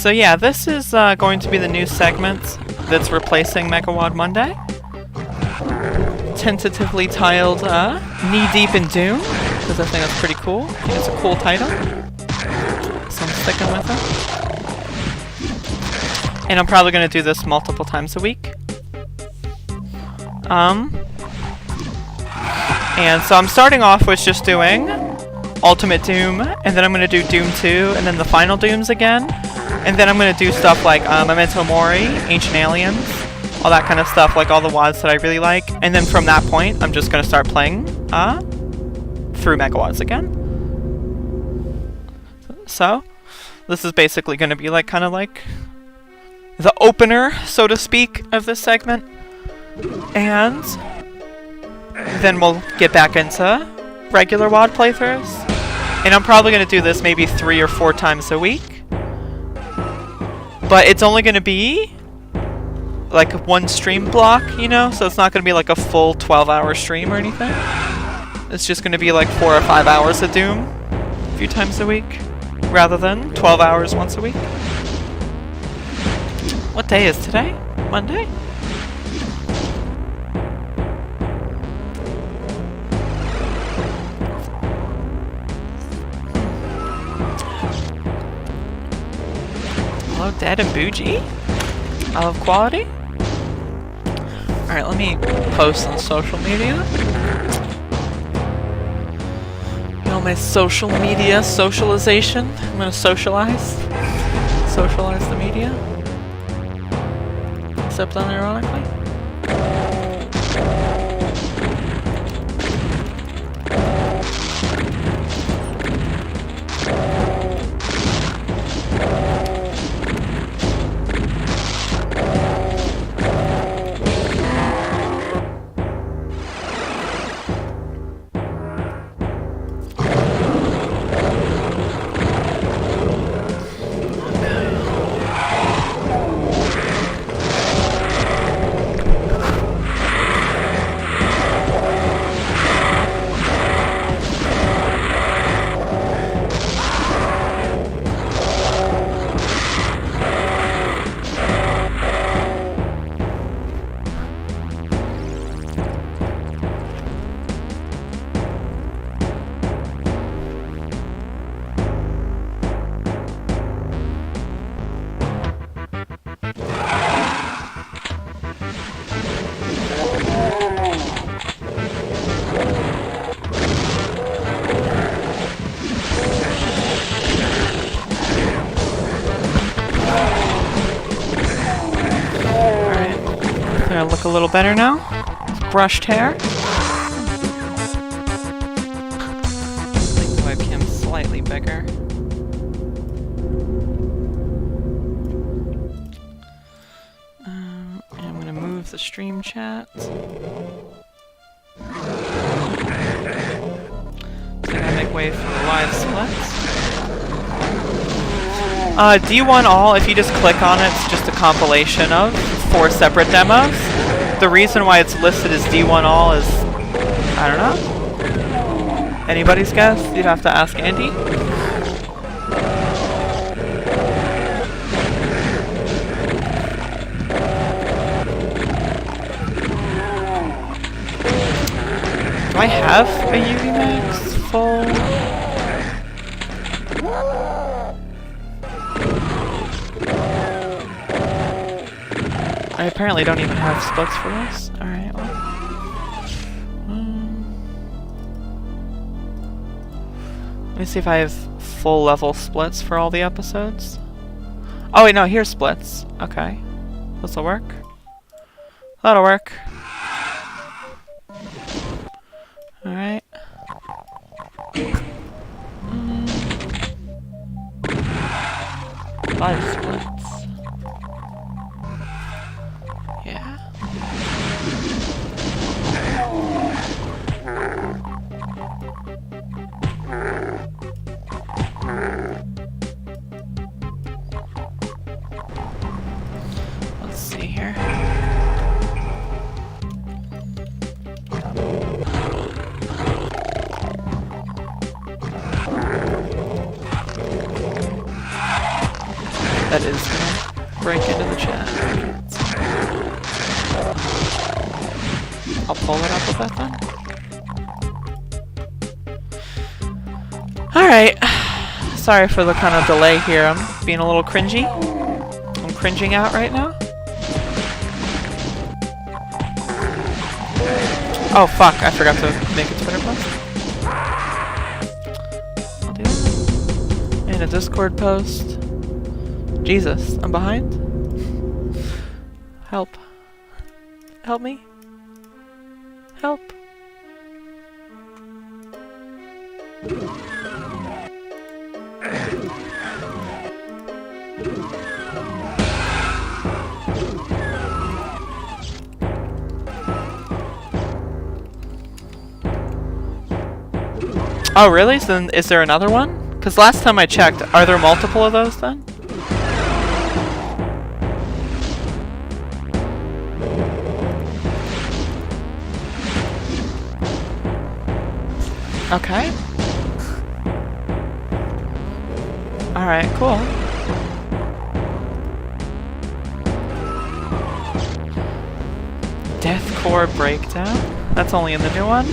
So yeah, this is going to be the new segment that's replacing Megawad Monday. Tentatively titled Knee Deep in Doom, because I think that's pretty cool. I think it's a cool title. So I'm sticking with it. And I'm probably going to do this multiple times a week. And so I'm starting off with just doing Ultimate Doom, and then I'm going to do Doom 2, and then the final Dooms again. And then I'm going to do stuff like Memento Mori, Ancient Aliens, all that kind of stuff, like all the WADs that I really like. And then from that point, I'm just going to start playing through Megawads again. So, this is basically going to be like kind of like the opener, so to speak, of this segment. And then we'll get back into regular WAD playthroughs. And I'm probably going to do this maybe 3 or 4 times a week. But it's only going to be like one stream block, you know? So it's not going to be like a full 12-hour stream or anything. It's just going to be like 4 or 5 hours of Doom a few times a week, rather than 12 hours once a week. What day is today? Monday? Hello, Dad and Bougie? I love quality. Alright, let me post on social media. You know, my social media socialization. I'm gonna socialize. Socialize the media. Except unironically. I look a little better now. Brushed hair. Make the webcam slightly bigger. And I'm gonna move the stream chat. So I gotta make way for the live splits. D1 All, if you just click on it, it's just a compilation of 4 separate demos. The reason why it's listed as D1 All is, I don't know. Anybody's guess? You'd have to ask Andy. Do I have a UV Max full? I apparently don't even have splits for this. Alright, well. Let me see if I have full level splits for all the episodes. Oh wait, no, here's splits. Okay. This'll work. That'll work. Alright. 5 splits. Yeah. Let's see here. that is gonna break into the chat. I'll pull it up with that then. Alright. Sorry for the kind of delay here. I'm being a little cringy. I'm cringing out right now. Oh fuck, I forgot to make a Twitter post. I'll do that. And a Discord post. Jesus, I'm behind? Help. Help me. Help. Oh really? So then is there another one? Because last time I checked, are there multiple of those then? Okay. Alright, cool. Deathcore Breakdown? That's only in the new one?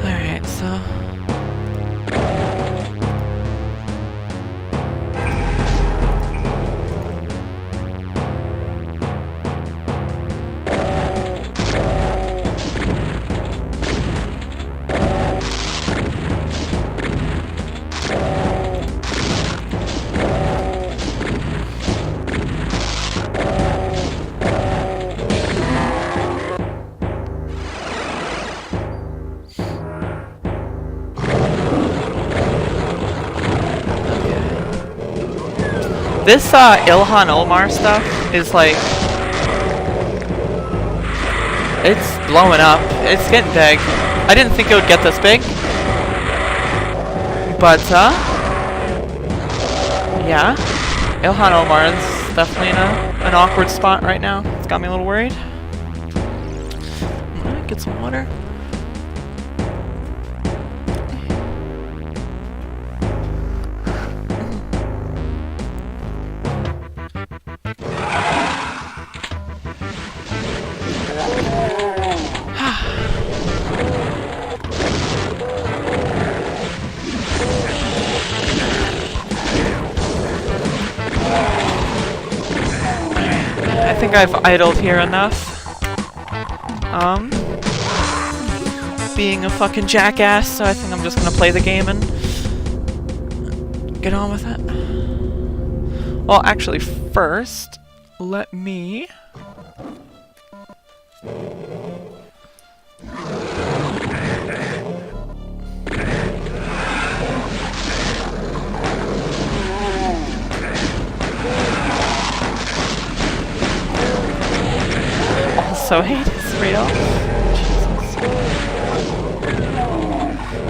Alright, so... This Ilhan Omar stuff is like, it's blowing up. It's getting big. I didn't think it would get this big, but yeah, Ilhan Omar is definitely in an awkward spot right now. It's got me a little worried. Alright, get some water. I think I've idled here enough. Being a fucking jackass, so I think I'm just gonna play the game and get on with it. Well, actually, first, let me... Also hate Israel. Jesus.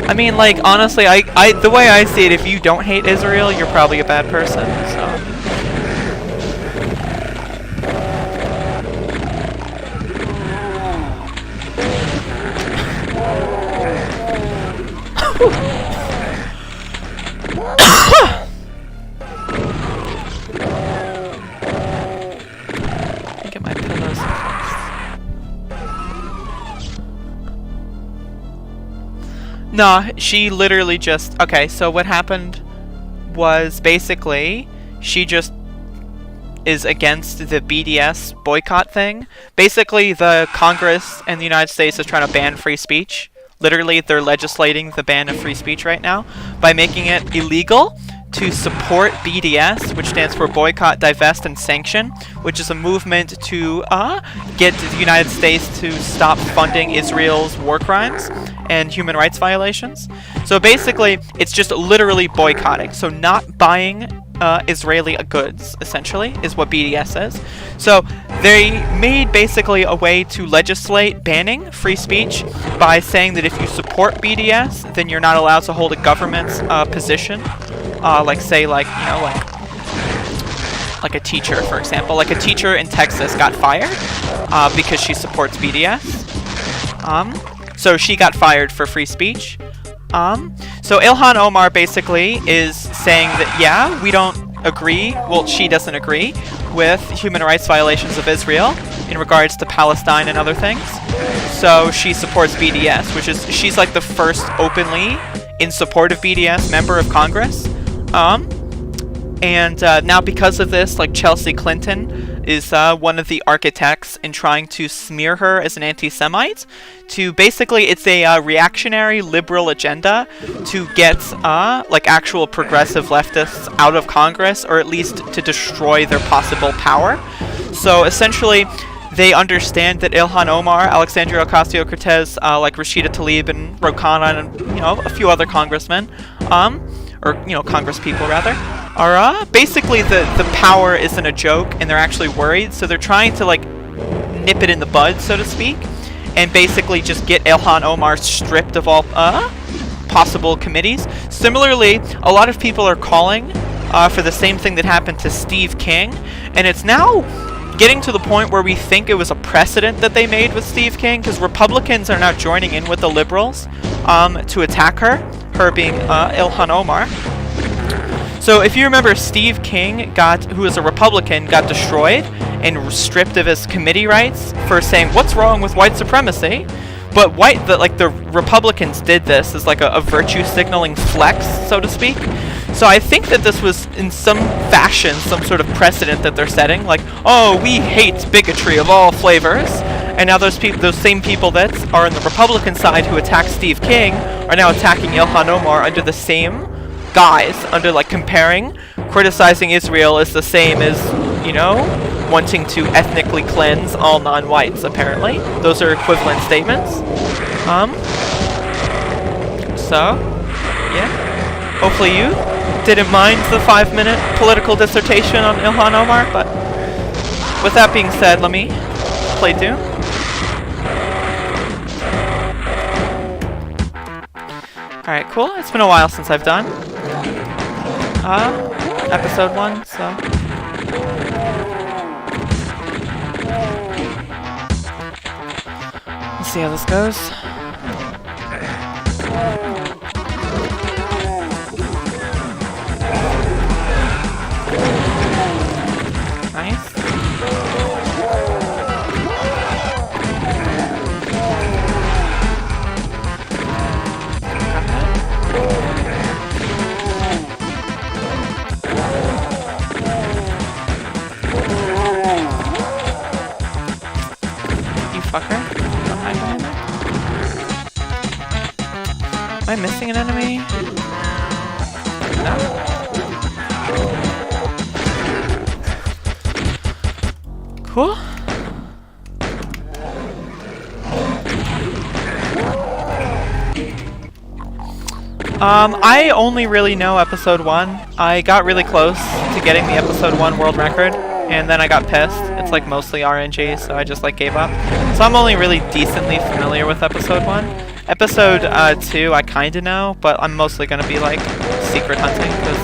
I mean, like, honestly, the way I see it, if you don't hate Israel, you're probably a bad person, so... Get my pillows first. Nah, she literally just... Okay, so what happened was basically she just is against the BDS boycott thing. Basically, the Congress and the United States is trying to ban free speech. Literally, they're legislating the ban of free speech right now by making it illegal to support BDS, which stands for Boycott, Divest, and Sanction, which is a movement to get the United States to stop funding Israel's war crimes and human rights violations. So basically, it's just literally boycotting. So not buying Israeli goods, essentially, is what BDS is. So they made basically a way to legislate banning free speech by saying that if you support BDS, then you're not allowed to hold a government's position. Like say, like, you know, like a teacher, for example. Like a teacher in Texas got fired because she supports BDS. So she got fired for free speech. So Ilhan Omar basically is saying that, yeah, we don't agree, well, she doesn't agree with human rights violations of Israel in regards to Palestine and other things. So she supports BDS, which is, she's like the first openly in support of BDS member of Congress. And now because of this, like Chelsea Clinton is one of the architects in trying to smear her as an anti-Semite. To basically, it's a reactionary liberal agenda to get like actual progressive leftists out of Congress, or at least to destroy their possible power. So essentially, they understand that Ilhan Omar, Alexandria Ocasio-Cortez, like Rashida Tlaib and Ro Khanna, and a few other congressmen, or Congress people rather, are basically the power isn't a joke, and they're actually worried. So they're trying to like nip it in the bud, so to speak, and basically just get Ilhan Omar stripped of all possible committees. Similarly, a lot of people are calling for the same thing that happened to Steve King, and it's now getting to the point where we think it was a precedent that they made with Steve King, because Republicans are now joining in with the liberals to attack her being Ilhan Omar. So if you remember, Steve King, who was a Republican, got destroyed and stripped of his committee rights for saying, what's wrong with white supremacy? But the Republicans did this as like a virtue signaling flex, so to speak. So I think that this was in some fashion some sort of precedent that they're setting, like, oh, we hate bigotry of all flavors. And now those same people that are on the Republican side who attacked Steve King are now attacking Ilhan Omar under the same guise, under like criticizing Israel is the same as, wanting to ethnically cleanse all non-whites, apparently. Those are equivalent statements. So, yeah. Hopefully you didn't mind the 5-minute political dissertation on Ilhan Omar, but with that being said, let me play Doom. Alright, cool. It's been a while since I've done episode 1, so let's see how this goes. Nice. Fucker. Behind me. Am I missing an enemy? No. Cool. I only really know episode 1. I got really close to getting the episode 1 world record, and then I got pissed. It's like mostly RNG, so I just like gave up. So I'm only really decently familiar with episode 1. Episode 2 I kinda know, but I'm mostly gonna be like secret hunting, because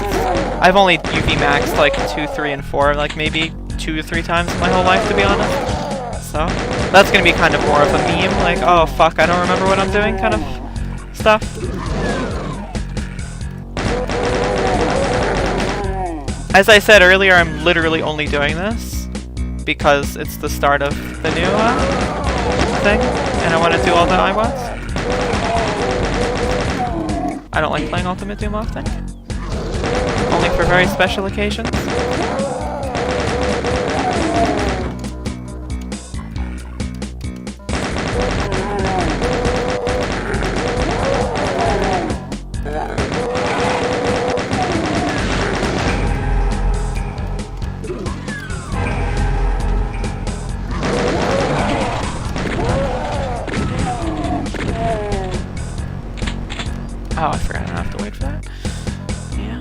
I've only UV maxed like 2, 3, and 4, like maybe 2 to 3 times in my whole life, to be honest. So that's gonna be kind of more of a meme, like, oh fuck, I don't remember what I'm doing kind of stuff. As I said earlier, I'm literally only doing this because it's the start of the new thing, and I want to do all the iWats. I don't like playing Ultimate Doom often. Only for very special occasions. Oh, I forgot I don't have to wait for that. Yeah.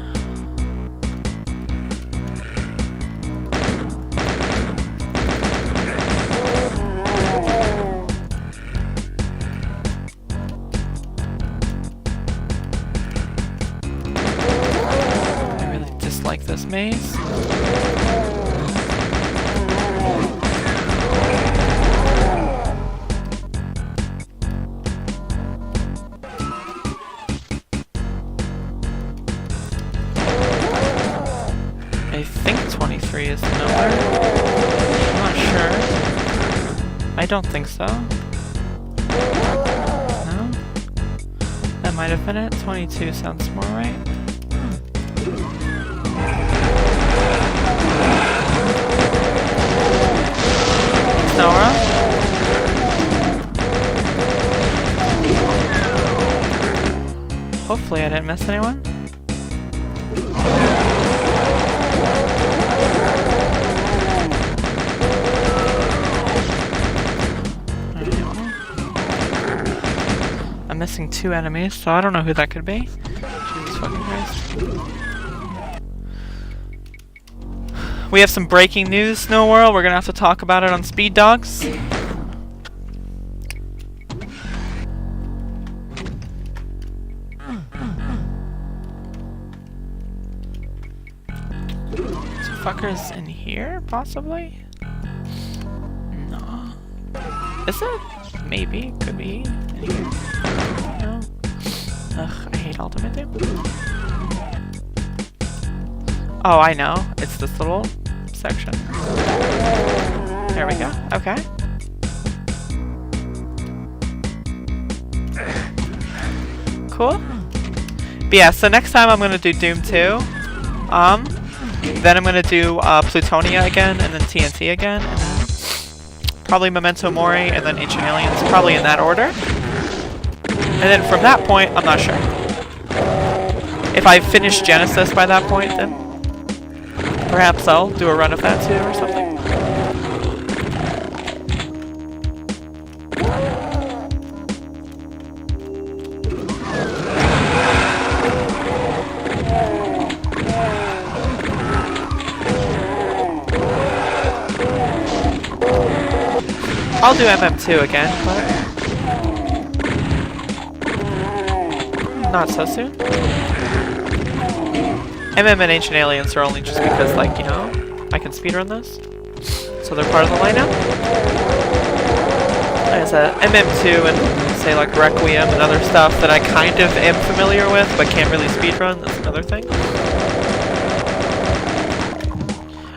I really dislike this maze. 3 is nowhere. I'm not sure. I don't think so. No? That might have been it. 22 sounds more right. Nora? Hopefully I didn't miss anyone. I'm missing 2 enemies, so I don't know who that could be. Jesus fucking Christ. We have some breaking news, Snow World. We're gonna have to talk about it on Speed Dogs. Fuckers in here, possibly? No. Is it? Maybe. Could be in here. No. Ugh, I hate Ultimate Doom. Oh, I know. It's this little section. There we go. Okay. Cool. But yeah, so next time I'm gonna do Doom 2. Then I'm gonna do Plutonia again, and then TNT again, and then probably Memento Mori, and then Ancient Aliens, probably in that order. And then from that point, I'm not sure. If I finish Genesis by that point, then perhaps I'll do a run of that too, or something. I'll do MM2 again, but not so soon. MM and Ancient Aliens are only just because, like, you know, I can speedrun those. So they're part of the lineup. There's a MM2 and, say, like, Requiem and other stuff that I kind of am familiar with, but can't really speedrun. That's another thing.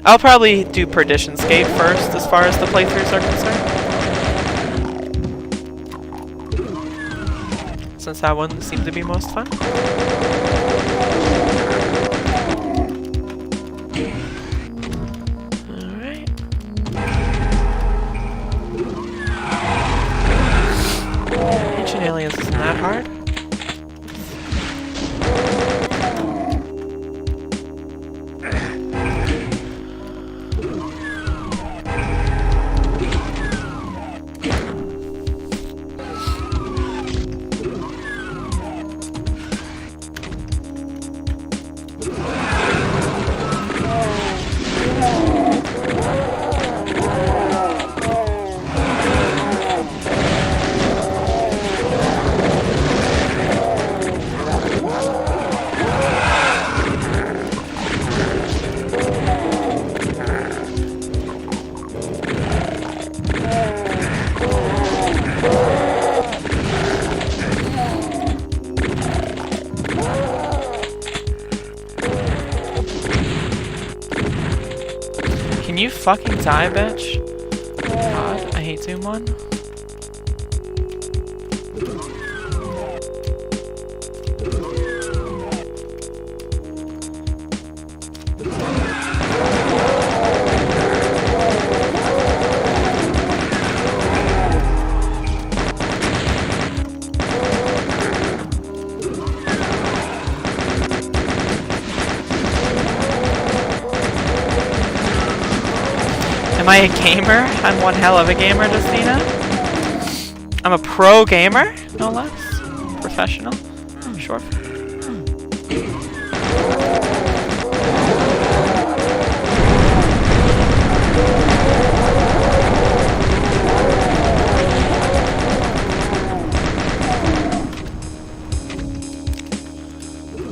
I'll probably do Perdition's Gate first, as far as the playthroughs are concerned. Since that one seemed to be most fun. Alright. Ancient Aliens isn't that hard. Can you fucking die, bitch? God, I hate Zoom 1. Am I a gamer? I'm one hell of a gamer, Justina. I'm a pro gamer, no less. Professional. Sure.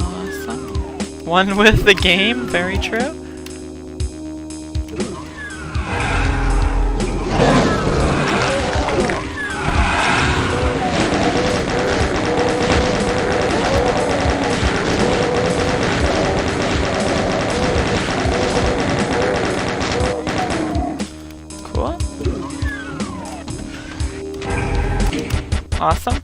Awesome. One with the game, very true. Awesome.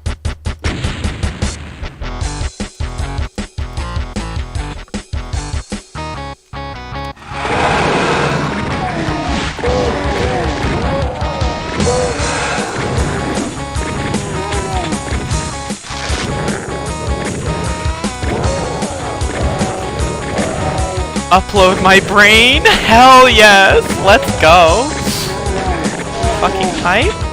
Upload my brain? Hell yes! Let's go! Fucking hype?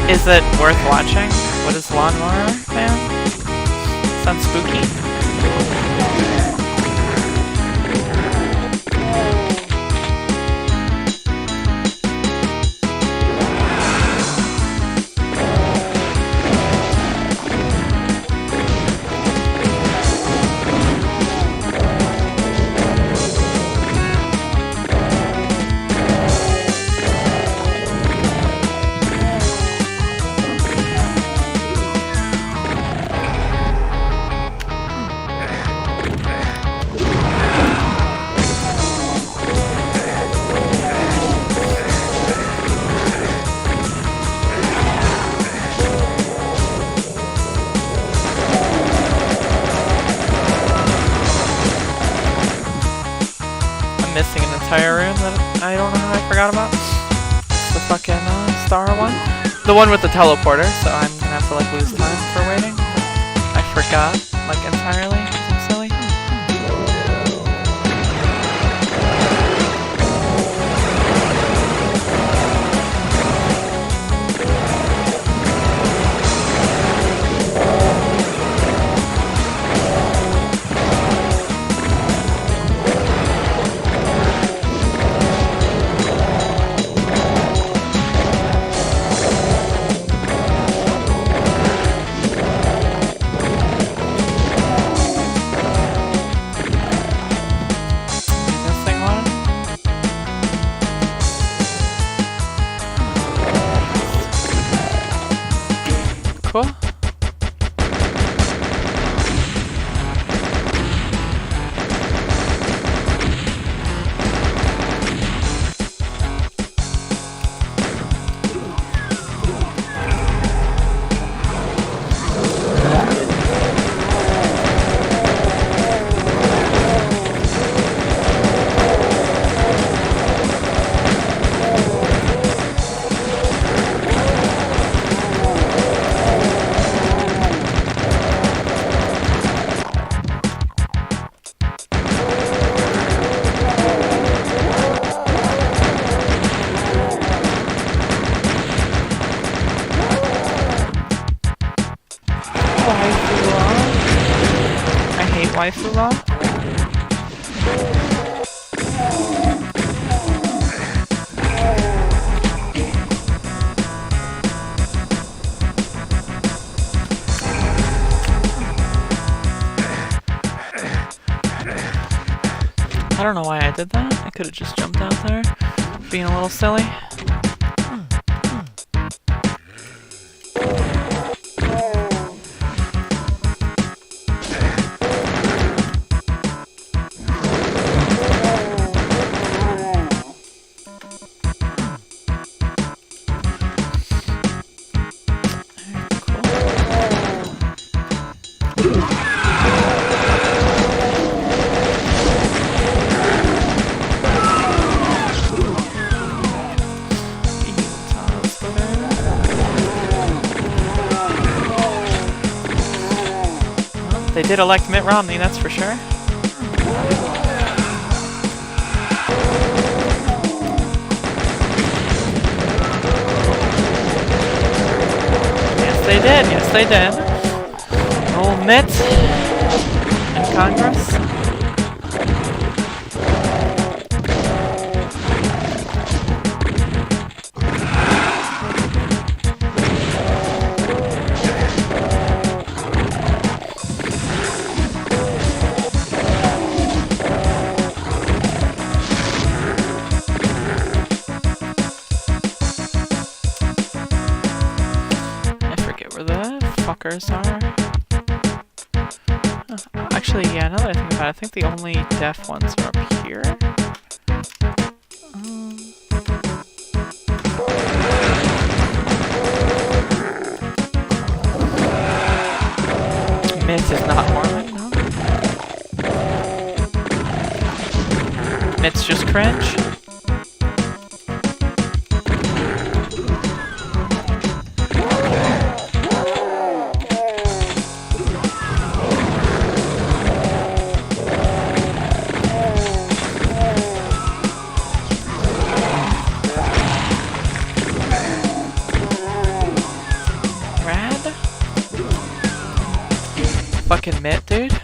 Is it worth watching? What is Lawnmower Man? Sounds spooky. Missing an entire room that I don't know how I forgot about. It's the fucking star one. The one with the teleporter, so I'm gonna have to like lose time for waiting. I forgot, like entirely. I'm silly. Cool. Waifu law? I don't know why I did that. I could have just jumped out there, being a little silly. They did elect Mitt Romney, that's for sure. Yes, they did. Yes, they did. Old Mitt in Congress. Are. Actually, yeah, now that I think about it, I think the only deaf ones are up here. Mitt is not Mormon, no? Mitt's just cringe. Fucking Mitt, dude.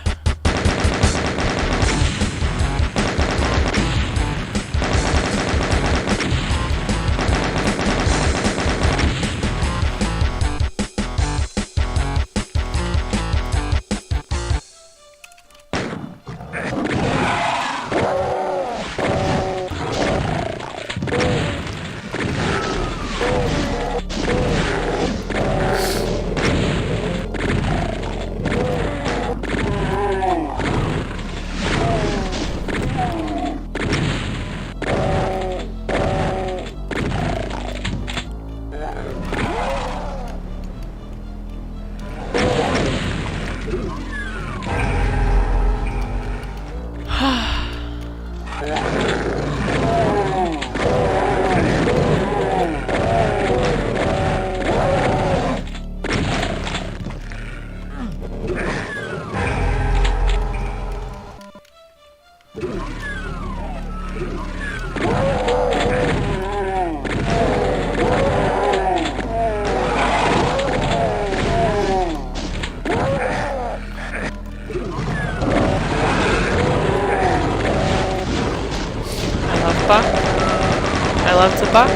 Buck. I love to buck.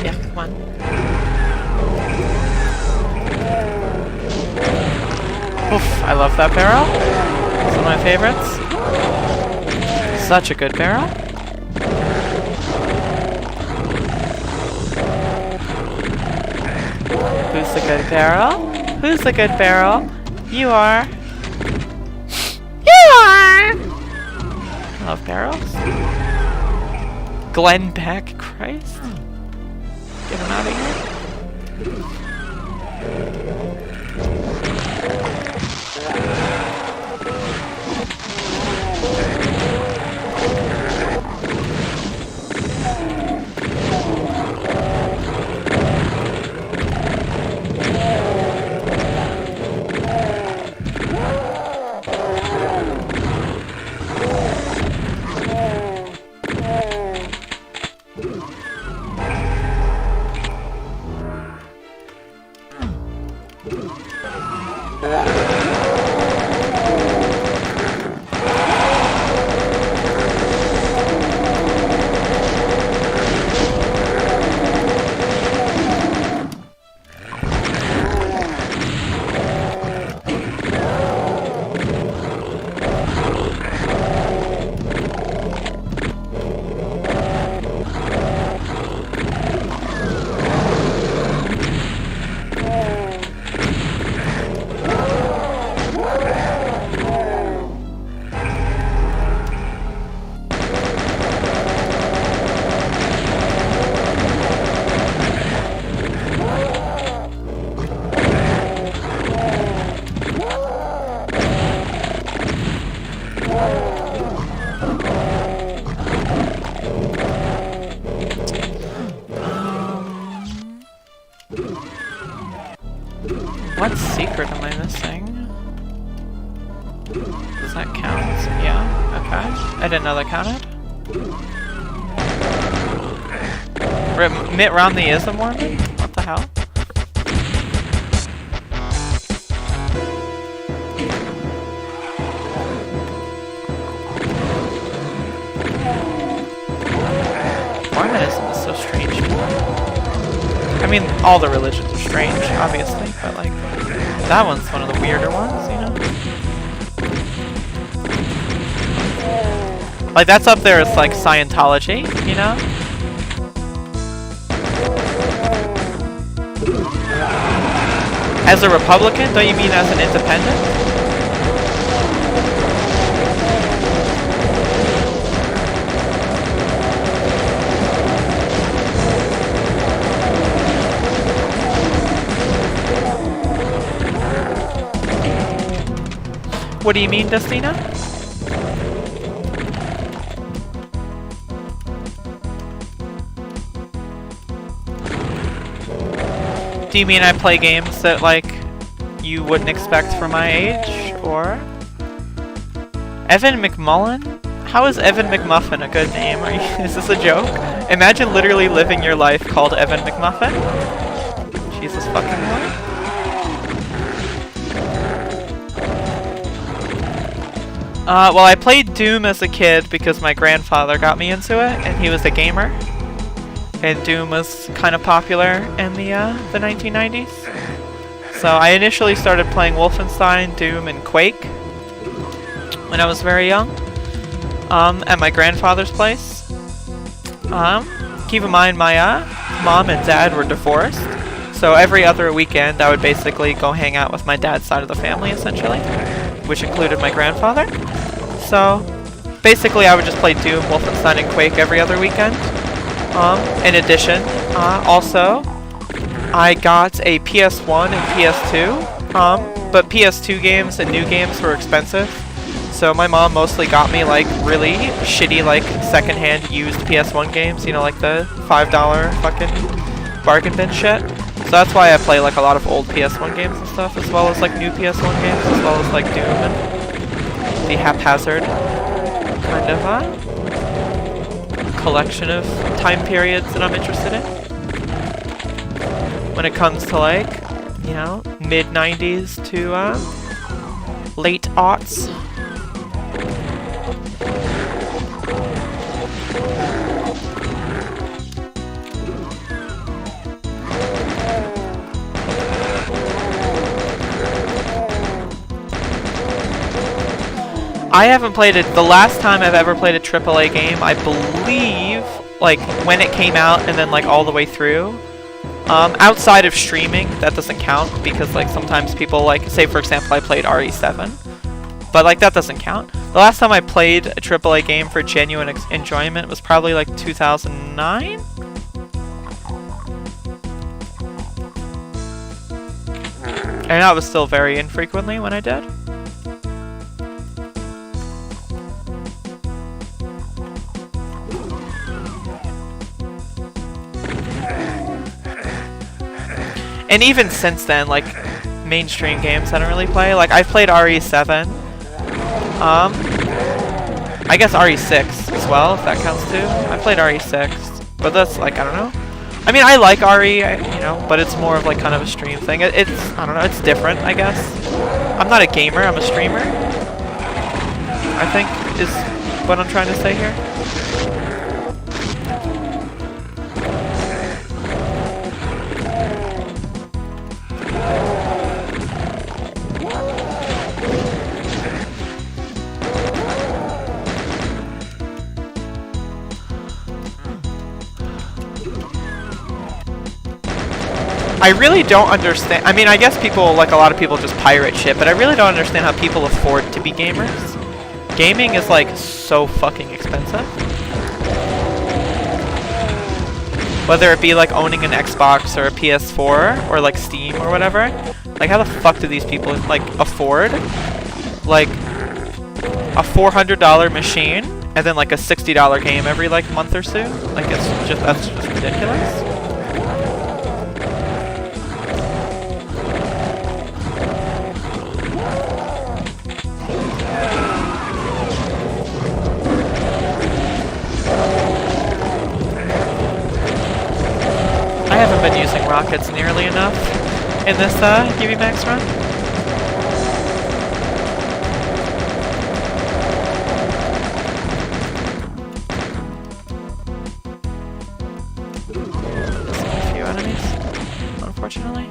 Yeah, come on. Oof, I love that barrel. It's one of my favorites. Such a good barrel. Who's the good barrel? Who's the good barrel? You are. You are! I love barrels. Glenn Beck, Christ. Get him out of here. menacing. Does that count? Yeah, okay. I didn't know that counted. Mitt Romney is a Mormon? What the hell? Mormonism is so strange. I mean, all the religions are strange, obviously, but like, that one's one of the weirder ones, you know? Like, that's up there as like Scientology, you know? As a Republican, don't you mean as an independent? What do you mean, Dustina? Do you mean I play games that, like, you wouldn't expect from my age? Or? Evan McMullen? How is Evan McMuffin a good name? Is this a joke? Imagine literally living your life called Evan McMuffin. Jesus fucking Lord. Well, I played Doom as a kid because my grandfather got me into it, and he was a gamer. And Doom was kind of popular in the 1990s. So I initially started playing Wolfenstein, Doom, and Quake when I was very young, at my grandfather's place. Keep in mind, my mom and dad were divorced, so every other weekend I would basically go hang out with my dad's side of the family, essentially, which included my grandfather. So basically I would just play Doom, Wolfenstein, and Quake every other weekend. In addition, also, I got a PS1 and PS2, but PS2 games and new games were expensive, so my mom mostly got me, like, really shitty, like, secondhand used PS1 games, you know, like the $5 fucking bargain bin shit. So that's why I play, like, a lot of old PS1 games and stuff, as well as, like, new PS1 games, as well as, like, Doom and the haphazard kind of, collection of time periods that I'm interested in. When it comes to, like, you know, mid-90s to late aughts. I haven't played it. The last time I've ever played a AAA game, I believe, like, when it came out and then, like, all the way through. Outside of streaming, that doesn't count because, like, sometimes people, like, say, for example, I played RE7. But, like, that doesn't count. The last time I played a AAA game for genuine enjoyment was probably, like, 2009? And that was still very infrequently when I did. And even since then, like, mainstream games I don't really play. Like, I've played RE7. I guess RE6 as well, if that counts too. I played RE6, but that's, like, I don't know. I mean, I like RE, you know, but it's more of, like, kind of a stream thing. It's, I don't know, it's different, I guess. I'm not a gamer, I'm a streamer, I think, is what I'm trying to say here. I really don't understand. I mean, I guess people, like, a lot of people just pirate shit, but I really don't understand how people afford to be gamers. Gaming is, like, so fucking expensive. Whether it be, like, owning an Xbox or a PS4 or, like, Steam or whatever. Like, how the fuck do these people, like, afford, like, a $400 machine and then, like, a $60 game every, like, month or so? Like, it's just, that's just ridiculous. it's nearly enough in this UV Max run. A few enemies, unfortunately.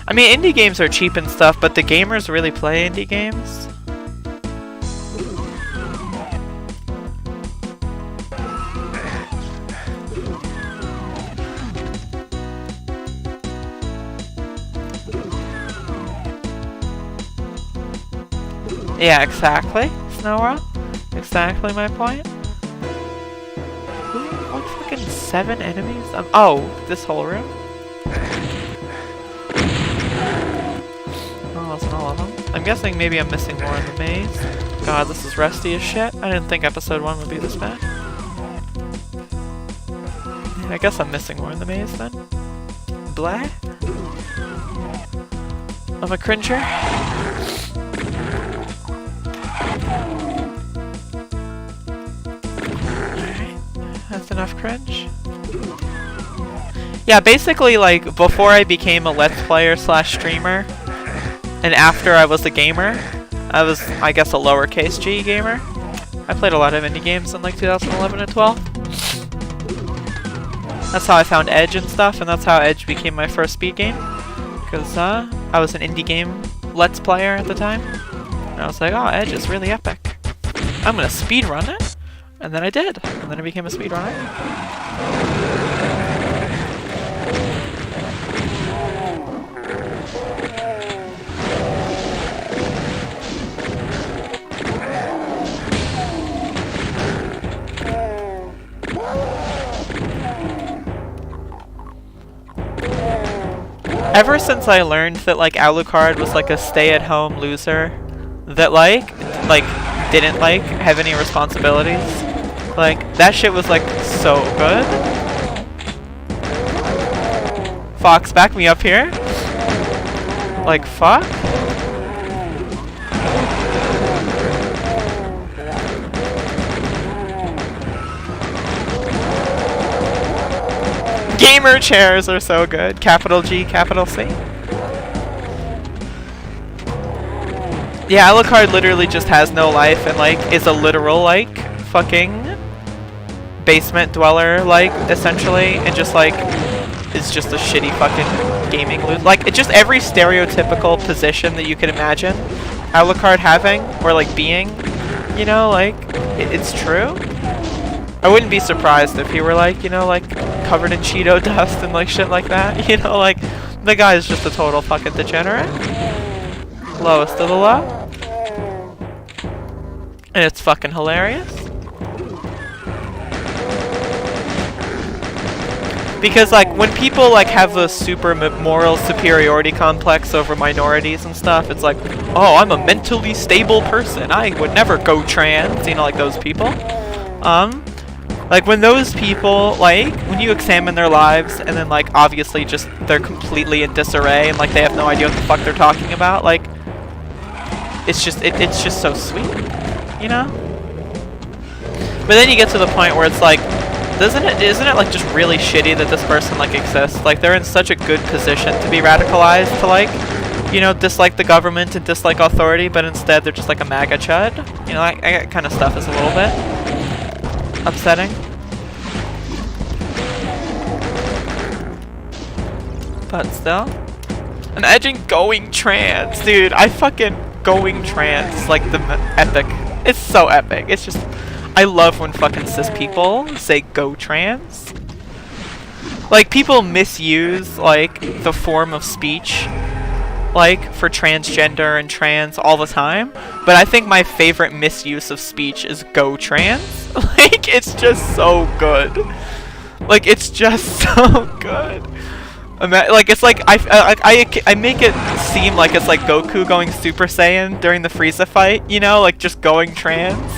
I mean, indie games are cheap and stuff, but the gamers really play indie games. Yeah, exactly, Snowra. Exactly my point. What fucking 7 enemies? Oh, this whole room? Oh, wasn't all of them. I'm guessing maybe I'm missing more in the maze. God, this is rusty as shit. I didn't think episode 1 would be this bad. Yeah, I guess I'm missing more in the maze then. Blah? I'm a cringer. That's enough cringe. Yeah, basically, like, before I became a Let's Player / streamer, and after I was a gamer, I was, I guess, a lowercase g gamer. I played a lot of indie games in, like, 2011 and 12. That's how I found Edge and stuff, and that's how Edge became my first speed game. Because, I was an indie game Let's Player at the time. And I was like, oh, Edge is really epic. I'm gonna speedrun it. And then I did. And then I became a speedrunner. Ever since I learned that, like, Alucard was, like, a stay-at-home loser that, like, didn't, like, have any responsibilities, like, that shit was, like, so good. Fox, back me up here. Like, fuck? Gamer chairs are so good. Capital G, capital C. Yeah, Alucard literally just has no life and, like, is a literal, like, fucking basement dweller, like, essentially, and just, like, is just a shitty fucking gaming loot. Like, it's just every stereotypical position that you could imagine Alucard having, or, like, being, you know, like, it's true. I wouldn't be surprised if he were, like, you know, like, covered in Cheeto dust and, like, shit like that, you know, like, the guy is just a total fucking degenerate. Lowest of the low. And it's fucking hilarious. Because, like, when people, like, have a super moral superiority complex over minorities and stuff, it's like, oh, I'm a mentally stable person. I would never go trans, you know, like those people. Like, when those people, like, when you examine their lives and then, like, obviously just they're completely in disarray and, like, they have no idea what the fuck they're talking about, like, it's just, it's just so sweet, you know? But then you get to the point where it's like, isn't it like just really shitty that this person, like, exists? Like, they're in such a good position to be radicalized to, like, you know, dislike the government and dislike authority, but instead they're just like a MAGA chud. You know, that kind of stuff is a little bit upsetting. But still. And edging going trans, dude. I fucking going trans, like, the epic. It's so epic. It's just, I love when fucking cis people say go trans. Like, people misuse, like, the form of speech, like, for transgender and trans all the time. But I think my favorite misuse of speech is go trans. Like, it's just so good. Like, it's just so good. Like, it's like, I make it seem like it's like Goku going Super Saiyan during the Frieza fight, you know, like, just going trans.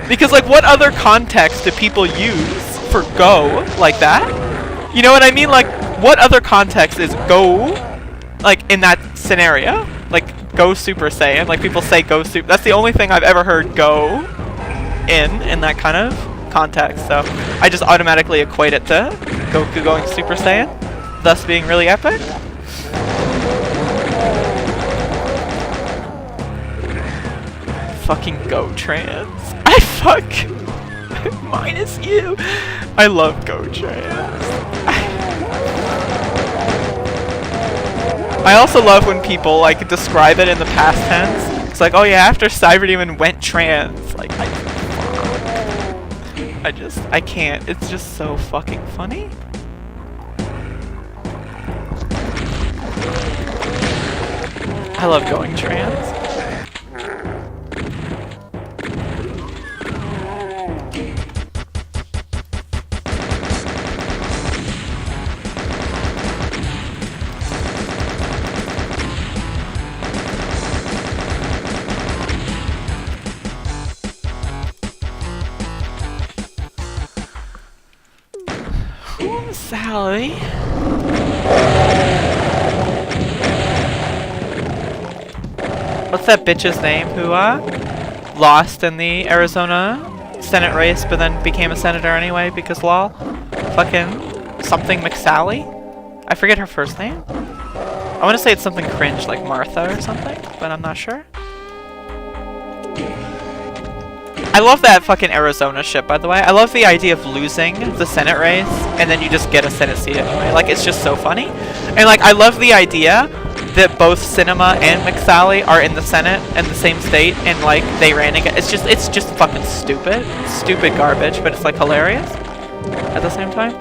Because, like, what other context do people use for go like that? You know what I mean? Like, what other context is go, like, in that scenario? Like, go Super Saiyan, like, people say go Super, that's the only thing I've ever heard go in that kind of context, so I just automatically equate it to Goku going Super Saiyan. thus being really epic. Fucking go trans. I fuck minus you. I love go trans. I also love when people like describe it in the past tense. It's like, oh yeah, after Cyberdemon went trans. Like I can't. It's just so fucking funny. I love going trans. Sally. What's that bitch's name who lost in the Arizona Senate race but then became a senator anyway because lol? Fucking something McSally? I forget her first name. I want to say it's something cringe like Martha or something, but I'm not sure. I love that fucking Arizona shit, by the way. I love the idea of losing the Senate race and then you just get a Senate seat anyway. Like, it's just so funny. And like, I love the idea that both Cinema and McSally are in the Senate in the same state and like they ran again. It's just fucking stupid. Stupid garbage, but it's like hilarious at the same time.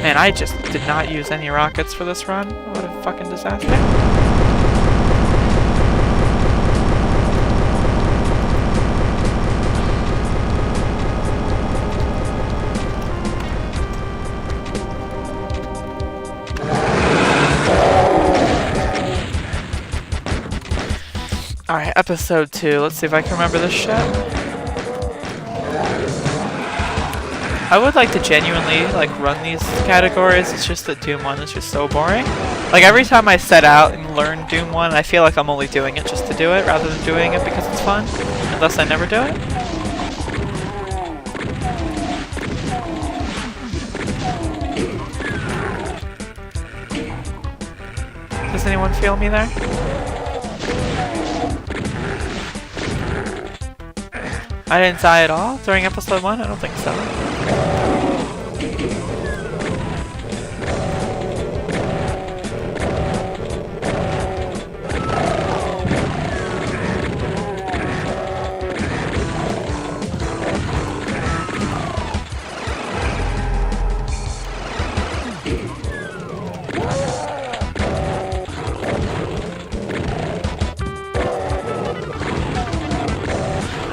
Man, I just did not use any rockets for this run. What a fucking disaster. Alright, episode 2. Let's see if I can remember this shit. I would like to genuinely like run these categories. It's just that Doom 1 is just so boring. Like every time I set out and learn Doom 1, I feel like I'm only doing it just to do it rather than doing it because it's fun. Unless I never do it. Does anyone feel me there? I didn't die at all during episode 1? I don't think so.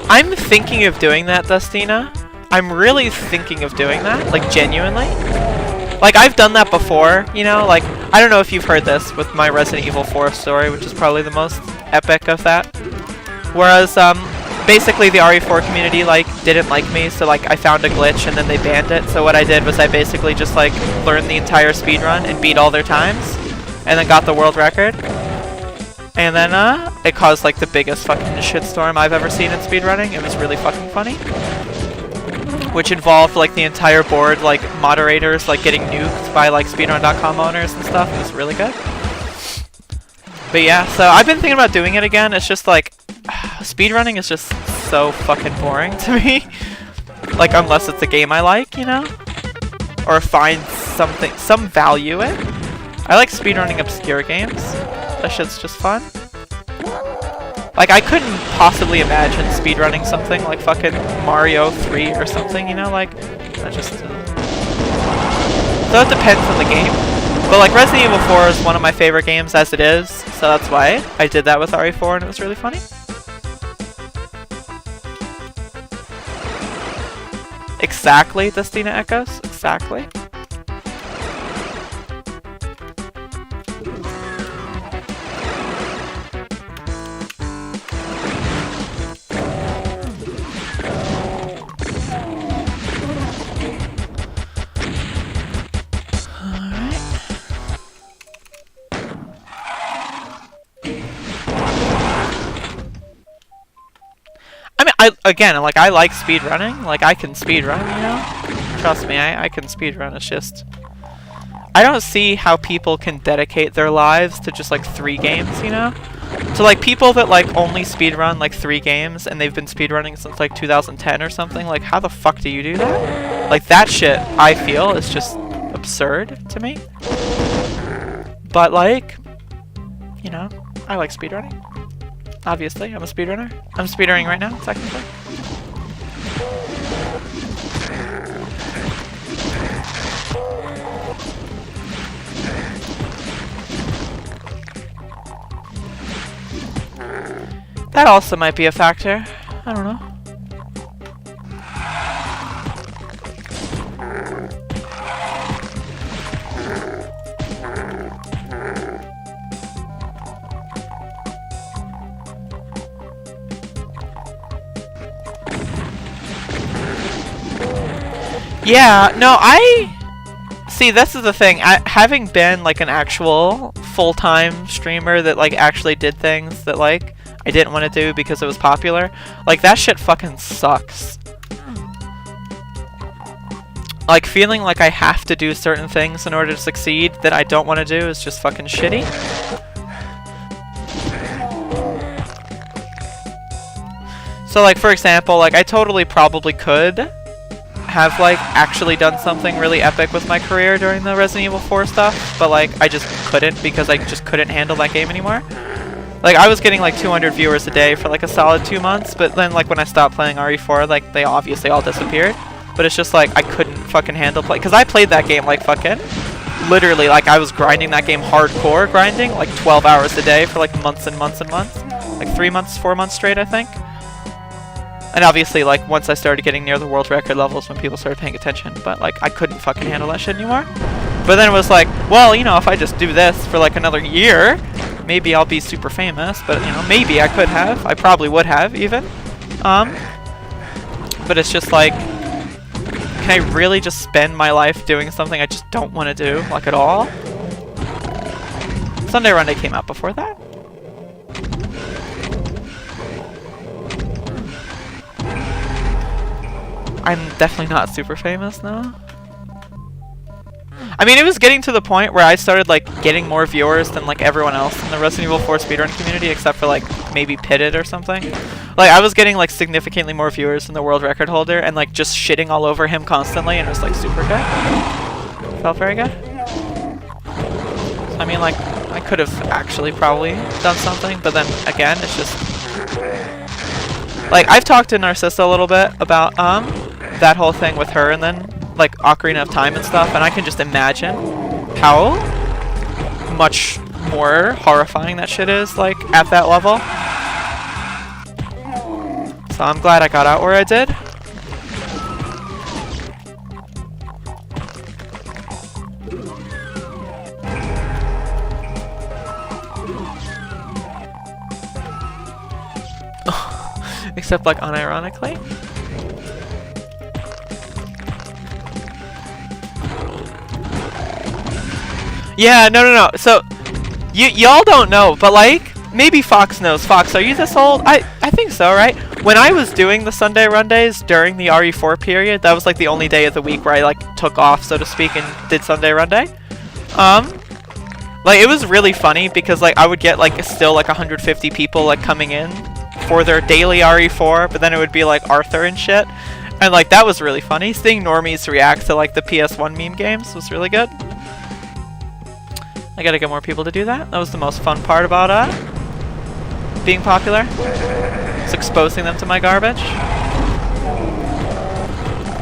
I'm thinking of doing that, Dustina. I'm really thinking of doing that, like genuinely. Like I've done that before, you know, like I don't know if you've heard this with my Resident Evil 4 story, which is probably the most epic of that. Whereas basically the RE4 community like didn't like me, so like I found a glitch and then they banned it. So what I did was I basically just like learned the entire speedrun and beat all their times and then got the world record. And then, it caused, like, the biggest fucking shitstorm I've ever seen in speedrunning. It was really fucking funny. Which involved, like, the entire board, like, moderators, like, getting nuked by, like, speedrun.com owners and stuff. It was really good. But yeah, so I've been thinking about doing it again. It's just, like, speedrunning is just so fucking boring to me. Like, unless it's a game I like, you know? Or find some value in. I like speedrunning obscure games. That shit's just fun. Like, I couldn't possibly imagine speedrunning something like fucking Mario 3 or something, you know? Like, that just... So it depends on the game. But, like, Resident Evil 4 is one of my favorite games as it is, so that's why I did that with RE4 and it was really funny. Exactly, Dustina echoes. Exactly. again, like, I like speedrunning. Like, I can speedrun, you know? Trust me, I can speedrun. It's just... I don't see how people can dedicate their lives to just, like, 3 games, you know? So, like, people that, like, only speedrun, like, 3 games, and they've been speedrunning since, like, 2010 or something, like, how the fuck do you do that? Like, that shit, I feel, is just absurd to me. But, like, you know, I like speedrunning. Obviously, I'm a speedrunner. I'm speedrunning right now, technically. That also might be a factor. I don't know. Yeah, no, see, this is the thing. Having been, like, an actual full-time streamer that, like, actually did things that, like, I didn't want to do because it was popular, like, that shit fucking sucks. Like, feeling like I have to do certain things in order to succeed that I don't want to do is just fucking shitty. So, like, for example, like, I totally probably could have, like, actually done something really epic with my career during the Resident Evil 4 stuff, but, like, I just couldn't because I just couldn't handle that game anymore. Like, I was getting, like, 200 viewers a day for, like, a solid 2 months, but then, like, when I stopped playing RE4, like, they obviously all disappeared. But it's just, like, I couldn't fucking handle play, because I played that game, like, fucking, literally, like, I was grinding that game hardcore grinding, like, 12 hours a day for, like, months and months and months. Like, 3 months, 4 months straight, I think. And obviously, like, once I started getting near the world record levels when people started paying attention, but, like, I couldn't fucking handle that shit anymore. But then it was like, well, you know, if I just do this for, like, another year, maybe I'll be super famous, but, you know, maybe I could have. I probably would have, even. But it's just like, can I really just spend my life doing something I just don't want to do, like, at all? Sunday Run Day came out before that. I'm definitely not super famous now. I mean, it was getting to the point where I started, like, getting more viewers than, like, everyone else in the Resident Evil 4 speedrun community, except for, like, maybe Pitted or something. Like, I was getting, like, significantly more viewers than the world record holder, and, like, just shitting all over him constantly, and it was, like, super good. Felt very good. So, I mean, like, I could have actually probably done something, but then, again, it's just... Like, I've talked to Narcissa a little bit about, that whole thing with her, and then, like, Ocarina of Time and stuff, and I can just imagine how much more horrifying that shit is, like, at that level. So I'm glad I got out where I did. Except, like, unironically. Yeah, no. So, y'all don't know, but, like, maybe Fox knows. Fox, are you this old? I think so, right? When I was doing the Sunday Run Days during the RE4 period, that was, like, the only day of the week where I, like, took off, so to speak, and did Sunday Run Day. Like, it was really funny because, like, I would get, like, still, like, 150 people, like, coming in for their daily RE4, but then it would be, like, Arthur and shit. And, like, that was really funny. Seeing normies react to, like, the PS1 meme games was really good. I gotta get more people to do that. That was the most fun part about being popular. It's exposing them to my garbage.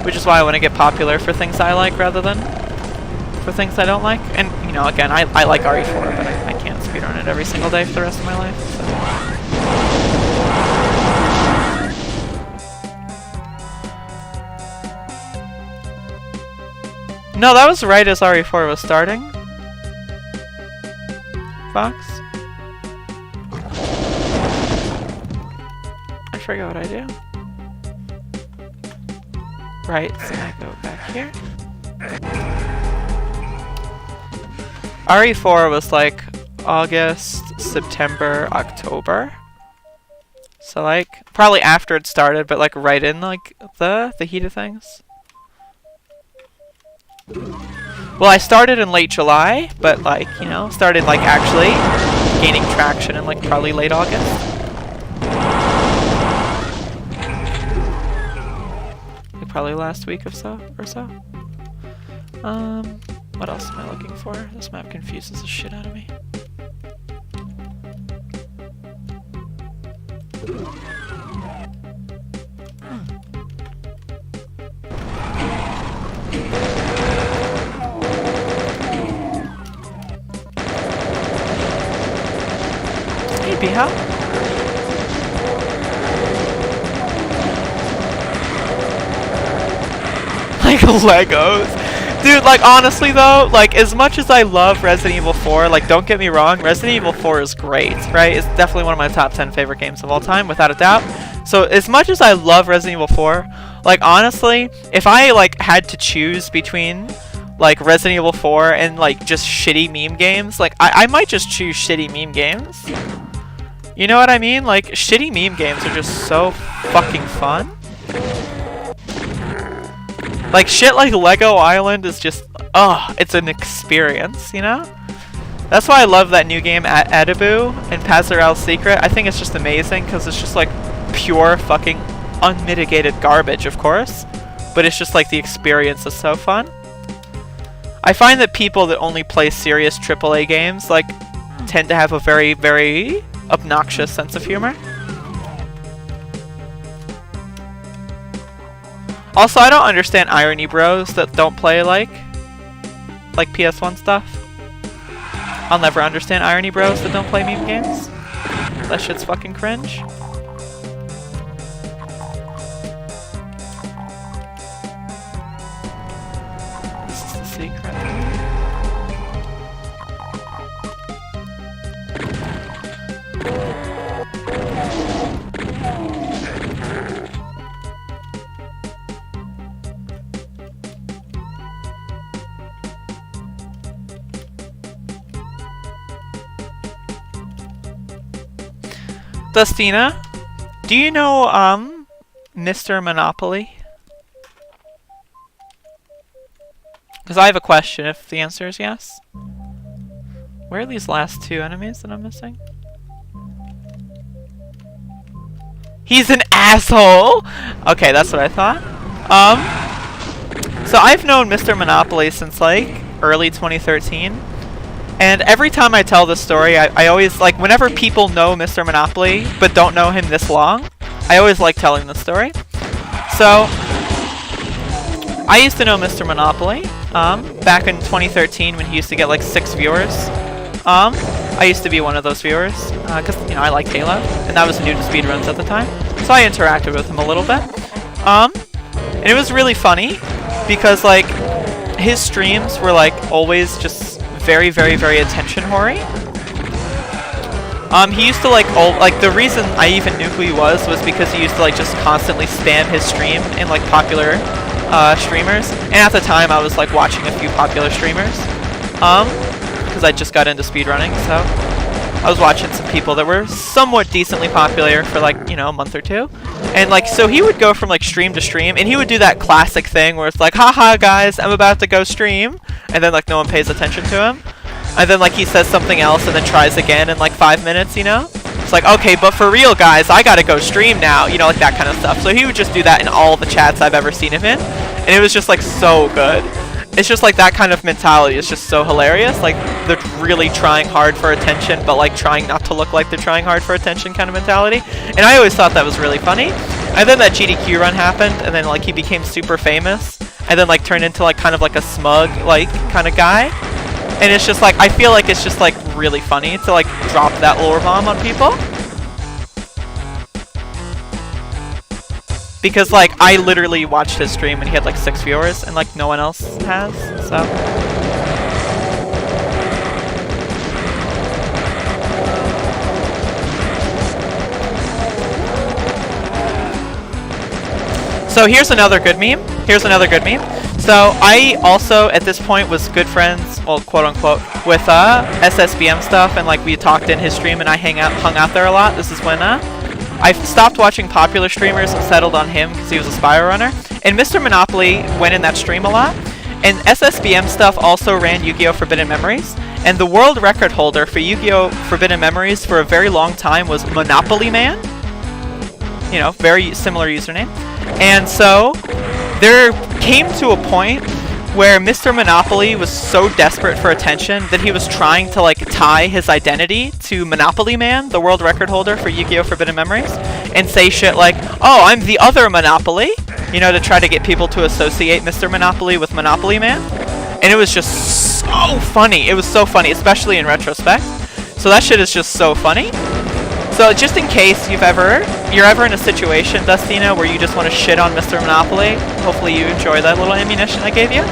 Which is why I want to get popular for things I like rather than for things I don't like. And, you know, again, I like RE4, but I can't speedrun it every single day for the rest of my life. So. No, that was right as RE4 was starting. Fox? I forget what I do. Right, so I go back here. RE4 was like August, September, October. So like probably after it started, but like right in like the heat of things. Well, I started in late July, but like, you know, started like actually gaining traction in like probably late August. Like probably last week or so. What else am I looking for? This map confuses the shit out of me. Maybe, huh? Like Legos. Dude, like honestly though, like as much as I love Resident Evil 4, like don't get me wrong, Resident Evil 4 is great, right? It's definitely one of my top 10 favorite games of all time, without a doubt. So as much as I love Resident Evil 4, like honestly, if I like had to choose between like Resident Evil 4 and like just shitty meme games, like I might just choose shitty meme games. You know what I mean? Like shitty meme games are just so fucking fun. Like shit like Lego Island is just, it's an experience, you know? That's why I love that new game at Edibu and Pazarel's Secret. I think it's just amazing because it's just like pure fucking unmitigated garbage, of course. But it's just like the experience is so fun. I find that people that only play serious AAA games like tend to have a very, very obnoxious sense of humor. Also, I don't understand irony bros that don't play like PS1 stuff. I'll never understand irony bros that don't play meme games. That shit's fucking cringe. This is the secret. Dustina, do you know, Mr. Monopoly? Because I have a question if the answer is yes. Where are these last two enemies that I'm missing? He's an asshole! Okay, that's what I thought. So I've known Mr. Monopoly since, like, early 2013. And every time I tell this story, I always, like, whenever people know Mr. Monopoly, but don't know him this long, I always like telling this story. So, I used to know Mr. Monopoly, back in 2013 when he used to get, like, 6 viewers. I used to be one of those viewers, because, you know, I like Halo, and I was new to speedruns at the time. So I interacted with him a little bit. And it was really funny, because, like, his streams were, like, always just very, very, very attention whory. He used to like the reason I even knew who he was because he used to like just constantly spam his stream in like popular streamers. And at the time I was like watching a few popular streamers. Because I just got into speedrunning, so I was watching some people that were somewhat decently popular for like, you know, a month or two. And like, so he would go from like stream to stream, and he would do that classic thing where it's like, haha guys, I'm about to go stream, and then like no one pays attention to him. And then like he says something else and then tries again in like 5 minutes, you know? It's like, okay, but for real guys, I gotta go stream now, you know, like that kind of stuff. So he would just do that in all the chats I've ever seen him in, and it was just like so good. It's just like that kind of mentality is just so hilarious. Like they're really trying hard for attention, but like trying not to look like they're trying hard for attention kind of mentality. And I always thought that was really funny. And then that GDQ run happened, and then like he became super famous, and then like turned into like kind of like a smug like kind of guy. And it's just like, I feel like it's just like really funny to like drop that lore bomb on people. Because like I literally watched his stream and he had like 6 viewers and like no one else has, so. So here's another good meme. So I also at this point was good friends, well, quote unquote, with SSBM stuff, and like we talked in his stream and I hung out there a lot. This is when I stopped watching popular streamers and settled on him because he was a Spyro runner. And Mr. Monopoly went in that stream a lot. And SSBM stuff also ran Yu-Gi-Oh! Forbidden Memories. And the world record holder for Yu-Gi-Oh! Forbidden Memories for a very long time was Monopoly Man. You know, very similar username. And so there came to a point where Mr. Monopoly was so desperate for attention that he was trying to like tie his identity to Monopoly Man, the world record holder for Yu-Gi-Oh! Forbidden Memories, and say shit like, oh, I'm the other Monopoly, you know, to try to get people to associate Mr. Monopoly with Monopoly Man. And it was just so funny. It was so funny, especially in retrospect. So that shit is just so funny. So just in case you're ever in a situation, Dustina, where you just want to shit on Mr. Monopoly, hopefully you enjoy that little ammunition I gave you.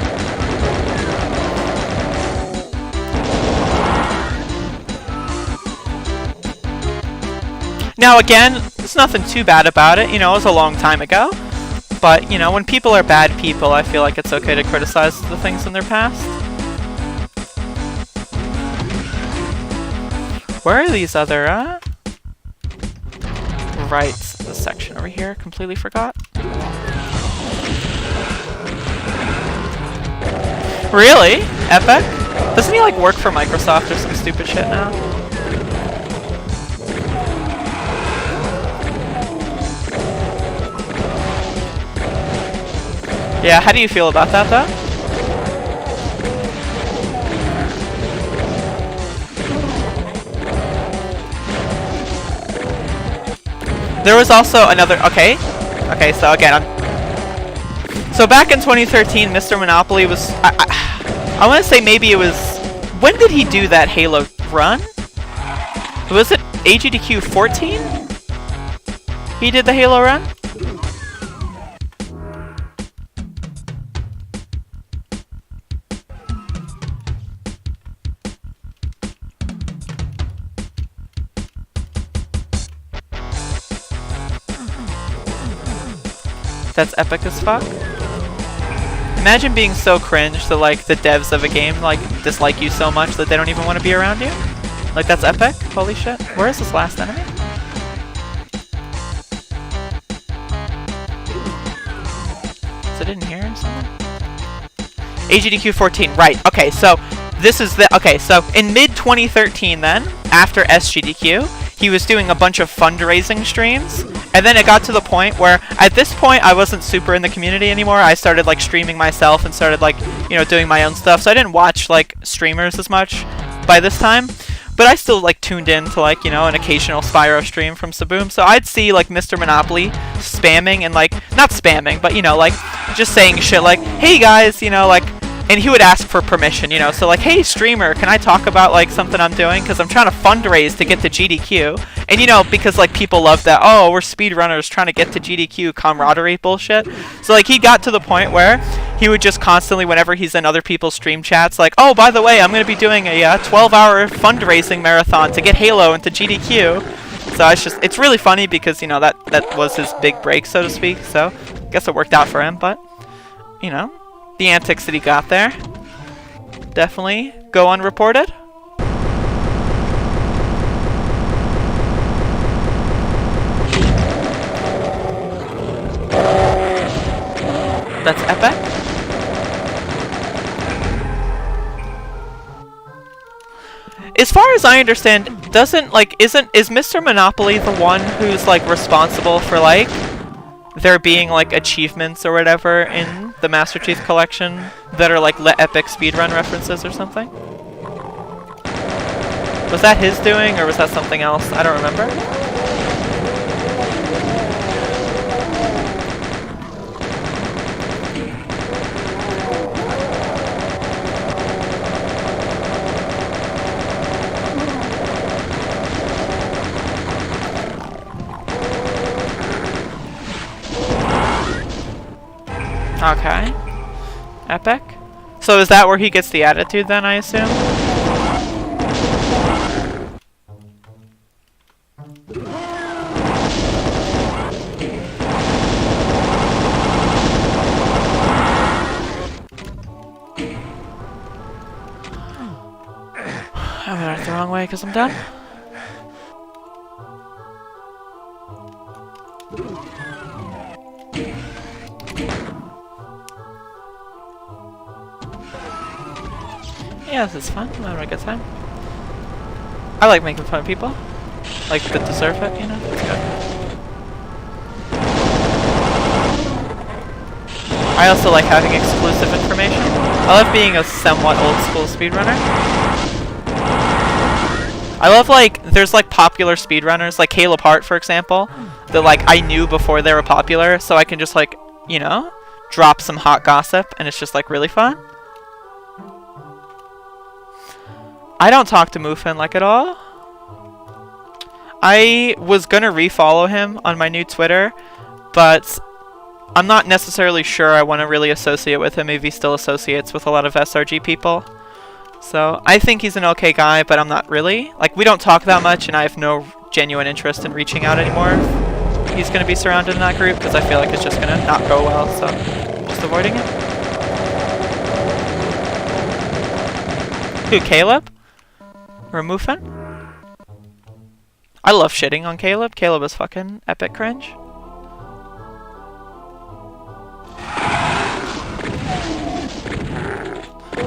Now again, there's nothing too bad about it, you know, it was a long time ago. But, you know, when people are bad people, I feel like it's okay to criticize the things in their past. Where are these other, Right, this section over here, completely forgot. Really? Epic? Doesn't he like work for Microsoft or some stupid shit now? Yeah, how do you feel about that though? There was also another, okay, so again, so back in 2013, Mr. Monopoly was, I want to say maybe it was, when did he do that Halo run? Was it AGDQ 14? He did the Halo run? That's epic as fuck. Imagine being so cringe that like the devs of a game like dislike you so much that they don't even want to be around you. Like that's epic. Holy shit. Where is this last enemy? Is it in here or something? AGDQ 14. Right. Okay. So this is the so in mid 2013 then, after SGDQ, he was doing a bunch of fundraising streams. And then it got to the point where, at this point, I wasn't super in the community anymore. I started, like, streaming myself and started, like, you know, doing my own stuff. So I didn't watch, like, streamers as much by this time. But I still, like, tuned in to, like, you know, an occasional Spyro stream from Saboom. So I'd see, like, Mr. Monopoly spamming and, like, not spamming, but, you know, like, just saying shit like, hey, guys, you know, like, and he would ask for permission, you know, so like, hey, streamer, can I talk about, like, something I'm doing? Because I'm trying to fundraise to get to GDQ. And, you know, because, like, people love that, oh, we're speedrunners trying to get to GDQ camaraderie bullshit. So, like, he got to the point where he would just constantly, whenever he's in other people's stream chats, like, oh, by the way, I'm going to be doing a 12-hour fundraising marathon to get Halo into GDQ. So it's really funny because, you know, that was his big break, so to speak. So, I guess it worked out for him, but, you know. The antics that he got there definitely go unreported. That's epic. As far as I understand, is Mr. Monopoly the one who's like responsible for like there being like achievements or whatever in the Master Chief Collection that are like epic speedrun references or something? Was that his doing or was that something else? I don't remember. Okay. Epic. So is that where he gets the attitude then, I assume? I went out the wrong way because I'm done. Yeah, this is fun. I'm having a good time. I like making fun of people. Like, that deserve it, you know? It's good. I also like having exclusive information. I love being a somewhat old-school speedrunner. I love, like, there's, like, popular speedrunners, like Caleb Hart, for example, that, like, I knew before they were popular, so I can just, like, you know, drop some hot gossip, and it's just, like, really fun. I don't talk to Mufin, like, at all. I was gonna refollow him on my new Twitter, but I'm not necessarily sure I want to really associate with him if he still associates with a lot of SRG people. So, I think he's an okay guy, but I'm not really. Like, we don't talk that much, and I have no genuine interest in reaching out anymore if he's gonna be surrounded in that group, because I feel like it's just gonna not go well, so I'm just avoiding it. Who, Caleb? Or Mufin? I love shitting on Caleb. Caleb is fucking epic cringe.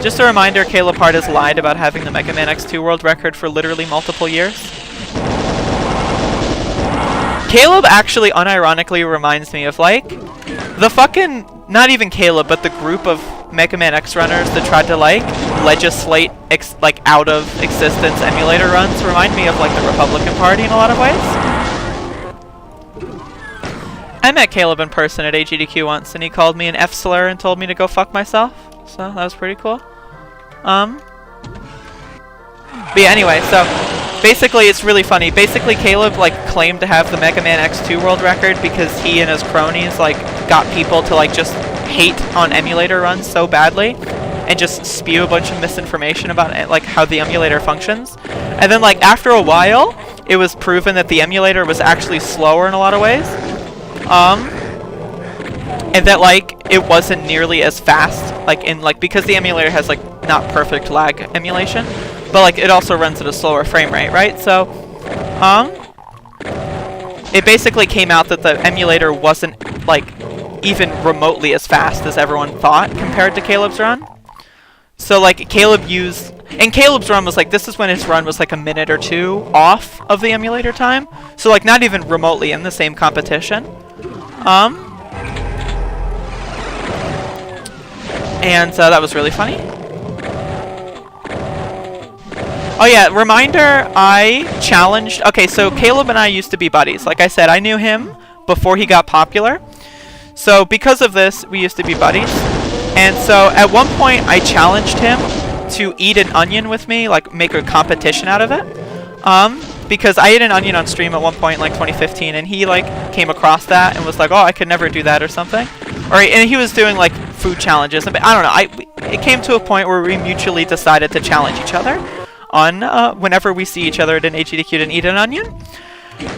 Just a reminder, Caleb Hart has lied about having the Mega Man X2 world record for literally multiple years. Caleb actually unironically reminds me of, like, the fucking, not even Caleb, but the group of Mega Man X runners that tried to, like, legislate, like, out of existence emulator runs remind me of, like, the Republican Party in a lot of ways. I met Caleb in person at AGDQ once, and he called me an F-slur and told me to go fuck myself. So, that was pretty cool. But yeah, anyway, so basically it's really funny. Basically Caleb, like, claimed to have the Mega Man X2 world record because he and his cronies, like, got people to, like, just hate on emulator runs so badly and just spew a bunch of misinformation about it, like, how the emulator functions. And then, like, after a while, it was proven that the emulator was actually slower in a lot of ways. And that, like, it wasn't nearly as fast, like, in, like, because the emulator has, like, not perfect lag emulation, but, like, it also runs at a slower frame rate, right? So, it basically came out that the emulator wasn't, like, even remotely as fast as everyone thought compared to Caleb's run. So, like, Caleb used, and Caleb's run was, like, this is when his run was, like, a minute or two off of the emulator time. So, like, not even remotely in the same competition. And that was really funny. Oh yeah, reminder, I challenged... Okay, so Caleb and I used to be buddies. Like I said, I knew him before he got popular. So because of this, we used to be buddies. And so at one point, I challenged him to eat an onion with me, like make a competition out of it. Because I ate an onion on stream at one point in, like, 2015, and he, like, came across that and was like, oh, I could never do that or something. And he was doing, like, food challenges. And, I don't know, it came to a point where we mutually decided to challenge each other on whenever we see each other at an AGDQ and eat an onion.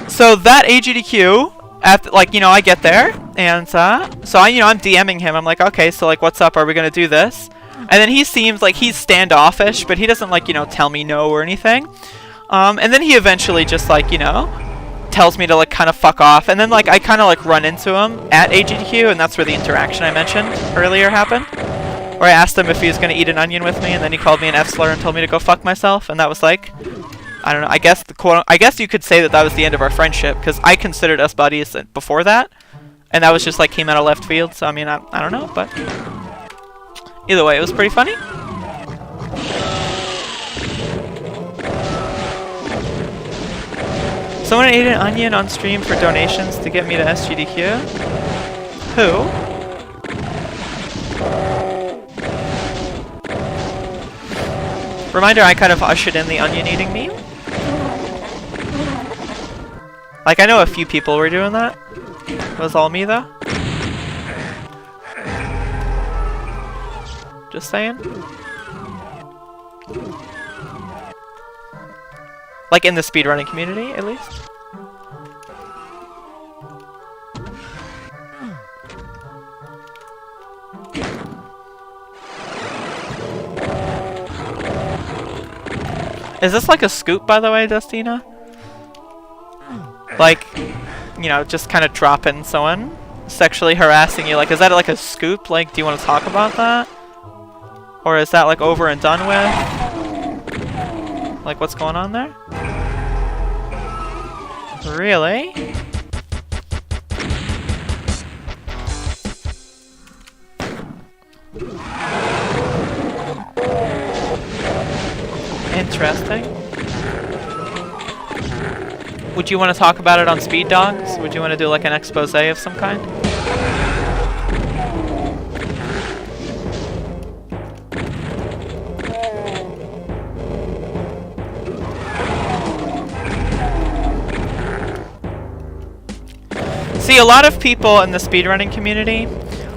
So that AGDQ, after, like, you know, I get there, and so I'm DMing him. I'm like, okay, so, like, what's up? Are we gonna do this? And then he seems like he's standoffish, but he doesn't, like, you know, tell me no or anything. And then he eventually just, like, you know, tells me to, like, kind of fuck off. And then, like, I kind of, like, run into him at AGDQ, and that's where the interaction I mentioned earlier happened. Where I asked him if he was going to eat an onion with me, and then he called me an F-slur and told me to go fuck myself. And that was, like, I don't know, I guess you could say that that was the end of our friendship, because I considered us buddies before that. And that was just, like, came out of left field. So, I mean, I don't know, but either way, it was pretty funny. Someone ate an onion on stream for donations to get me to SGDQ. Who? Reminder, I kind of ushered in the onion eating meme. Like, I know a few people were doing that. It was all me, though. Just saying. Like, in the speedrunning community, at least. Is this like a scoop, by the way, Dustina? Like, you know, just kind of dropping someone sexually harassing you. Like, is that like a scoop? Like, do you want to talk about that? Or is that like over and done with? Like what's going on there? Really? Interesting. Would you want to talk about it on Speed Dogs? Would you want to do like an expose of some kind? See, a lot of people in the speedrunning community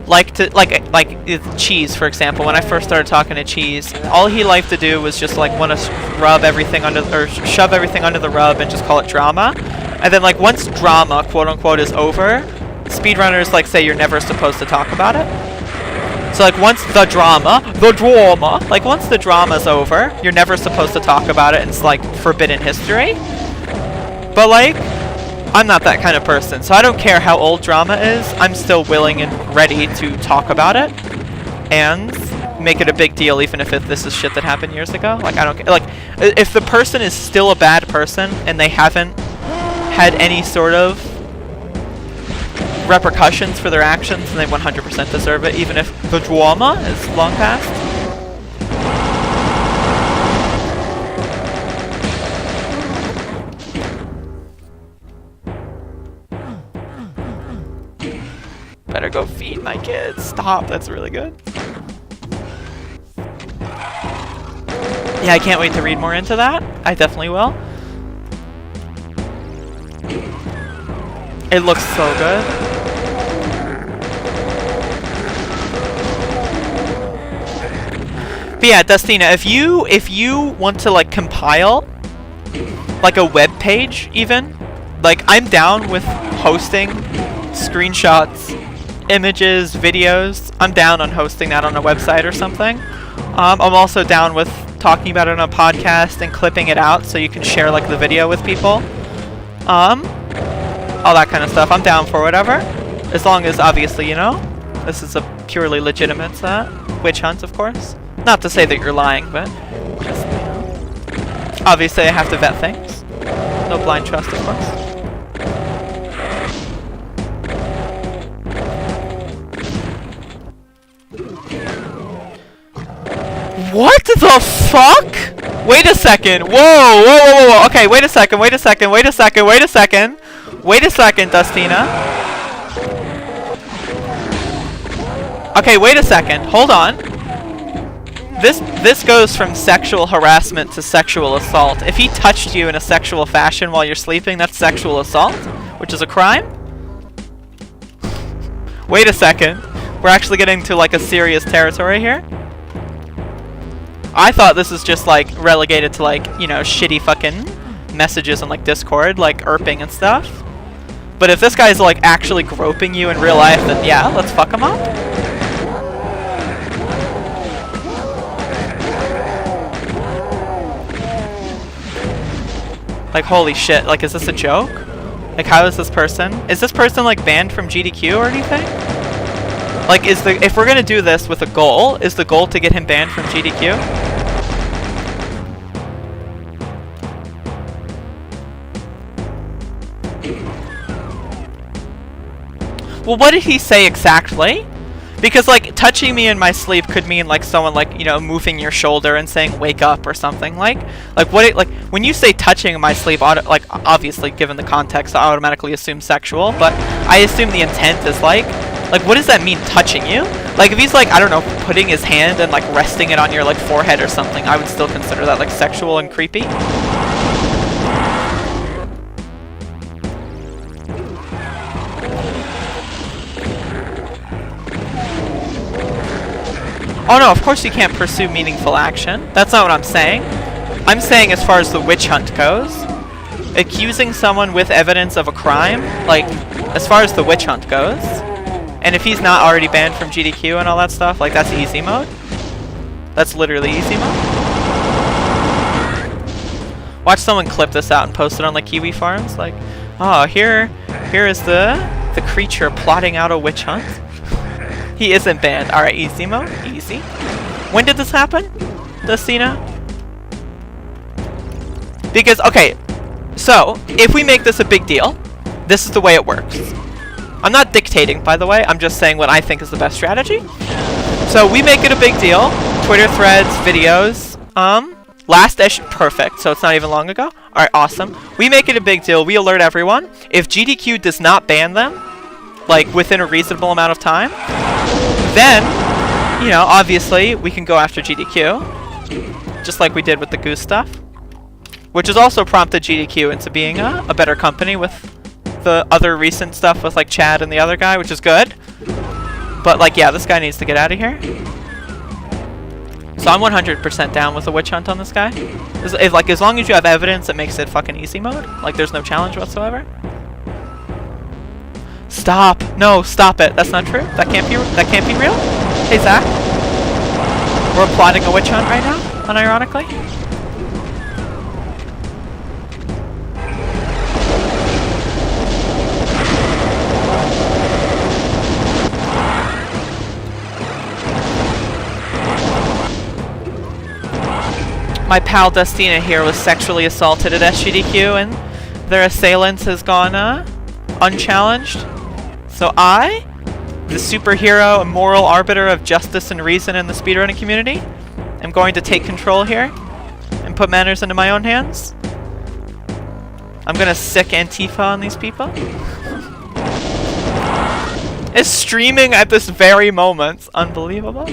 like to like Cheese, for example. When I first started talking to Cheese, all he liked to do was just like want to rub everything under or shove everything under the rub and just call it drama. And then like once drama, quote unquote, is over, speedrunners like say you're never supposed to talk about it. So like once the drama, like once the drama's over, you're never supposed to talk about it, and it's like forbidden history. But like, I'm not that kind of person, so I don't care how old drama is. I'm still willing and ready to talk about it and make it a big deal, even if this is shit that happened years ago. Like, I don't care. Like, if the person is still a bad person and they haven't had any sort of repercussions for their actions, then they 100% deserve it, even if the drama is long past. Better go feed my kids. Stop, that's really good. Yeah, I can't wait to read more into that. I definitely will. It looks so good. But yeah, Dustina, if you want to like compile like a web page even, like I'm down with hosting screenshots, images, videos. I'm down on hosting that on a website or something. I'm also down with talking about it on a podcast and clipping it out so you can share like the video with people. All that kind of stuff. I'm down for whatever. As long as obviously, you know, this is a purely legitimate witch hunt, of course. Not to say that you're lying, but just, you know. Obviously I have to vet things. No blind trust, of course. What the fuck? Wait a second. Whoa. Okay, wait a second, Dustina. Okay, wait a second. Hold on. This goes from sexual harassment to sexual assault. If he touched you in a sexual fashion while you're sleeping, that's sexual assault, which is a crime. Wait a second. We're actually getting to like a serious territory here. I thought this was just like relegated to like, you know, shitty fucking messages on like Discord, like erping and stuff. But if this guy's like actually groping you in real life, then yeah, let's fuck him up. Like holy shit, like is this a joke? Like how is this person? Is this person like banned from GDQ or anything? Like if we're gonna do this with a goal, is the goal to get him banned from GDQ? Well, what did he say exactly? Because like touching me in my sleep could mean like someone like, you know, moving your shoulder and saying wake up or something. Like what like when you say touching in my sleep, like obviously given the context I automatically assume sexual, but I assume the intent is like what does that mean, touching you? Like if he's like, I don't know, putting his hand and like resting it on your like forehead or something, I would still consider that like sexual and creepy. Oh no, of course you can't pursue meaningful action. That's not what I'm saying. I'm saying as far as the witch hunt goes, accusing someone with evidence of a crime, like as far as the witch hunt goes, and if he's not already banned from GDQ and all that stuff, like that's easy mode. That's literally easy mode. Watch someone clip this out and post it on like Kiwi Farms, like, oh, here is the creature plotting out a witch hunt. He isn't banned. Alright, easy mode. Easy. When did this happen, Destina? Because, okay, so, if we make this a big deal, this is the way it works. I'm not dictating, by the way, I'm just saying what I think is the best strategy. So, we make it a big deal. Twitter threads, videos, last issue, perfect, so it's not even long ago. Alright, awesome. We make it a big deal, we alert everyone. If GDQ does not ban them, like, within a reasonable amount of time, then, you know, obviously, we can go after GDQ. Just like we did with the Goose stuff. Which has also prompted GDQ into being a better company with the other recent stuff with, like, Chad and the other guy, which is good. But, like, yeah, this guy needs to get out of here. So I'm 100% down with a witch hunt on this guy. Like, as long as you have evidence, it makes it fucking easy mode. Like, there's no challenge whatsoever. Stop! No, stop it. That's not true. That can't be real. Hey, Zach. We're plotting a witch hunt right now, unironically. My pal Destina here was sexually assaulted at SGDQ and their assailant has gone unchallenged. So I, the superhero and moral arbiter of justice and reason in the speedrunning community, am going to take control here and put matters into my own hands. I'm gonna sick Antifa on these people. It's streaming at this very moment. Unbelievable.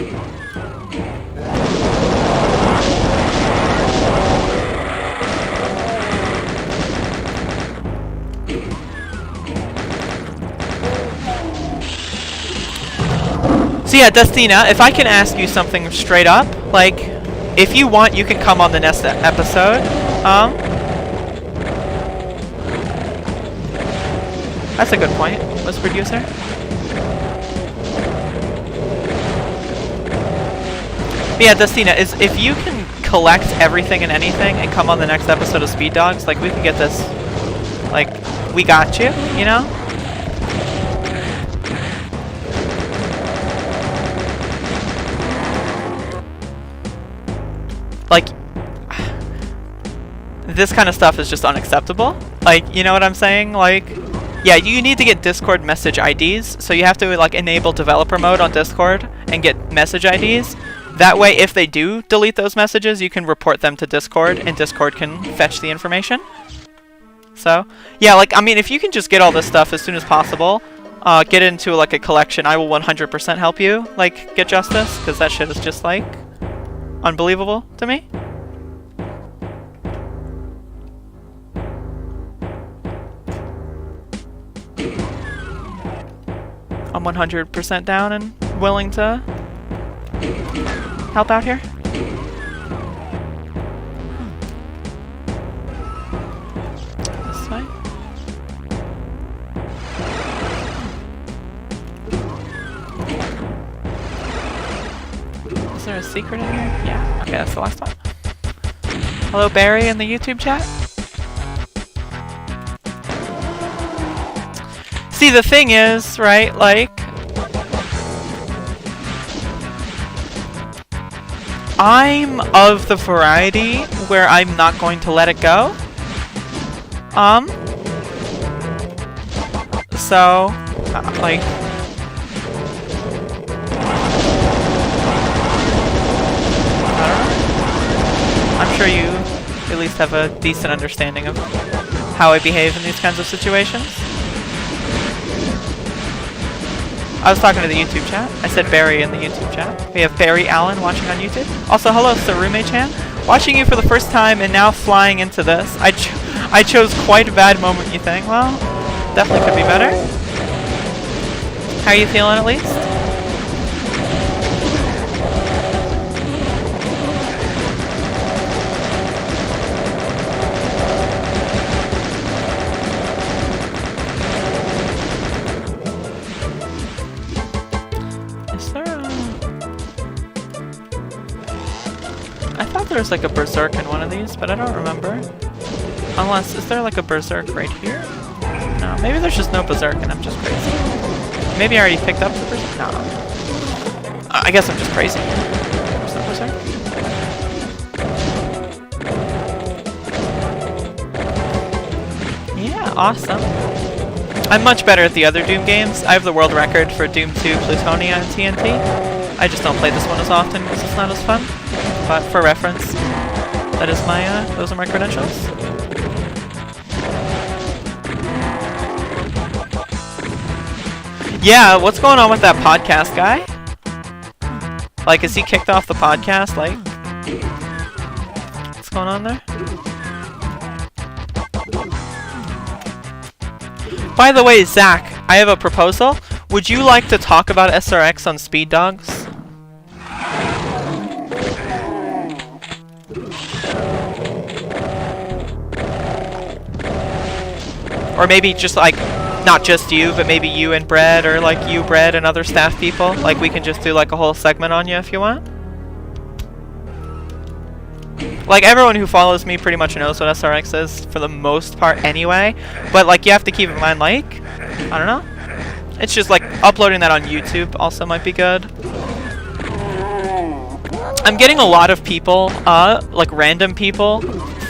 So yeah, Destina, if I can ask you something straight up, like, if you want, you can come on the next episode. That's a good point, Whispered User. But yeah, Destina, is if you can collect everything and anything and come on the next episode of Speed Dogs, like, we can get this, like, we got you, you know? Like, this kind of stuff is just unacceptable. Like, you know what I'm saying? Like, yeah, you need to get Discord message IDs, so you have to, like, enable developer mode on Discord and get message IDs. That way, if they do delete those messages, you can report them to Discord, and Discord can fetch the information. So, yeah, like, I mean, if you can just get all this stuff as soon as possible, get into, like, a collection, I will 100% help you, like, get justice, because that shit is just, like, unbelievable to me. I'm 100% down and willing to help out here. This way. Is there a secret in here? Yeah. Okay, that's the last one. Hello, Barry, in the YouTube chat. See, the thing is, right, like, I'm of the variety where I'm not going to let it go. So, like, I don't know. I'm sure you at least have a decent understanding of how I behave in these kinds of situations. I was talking to the YouTube chat. I said Barry in the YouTube chat. We have Barry Allen watching on YouTube. Also, hello, Sarume-chan. Watching you for the first time and now flying into this. I chose quite a bad moment, you think? Well, definitely could be better. How are you feeling, at least? There's like a berserk in one of these, but I don't remember. Unless, is there like a berserk right here? No, maybe there's just no berserk and I'm just crazy. Maybe I already picked up the berserk? No. I guess I'm just crazy. There's no berserk. user. Yeah, awesome. I'm much better at the other Doom games. I have the world record for Doom 2, Plutonia, and TNT. I just don't play this one as often because it's not as fun. But for reference, that is my, those are my credentials. Yeah, what's going on with that podcast guy? Like, is he kicked off the podcast? Like, what's going on there? By the way, Zach, I have a proposal. Would you like to talk about SRX on Speed Dogs? Or maybe just like, not just you, but maybe you and Brett, or like you, Brett, and other staff people. Like, we can just do like a whole segment on you if you want. Like, everyone who follows me pretty much knows what SRX is for the most part anyway. But like, you have to keep in mind, like, I don't know. It's just like uploading that on YouTube also might be good. I'm getting a lot of people, like random people,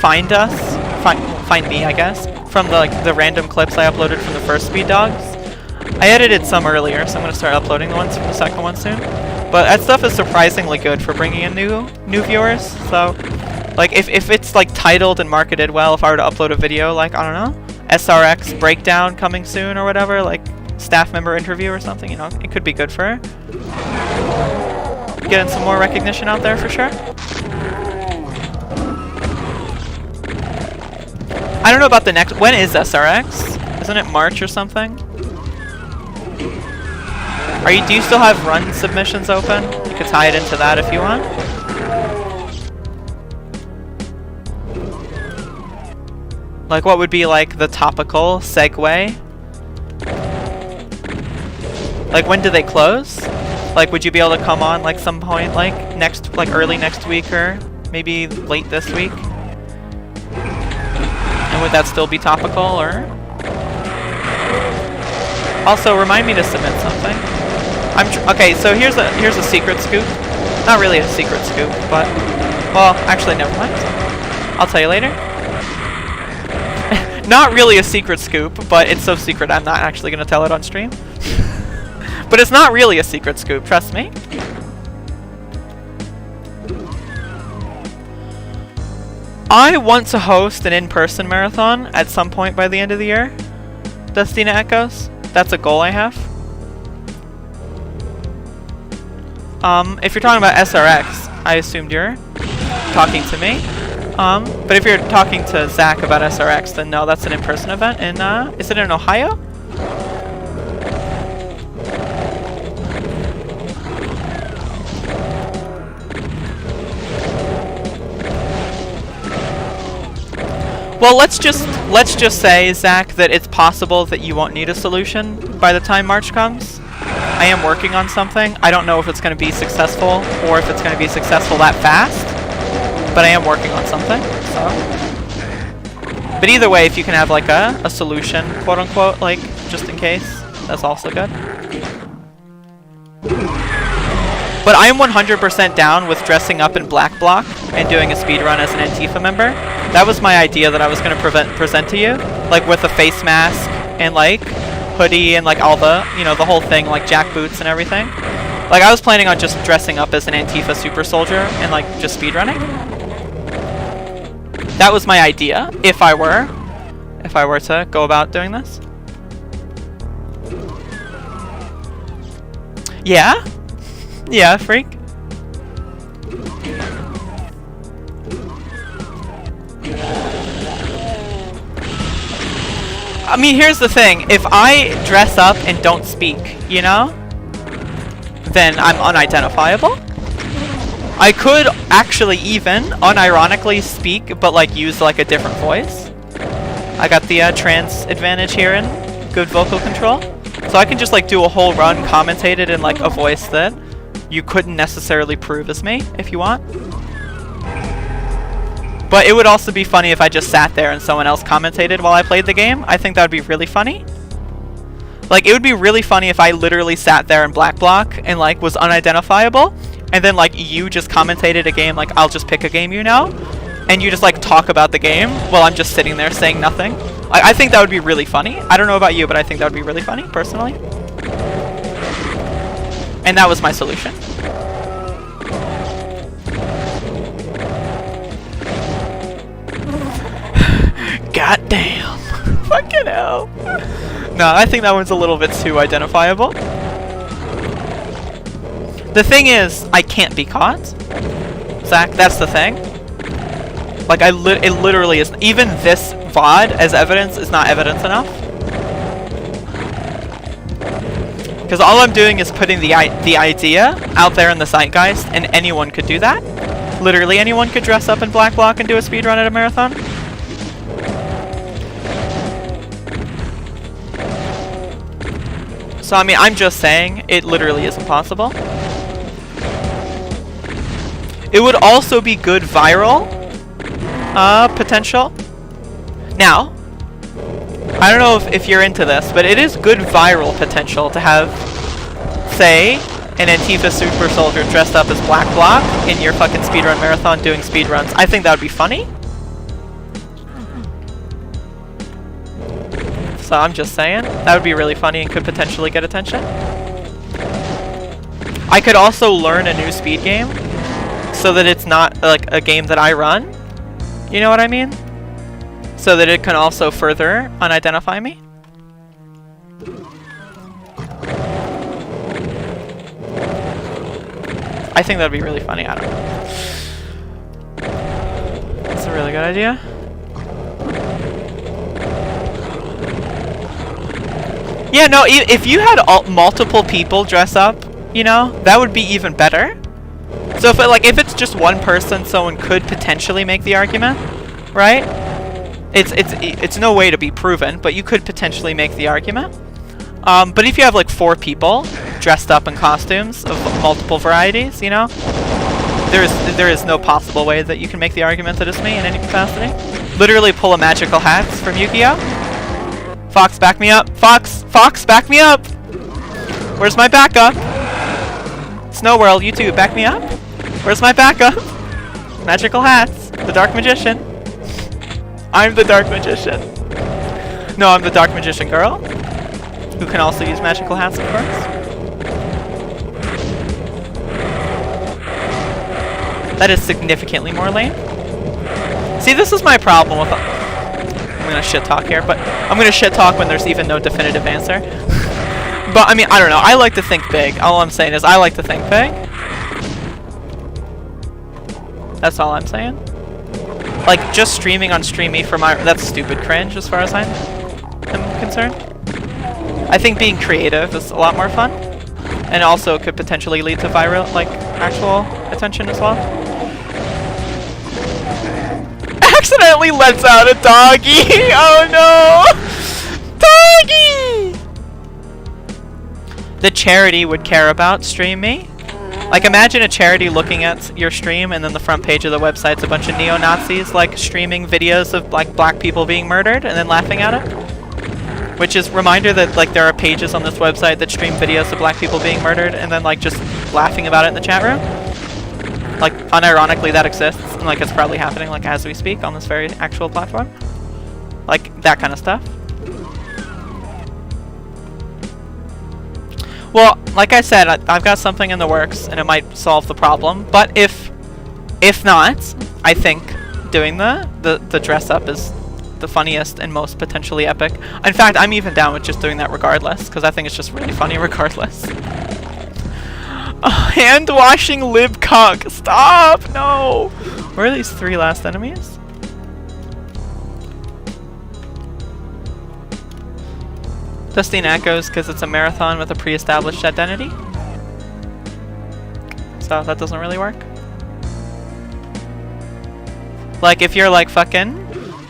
find me, I guess, from the random clips I uploaded from the first Speed Dogs. I edited some earlier, so I'm gonna start uploading the ones from the second one soon. But that stuff is surprisingly good for bringing in new viewers. So, like, if it's like titled and marketed well, if I were to upload a video, like, I don't know, SRX breakdown coming soon or whatever, like staff member interview or something, you know, it could be good for getting some more recognition out there for sure. I don't know about the next. When is SRX? Isn't it March or something? Do you still have run submissions open? You could tie it into that if you want. Like, what would be like the topical segue? Like, when do they close? Like, would you be able to come on like some point, like early next week or maybe late this week? And would that still be topical, or? Also, remind me to submit something. Okay, so here's a secret scoop. Not really a secret scoop, but, well, actually, never mind. I'll tell you later. Not really a secret scoop, but it's so secret I'm not actually going to tell it on stream. But it's not really a secret scoop, trust me. I want to host an in-person marathon at some point by the end of the year. Dustina Echoes. That's a goal I have. If you're talking about SRX, I assumed you're talking to me. But if you're talking to Zach about SRX, then no, that's an in-person event. And is it in Ohio? Well, let's just say, Zach, that it's possible that you won't need a solution by the time March comes. I am working on something. I don't know if it's going to be successful or if it's going to be successful that fast, but I am working on something. So, but either way, if you can have like a solution, quote unquote, like just in case, that's also good. But I am 100% down with dressing up in black block and doing a speedrun as an Antifa member. That was my idea that I was going to present to you, like with a face mask and like hoodie and like all the, you know, the whole thing, like jack boots and everything. Like, I was planning on just dressing up as an Antifa super soldier and like just speedrunning. That was my idea, if I were to go about doing this. Yeah? Yeah, freak. I mean, here's the thing. If I dress up and don't speak, you know, then I'm unidentifiable. I could actually even unironically speak, but like use like a different voice. I got the trans advantage here in good vocal control. So I can just like do a whole run commentated in like a voice that you couldn't necessarily prove as me if you want. But it would also be funny if I just sat there and someone else commentated while I played the game. I think that would be really funny. Like, it would be really funny if I literally sat there in black block and like was unidentifiable, and then like you just commentated a game, like I'll just pick a game, you know, and you just like talk about the game while I'm just sitting there saying nothing. I think that would be really funny. I don't know about you, but I think that would be really funny, personally. And that was my solution. God damn. Fucking hell. No, I think that one's a little bit too identifiable. The thing is, I can't be caught. Zach, that's the thing. Like, it literally is. Even this VOD as evidence is not evidence enough. Because all I'm doing is putting the idea out there in the zeitgeist, and anyone could do that. Literally anyone could dress up in black bloc and do a speedrun at a marathon. So, I mean, I'm just saying, it literally isn't possible. It would also be good viral potential. Now, I don't know if you're into this, but it is good viral potential to have, say, an Antifa super soldier dressed up as Black Bloc in your fucking speedrun marathon doing speedruns. I think that would be funny. So I'm just saying, that would be really funny and could potentially get attention. I could also learn a new speed game so that it's not like a game that I run. You know what I mean? So that it can also further unidentify me. I think that'd be really funny. I don't know. That's a really good idea. Yeah, no, if you had multiple people dress up, you know, that would be even better. So if it's just one person, someone could potentially make the argument, right? It's no way to be proven, but you could potentially make the argument. But if you have like 4 people dressed up in costumes of multiple varieties, you know, there is no possible way that you can make the argument that it's me in any capacity. Literally pull a magical hat from Yu-Gi-Oh! Fox, back me up! Fox, back me up! Where's my backup? Snow World, you too, back me up? Where's my backup? Magical hats. The Dark Magician. I'm the Dark Magician. No, I'm the Dark Magician girl, who can also use magical hats, of course. That is significantly more lame. See, this is my problem with... I'm gonna shit talk here, but I'm gonna shit talk when there's even no definitive answer. But, I mean, I don't know. I like to think big. All I'm saying is I like to think big. That's all I'm saying. Like, just streaming on StreamMe for my... That's stupid cringe as far as I'm concerned. I think being creative is a lot more fun. And also could potentially lead to viral, like, actual attention as well. Accidentally lets out a doggy! Oh no! Doggy! The charity would care about StreamMe. Like, imagine a charity looking at your stream and then the front page of the website's a bunch of neo-Nazis, like, streaming videos of, like, black people being murdered and then laughing at it. Which is reminder that, like, there are pages on this website that stream videos of black people being murdered and then, like, just laughing about it in the chat room. Like, unironically that exists, and, like, it's probably happening, like, as we speak on this very actual platform. Like, that kind of stuff. Well, like I said, I've got something in the works, and it might solve the problem. But if not, I think doing the dress up is the funniest and most potentially epic. In fact, I'm even down with just doing that regardless, because I think it's just really funny regardless. Hand washing lib cock. Stop! No! Where are these 3 last enemies? Dusting echoes because it's a marathon with a pre-established identity. So that doesn't really work. Like, if you're like fucking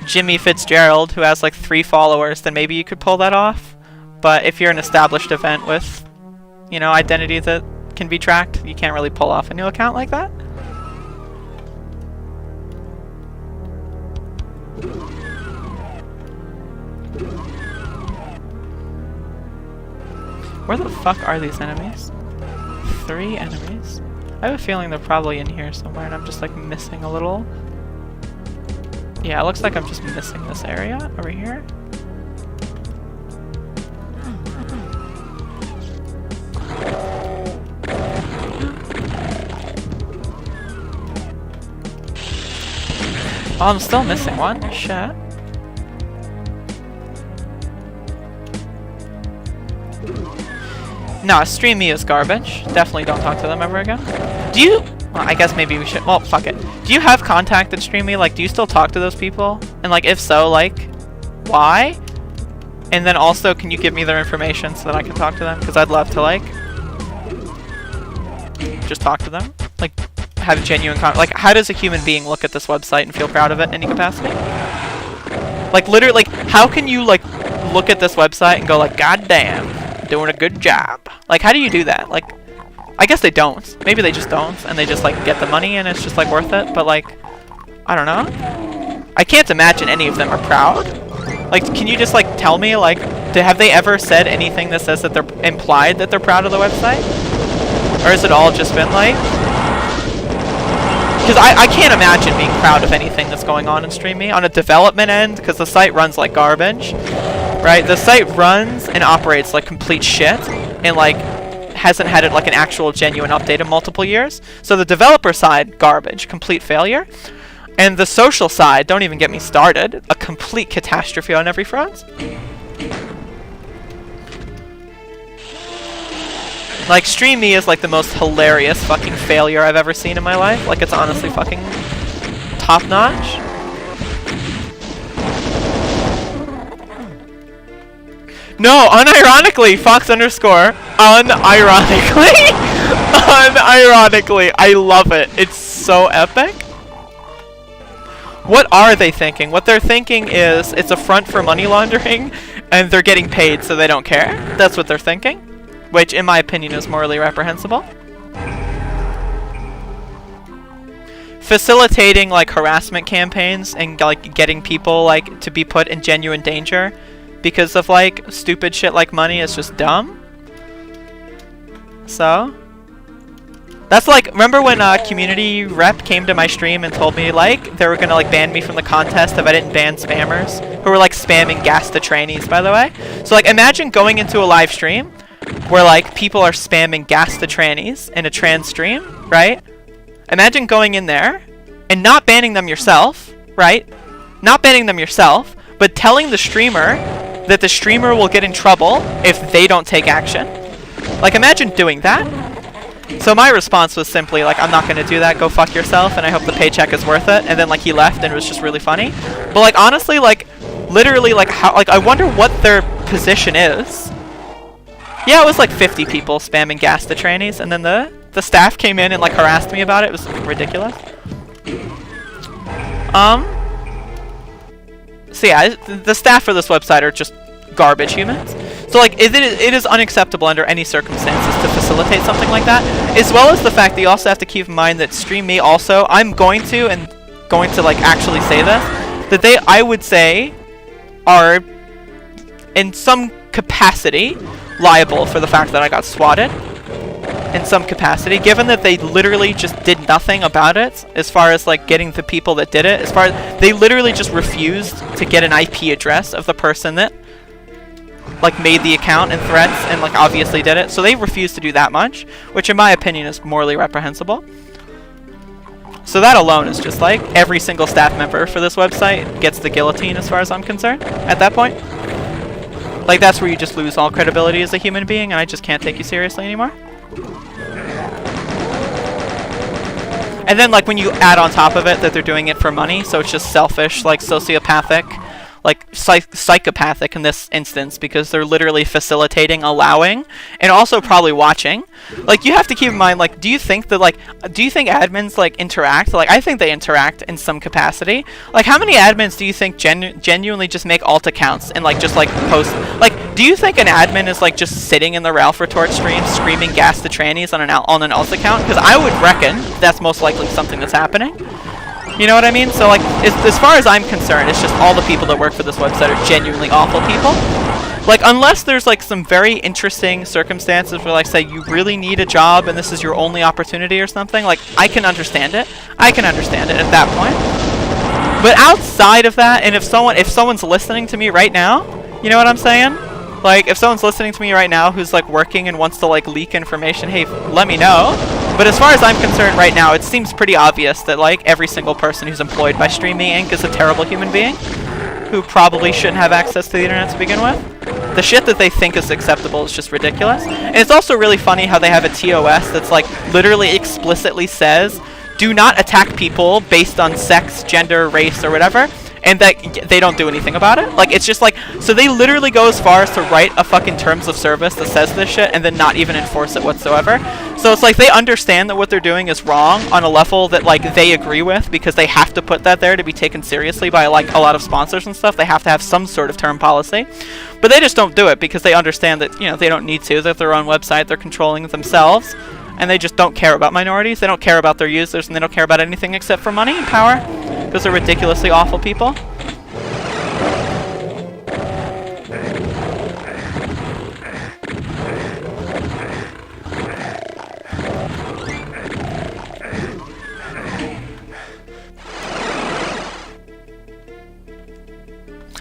Jimmy Fitzgerald, who has like 3 followers, then maybe you could pull that off. But if you're an established event with, you know, identity that can be tracked, you can't really pull off a new account like that. Where the fuck are these enemies? 3 enemies. I have a feeling they're probably in here somewhere and I'm just like missing a little. Yeah, it looks like I'm just missing this area over here. Oh, I'm still missing one. Shit. No, Stream Me is garbage. Definitely don't talk to them ever again. Do you... Well, I guess maybe we should... Well, fuck it. Do you have contact at Stream Me? Like, do you still talk to those people? And, like, if so, like, why? And then also, can you give me their information so that I can talk to them? Because I'd love to, like... just talk to them. Like, have genuine like, how does a human being look at this website and feel proud of it in any capacity? Like, literally, like, how can you, like, look at this website and go, like, God damn, doing a good job? Like, how do you do that? Like, I guess they don't. Maybe they just don't, and they just, like, get the money and it's just, like, worth it. But, like, I don't know. I can't imagine any of them are proud. Like, can you just, like, tell me, like, have they ever said anything that says that they're implied that they're proud of the website? Or has it all just been, like... Because I can't imagine being proud of anything that's going on in Stream Me on a development end, because the site runs like garbage, right? The site runs and operates like complete shit, and like hasn't had it like an actual genuine update in multiple years. So the developer side, garbage, complete failure. And the social side, don't even get me started, a complete catastrophe on every front. Like, Stream Me is like the most hilarious fucking failure I've ever seen in my life. Like, it's honestly fucking top-notch. No, unironically, Fox underscore, unironically, unironically, I love it. It's so epic. What are they thinking? What they're thinking is it's a front for money laundering, and they're getting paid so they don't care. That's what they're thinking. Which, in my opinion, is morally reprehensible. Facilitating, like, harassment campaigns and, like, getting people, like, to be put in genuine danger because of, like, stupid shit like money is just dumb. So... That's like, remember when community rep came to my stream and told me, like, they were gonna, like, ban me from the contest if I didn't ban spammers? Who were, like, spamming gas to trainees, by the way. So, like, imagine going into a live stream where, like, people are spamming gas to trannies in a trans stream, right? Imagine going in there and not banning them yourself, right? Not banning them yourself, but telling the streamer that the streamer will get in trouble if they don't take action. Like, imagine doing that. So my response was simply, like, I'm not gonna do that, go fuck yourself, and I hope the paycheck is worth it. And then, like, he left and it was just really funny. But, like, honestly, like, literally, like, how, like, I wonder what their position is. Yeah, it was like 50 people spamming gas to trainees, and then the staff came in and like harassed me about it. It was ridiculous. So yeah, the staff for this website are just garbage humans. So like, it is unacceptable under any circumstances to facilitate something like that, as well as the fact that you also have to keep in mind that Stream Me also, I'm going to like actually say this, that they, I would say, are in some capacity liable for the fact that I got swatted in some capacity, given that they literally just did nothing about it as far as like getting the people that did it, as far as they literally just refused to get an IP address of the person that like made the account and threats and like obviously did it. So they refused to do that much, which in my opinion is morally reprehensible. So that alone is just like every single staff member for this website gets the guillotine as far as I'm concerned at that point. Like, that's where you just lose all credibility as a human being, and I just can't take you seriously anymore. And then, like, when you add on top of it that they're doing it for money, so it's just selfish, like, sociopathic, like, psychopathic in this instance, because they're literally facilitating, allowing, and also probably watching. Like, you have to keep in mind, like, do you think admins, like, interact? Like, I think they interact in some capacity. Like, how many admins do you think genuinely just make alt accounts and, like, just, like, post? Like, do you think an admin is, like, just sitting in the Ralph Retort stream screaming gas to trannies on an alt account? Because I would reckon that's most likely something that's happening. You know what I mean? So, like, as far as I'm concerned, it's just all the people that work for this website are genuinely awful people. Like, unless there's, like, some very interesting circumstances where, like, say, you really need a job and this is your only opportunity or something, like, I can understand it. I can understand it at that point. But outside of that, and if someone's listening to me right now, you know what I'm saying? Like, if someone's listening to me right now who's, like, working and wants to, like, leak information, hey, let me know. But as far as I'm concerned right now, it seems pretty obvious that, like, every single person who's employed by Streamy Inc. is a terrible human being who probably shouldn't have access to the internet to begin with. The shit that they think is acceptable is just ridiculous. And it's also really funny how they have a TOS that's, like, literally explicitly says, do not attack people based on sex, gender, race, or whatever, and that they don't do anything about it. Like, it's just like, so they literally go as far as to write a fucking terms of service that says this shit and then not even enforce it whatsoever. So it's like they understand that what they're doing is wrong on a level that, like, they agree with because they have to put that there to be taken seriously by, like, a lot of sponsors and stuff. They have to have some sort of term policy. But they just don't do it because they understand that, you know, they don't need to. They're their own website. They're controlling it themselves. And they just don't care about minorities. They don't care about their users, and they don't care about anything except for money and power. Because they're ridiculously awful people.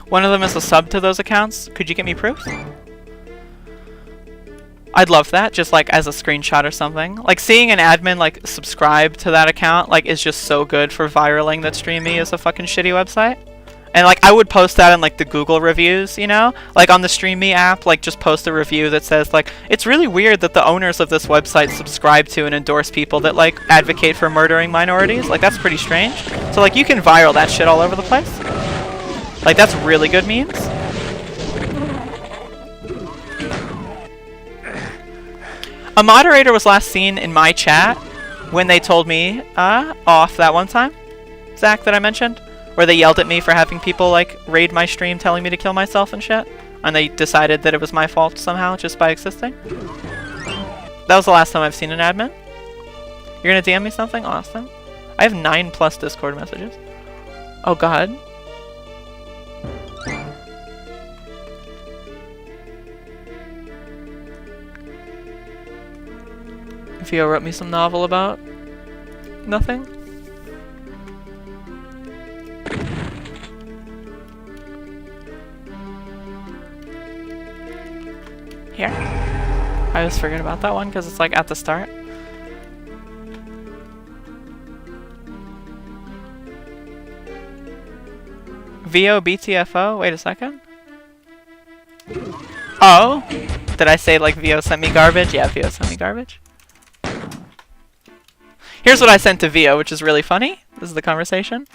One of them is a sub to those accounts. Could you get me proof? I'd love that, just like as a screenshot or something. Like seeing an admin like subscribe to that account like is just so good for viraling that Streamy is a fucking shitty website. And like I would post that in like the Google reviews, you know? Like on the Streamy app, like just post a review that says like, it's really weird that the owners of this website subscribe to and endorse people that like advocate for murdering minorities. Like that's pretty strange. So like you can viral that shit all over the place. Like that's really good memes. A moderator was last seen in my chat when they told me off that one time, Zach, that I mentioned, where they yelled at me for having people like raid my stream telling me to kill myself and shit, and they decided that it was my fault somehow just by existing. That was the last time I've seen an admin. You're gonna DM me something? Awesome. I have 9+ Discord messages. Oh god. Theo wrote me some novel about nothing. Here. I always forget about that one because it's like at the start. VO BTFO? Wait a second. Oh! Did I say like VO sent me garbage? Yeah, VO sent me garbage. Here's what I sent to Vio, which is really funny. This is the conversation.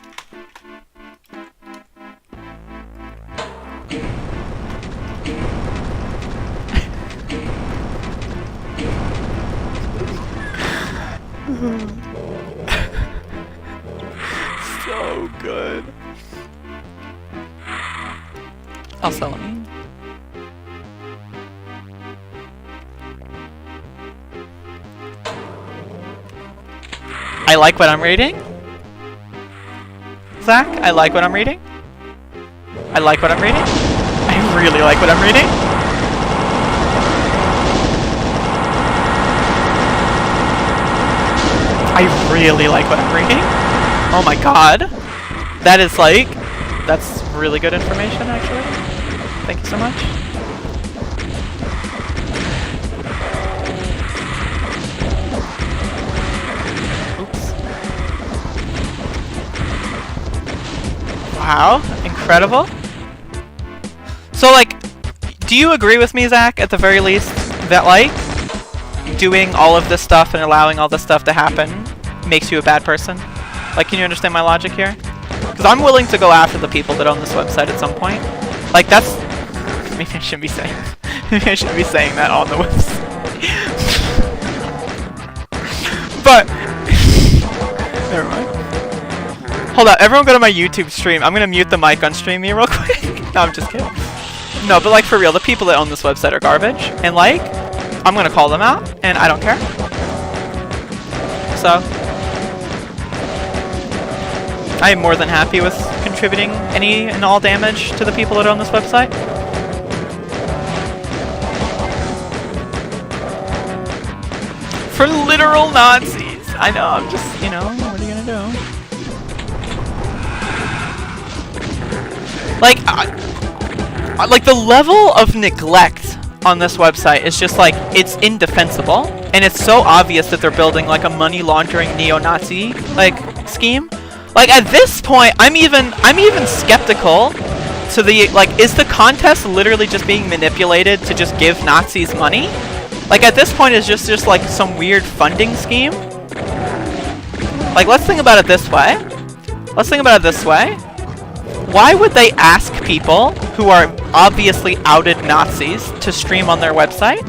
So good. Also, let me... I like what I'm reading. Zach, I like what I'm reading. I like what I'm reading. I really like what I'm reading. I really like what I'm reading. Oh my god. That is like, that's really good information actually. Thank you so much. Wow, incredible. So, like, do you agree with me, Zach, at the very least, that, like, doing all of this stuff and allowing all this stuff to happen makes you a bad person? Like, can you understand my logic here? Because I'm willing to go after the people that own this website at some point. Like, that's... Maybe I shouldn't be saying... Maybe I shouldn't be saying that on the website. But... Never mind. Hold up, everyone go to my YouTube stream. I'm gonna mute the mic on Streamy real quick. No, I'm just kidding. No, but like for real, the people that own this website are garbage. And like, I'm gonna call them out, and I don't care. So, I am more than happy with contributing any and all damage to the people that own this website. For literal Nazis. I know, I'm just, you know, what are you gonna do? Like the level of neglect on this website is just like, it's indefensible. And it's so obvious that they're building like a money laundering neo-Nazi like scheme. Like at this point, I'm even skeptical to the, like, is the contest literally just being manipulated to just give Nazis money? Like at this point, it's just like some weird funding scheme. Like, let's think about it this way. Why would they ask people who are obviously outed Nazis to stream on their website?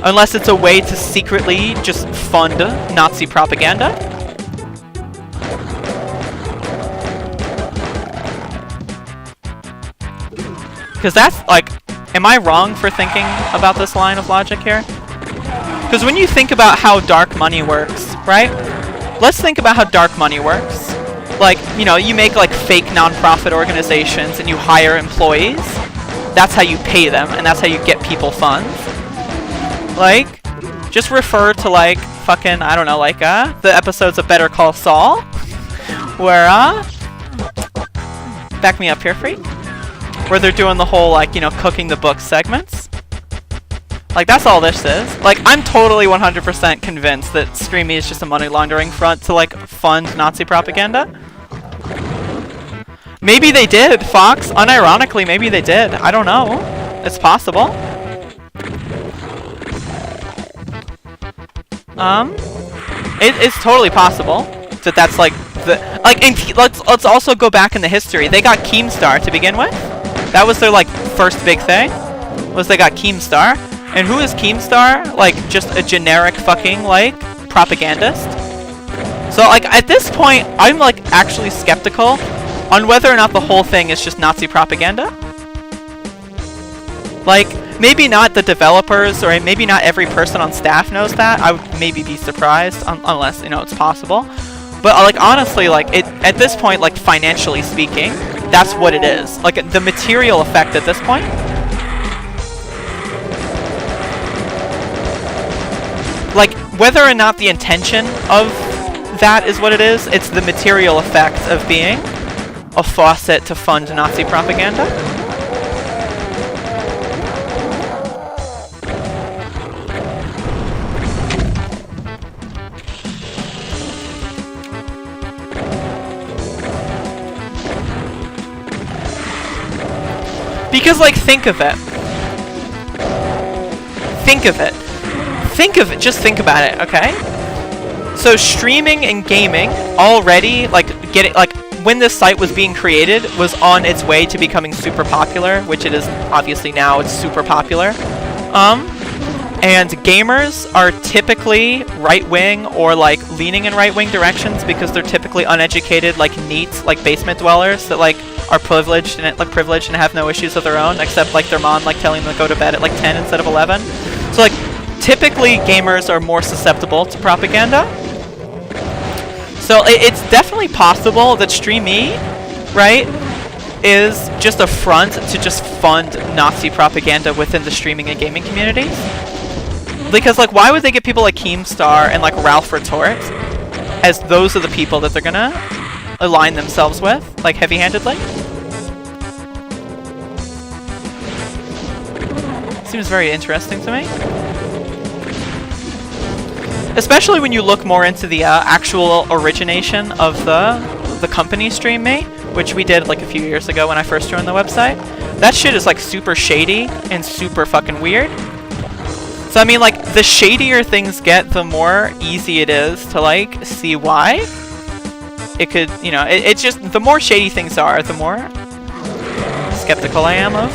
Unless it's a way to secretly just fund Nazi propaganda? Because that's, like, am I wrong for thinking about this line of logic here? Because when you think about how dark money works, right? Let's think about how dark money works. Like, you know, you make, like, fake non-profit organizations and you hire employees. That's how you pay them, and that's how you get people funds. Like, just refer to, like, fucking, I don't know, like, the episodes of Better Call Saul. Where, back me up here, freak. Where they're doing the whole, like, you know, cooking the book segments. Like, that's all this is. Like, I'm totally 100% convinced that Streamy is just a money laundering front to, like, fund Nazi propaganda. Maybe they did, Fox. Unironically, maybe they did. I don't know. It's possible. It's totally possible that that's, like, the... Like, and let's also go back in the history. They got Keemstar to begin with. That was their, like, first big thing. Was they got Keemstar. And who is Keemstar? Like, just a generic fucking, like, propagandist? So, like, at this point, I'm, like, actually skeptical on whether or not the whole thing is just Nazi propaganda. Like, maybe not the developers, or maybe not every person on staff knows that. I would maybe be surprised, unless, you know, it's possible. But, like, honestly, like, at this point, like, financially speaking, that's what it is. Like, the material effect at this point. Like, whether or not the intention of that is what it is, it's the material effect of being a faucet to fund Nazi propaganda. Because, like, think of it. Just think about it, okay? So streaming and gaming already, like, when this site was being created, was on its way to becoming super popular, which it is obviously now, it's super popular. And gamers are typically right-wing or, like, leaning in right-wing directions because they're typically uneducated, like, NEETs, like, basement dwellers that, like, are privileged and have no issues of their own, except, like, their mom, like, telling them to go to bed at, like, 10 instead of 11. So, like, typically gamers are more susceptible to propaganda. So it's definitely possible that StreamE, right, is just a front to just fund Nazi propaganda within the streaming and gaming communities. Because, like, why would they get people like Keemstar and, like, Ralph Retort as those are the people that they're gonna align themselves with, like, heavy-handedly? Seems very interesting to me. Especially when you look more into the actual origination of the company StreamE, which we did, like, a few years ago when I first joined the website. That shit is, like, super shady and super fucking weird. So, I mean, like, the shadier things get, the more easy it is to, like, see why. It could, you know, it's just, the more shady things are, the more skeptical I am of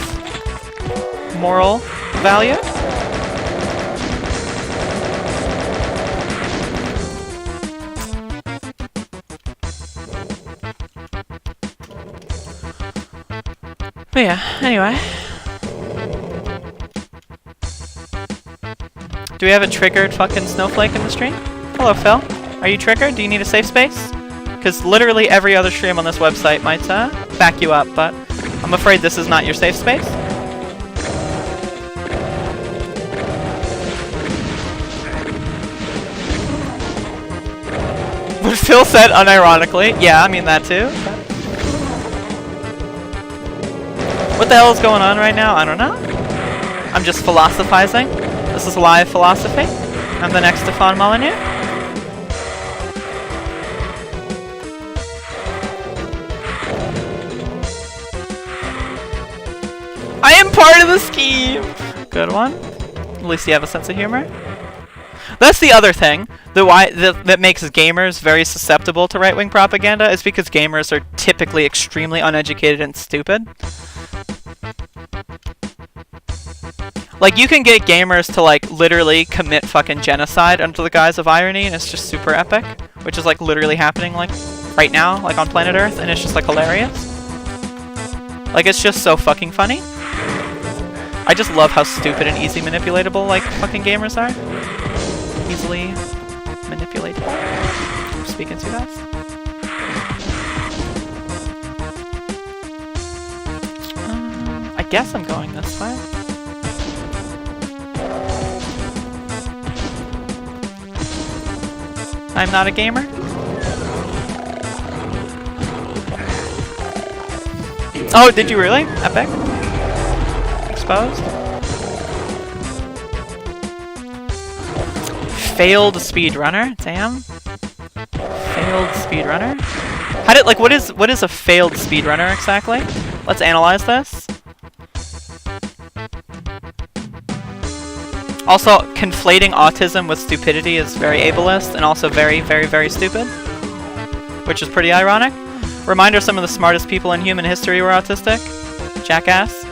moral value. But yeah, anyway. Do we have a triggered fucking snowflake in the stream? Hello, Phil. Are you triggered? Do you need a safe space? Because literally every other stream on this website might back you up, but I'm afraid this is not your safe space. Till said unironically. Yeah, I mean that too. What the hell is going on right now? I don't know. I'm just philosophizing. This is live philosophy. I'm the next Stefan Molyneux. I am part of the scheme! Good one. At least you have a sense of humor. That's the other thing that makes gamers very susceptible to right-wing propaganda, is because gamers are typically extremely uneducated and stupid. Like, you can get gamers to, like, literally commit fucking genocide under the guise of irony, and it's just super epic. Which is, like, literally happening, like, right now, like, on planet Earth, and it's just, like, hilarious. Like, it's just so fucking funny. I just love how stupid and easy manipulatable, like, fucking gamers are. Easily manipulatable. I'm speaking too fast. I guess I'm going this way. I'm not a gamer. Oh, did you really? Epic. Exposed. Failed speedrunner. Damn. Failed speedrunner. How did, like, what is a failed speedrunner exactly? Let's analyze this. Also, conflating autism with stupidity is very ableist and also very, very, very stupid, which is pretty ironic. Reminder, some of the smartest people in human history were autistic. Jackass.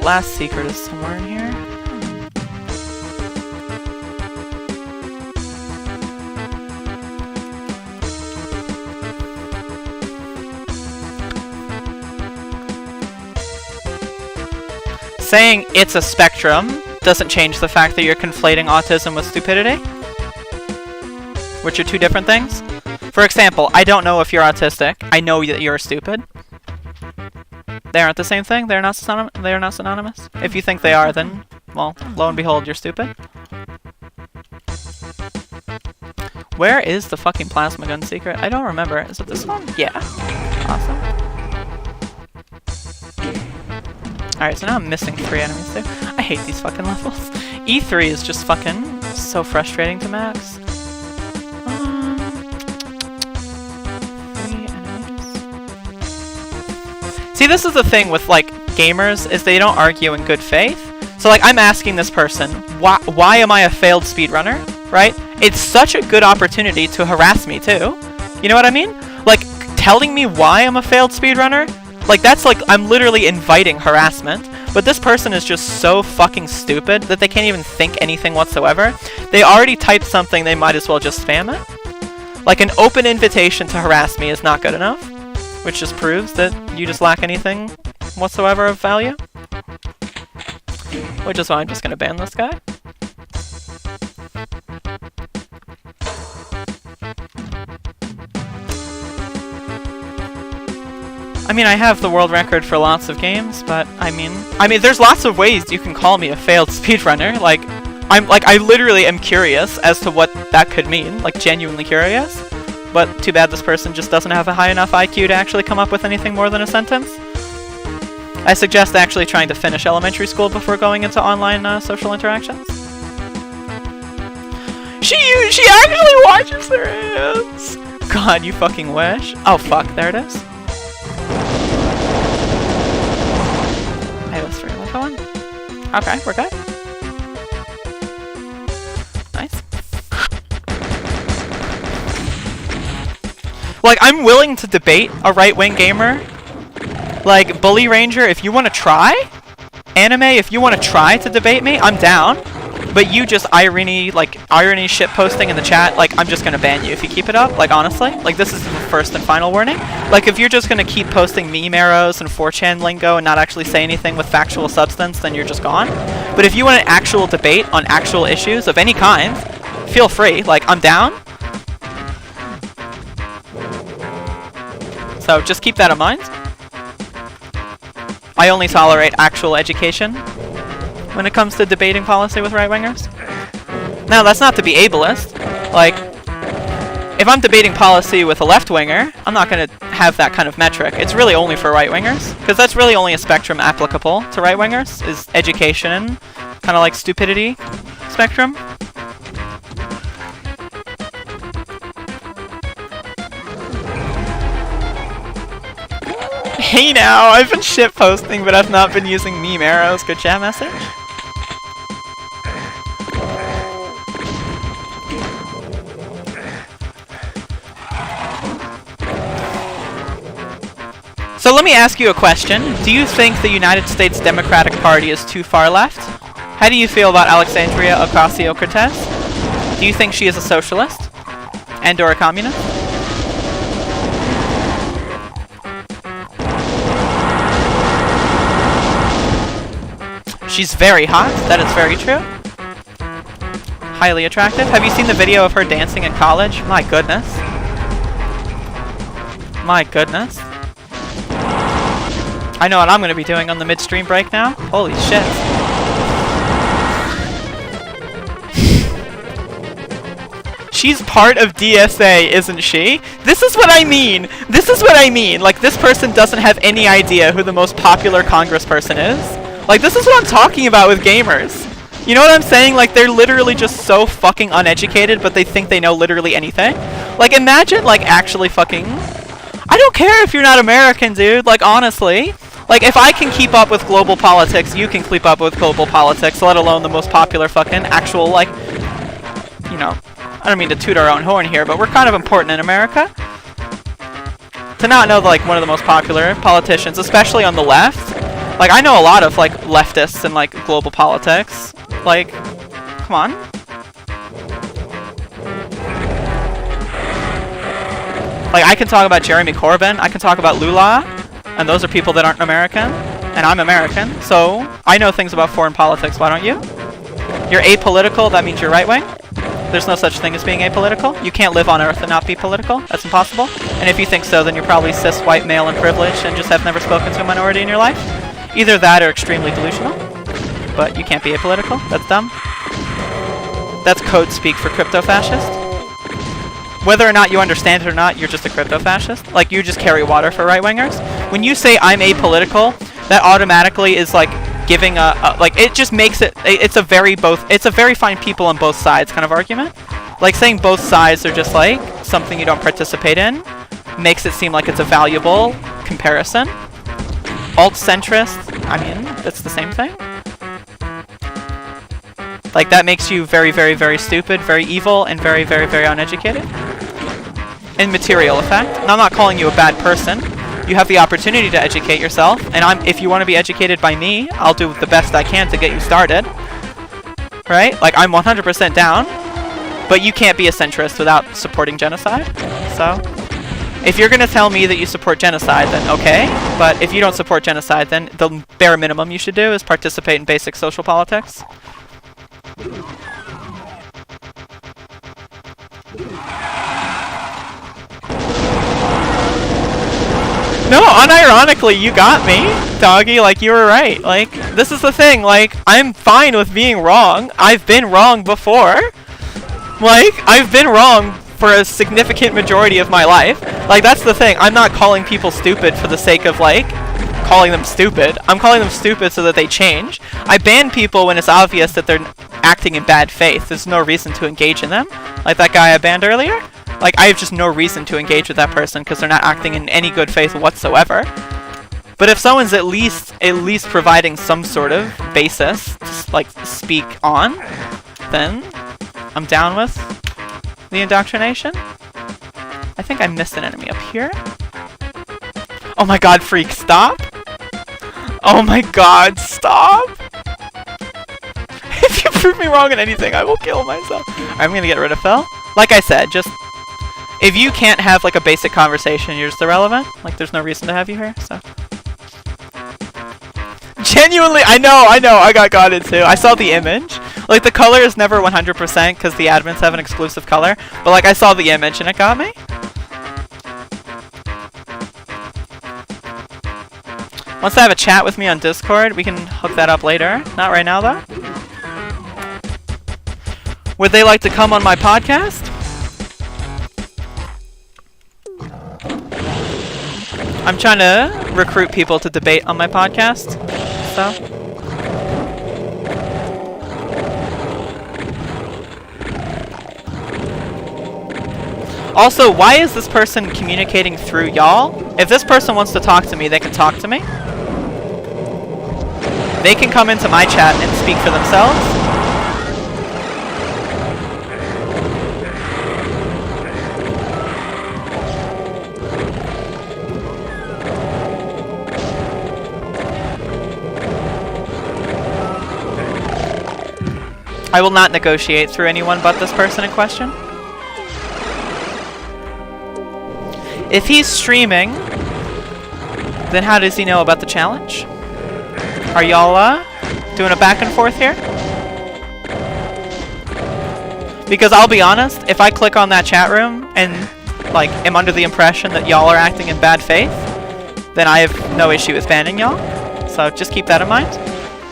Last secret is somewhere in here. Saying it's a spectrum doesn't change the fact that you're conflating autism with stupidity, which are two different things. For example, I don't know if you're autistic. I know that you're stupid. They aren't the same thing. They're not synonymous. If you think they are, then, well, lo and behold, you're stupid. Where is the fucking plasma gun secret? I don't remember. Is it this one? Yeah. Awesome. Alright, so now I'm missing 3 enemies too. I hate these fucking levels. E3 is just fucking so frustrating to max. 3 enemies. See, this is the thing with, like, gamers, is they don't argue in good faith. So, like, I'm asking this person, why am I a failed speedrunner? Right? It's such a good opportunity to harass me too. You know what I mean? Like, telling me why I'm a failed speedrunner? Like, that's like, I'm literally inviting harassment, but this person is just so fucking stupid that they can't even think anything whatsoever. They already typed something, they might as well just spam it. Like, an open invitation to harass me is not good enough, which just proves that you just lack anything whatsoever of value. Which is why I'm just gonna ban this guy. I mean, I have the world record for lots of games, but I mean, there's lots of ways you can call me a failed speedrunner. Like, I literally am curious as to what that could mean. Like, genuinely curious. But too bad this person just doesn't have a high enough IQ to actually come up with anything more than a sentence. I suggest actually trying to finish elementary school before going into online social interactions. She actually watches their hands! God, you fucking wish. Oh fuck, there it is. Okay, we're good. Nice. Like, I'm willing to debate a right-wing gamer. Like, Bully Ranger, if you want to try? Anime, if you want to try to debate me, I'm down. But you just irony shit posting in the chat, like, I'm just gonna ban you if you keep it up, like, honestly. Like, this is the first and final warning. Like, if you're just gonna keep posting meme arrows and 4chan lingo and not actually say anything with factual substance, then you're just gone. But if you want an actual debate on actual issues of any kind, feel free. Like, I'm down. So, just keep that in mind. I only tolerate actual education. when it comes to debating policy with right-wingers. Now, that's not to be ableist. Like, if I'm debating policy with a left-winger, I'm not going to have that kind of metric. It's really only for right-wingers, because that's really only a spectrum applicable to right-wingers, is education, kind of like stupidity spectrum. Hey now, I've been shitposting, but I've not been using meme arrows. Good chat message. So let me ask you a question. Do you think the United States Democratic Party is too far left? How do you feel about Alexandria Ocasio-Cortez? Do you think she is a socialist? And or a communist? She's very hot. That is very true. Highly attractive. Have you seen the video of her dancing in college? My goodness. My goodness. I know what I'm going to be doing on the midstream break now. Holy shit. She's part of DSA, isn't she? This is what I mean. This is what I mean. Like, this person doesn't have any idea who the most popular congressperson is. Like, this is what I'm talking about with gamers. You know what I'm saying? Like, they're literally just so fucking uneducated, but they think they know literally anything. Like, imagine, like, actually fucking... I don't care if you're not American, dude. Like, honestly. Like, if I can keep up with global politics, you can keep up with global politics, let alone the most popular fucking actual, like... You know, I don't mean to toot our own horn here, but we're kind of important in America. To not know, like, one of the most popular politicians, especially on the left... Like, I know a lot of, like, leftists in, like, global politics. Like, come on. Like, I can talk about Jeremy Corbyn, I can talk about Lula, and those are people that aren't American, and I'm American, so I know things about foreign politics, why don't you? You're apolitical, that means you're right-wing. There's no such thing as being apolitical. You can't live on Earth and not be political. That's impossible. And if you think so, then you're probably cis, white, male, and privileged, and just have never spoken to a minority in your life. Either that or extremely delusional. But you can't be apolitical. That's dumb. That's code speak for crypto-fascist. Whether or not you understand it or not, you're just a crypto-fascist. Like, you just carry water for right-wingers. When you say I'm apolitical, that automatically is like giving like, it just makes it, it's a very fine people on both sides kind of argument. Like, saying both sides are just like something you don't participate in makes it seem like it's a valuable comparison. Alt-centrist, I mean, that's the same thing. Like, that makes you very, very, very stupid, very evil, and very, very, very uneducated. In material effect. And I'm not calling you a bad person. You have the opportunity to educate yourself, and if you want to be educated by me, I'll do the best I can to get you started. Right? Like, I'm 100% down, but you can't be a centrist without supporting genocide. So... if you're going to tell me that you support genocide, then okay. But if you don't support genocide, then the bare minimum you should do is participate in basic social politics. No, unironically, you got me, doggy. Like, you were right. Like, this is the thing. Like, I'm fine with being wrong. I've been wrong before. Like, I've been wrong for a significant majority of my life. Like, that's the thing. I'm not calling people stupid for the sake of, like, calling them stupid. I'm calling them stupid so that they change. I ban people when it's obvious that they're acting in bad faith. There's no reason to engage in them. Like that guy I banned earlier. Like, I have just no reason to engage with that person because they're not acting in any good faith whatsoever. But if someone's at least providing some sort of basis to, like, speak on, then I'm down with the indoctrination. I think I missed an enemy up here. Oh my god, freak, stop! Oh my god, stop! If you prove me wrong in anything, I will kill myself. I'm gonna get rid of Phil. Like I said, just... if you can't have, like, a basic conversation, you're just irrelevant. Like, there's no reason to have you here, so... Genuinely, I know, I got it too. I saw the image. Like, the color is never 100% because the admins have an exclusive color. But, like, I saw the image and it got me. Once they have a chat with me on Discord, we can hook that up later. Not right now, though. Would they like to come on my podcast? I'm trying to recruit people to debate on my podcast, so. Also, why is this person communicating through y'all? If this person wants to talk to me, they can talk to me. They can come into my chat and speak for themselves. I will not negotiate through anyone but this person in question. If he's streaming, then how does he know about the challenge? Are y'all doing a back and forth here? Because I'll be honest, if I click on that chat room and like am under the impression that y'all are acting in bad faith, then I have no issue with banning y'all. So just keep that in mind.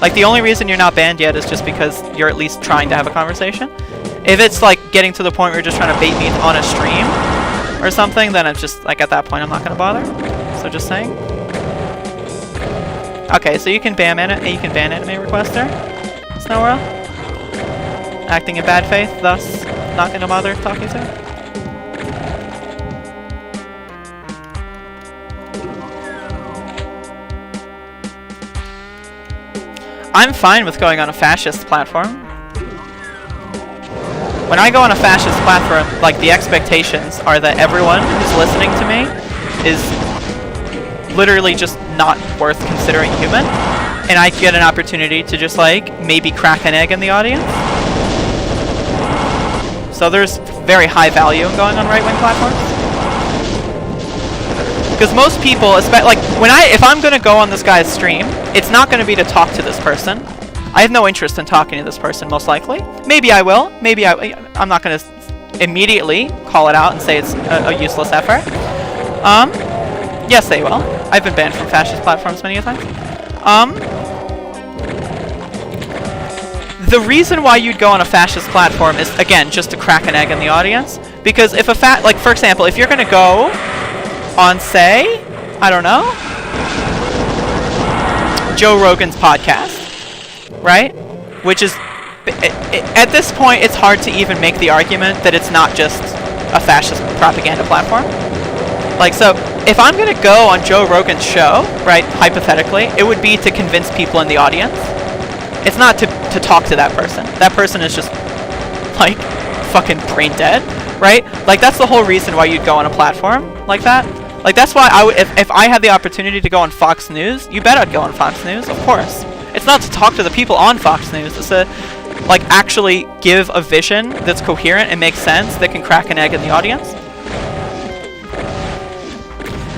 Like the only reason you're not banned yet is just because you're at least trying to have a conversation. If it's like getting to the point where you're just trying to bait me on a stream or something, then it's just like at that point I'm not gonna bother. So just saying. Okay, so you can ban anime requester. Snowworld. Acting in bad faith, thus not gonna bother talking to. I'm fine with going on a fascist platform. When I go on a fascist platform, like the expectations are that everyone who's listening to me is literally just not worth considering human, and I get an opportunity to just like maybe crack an egg in the audience. So there's very high value in going on right-wing platforms. Because most people, like if I'm gonna go on this guy's stream, it's not gonna be to talk to this person. I have no interest in talking to this person, most likely. Maybe I will. Maybe I'm not gonna immediately call it out and say it's a useless effort. Yes, they will. I've been banned from fascist platforms many a times. The reason why you'd go on a fascist platform is, again, just to crack an egg in the audience. Because if like, for example, if you're gonna go on, say, I don't know, Joe Rogan's podcast, right? Which is, at this point, it's hard to even make the argument that it's not just a fascist propaganda platform. Like, so, if I'm gonna go on Joe Rogan's show, right, hypothetically, it would be to convince people in the audience. It's not to talk to that person. That person is just, like, fucking brain dead, right? Like, that's the whole reason why you'd go on a platform like that. Like, that's why I would, if I had the opportunity to go on Fox News, you bet I'd go on Fox News, of course. It's not to talk to the people on Fox News, it's to, like, actually give a vision that's coherent and makes sense that can crack an egg in the audience.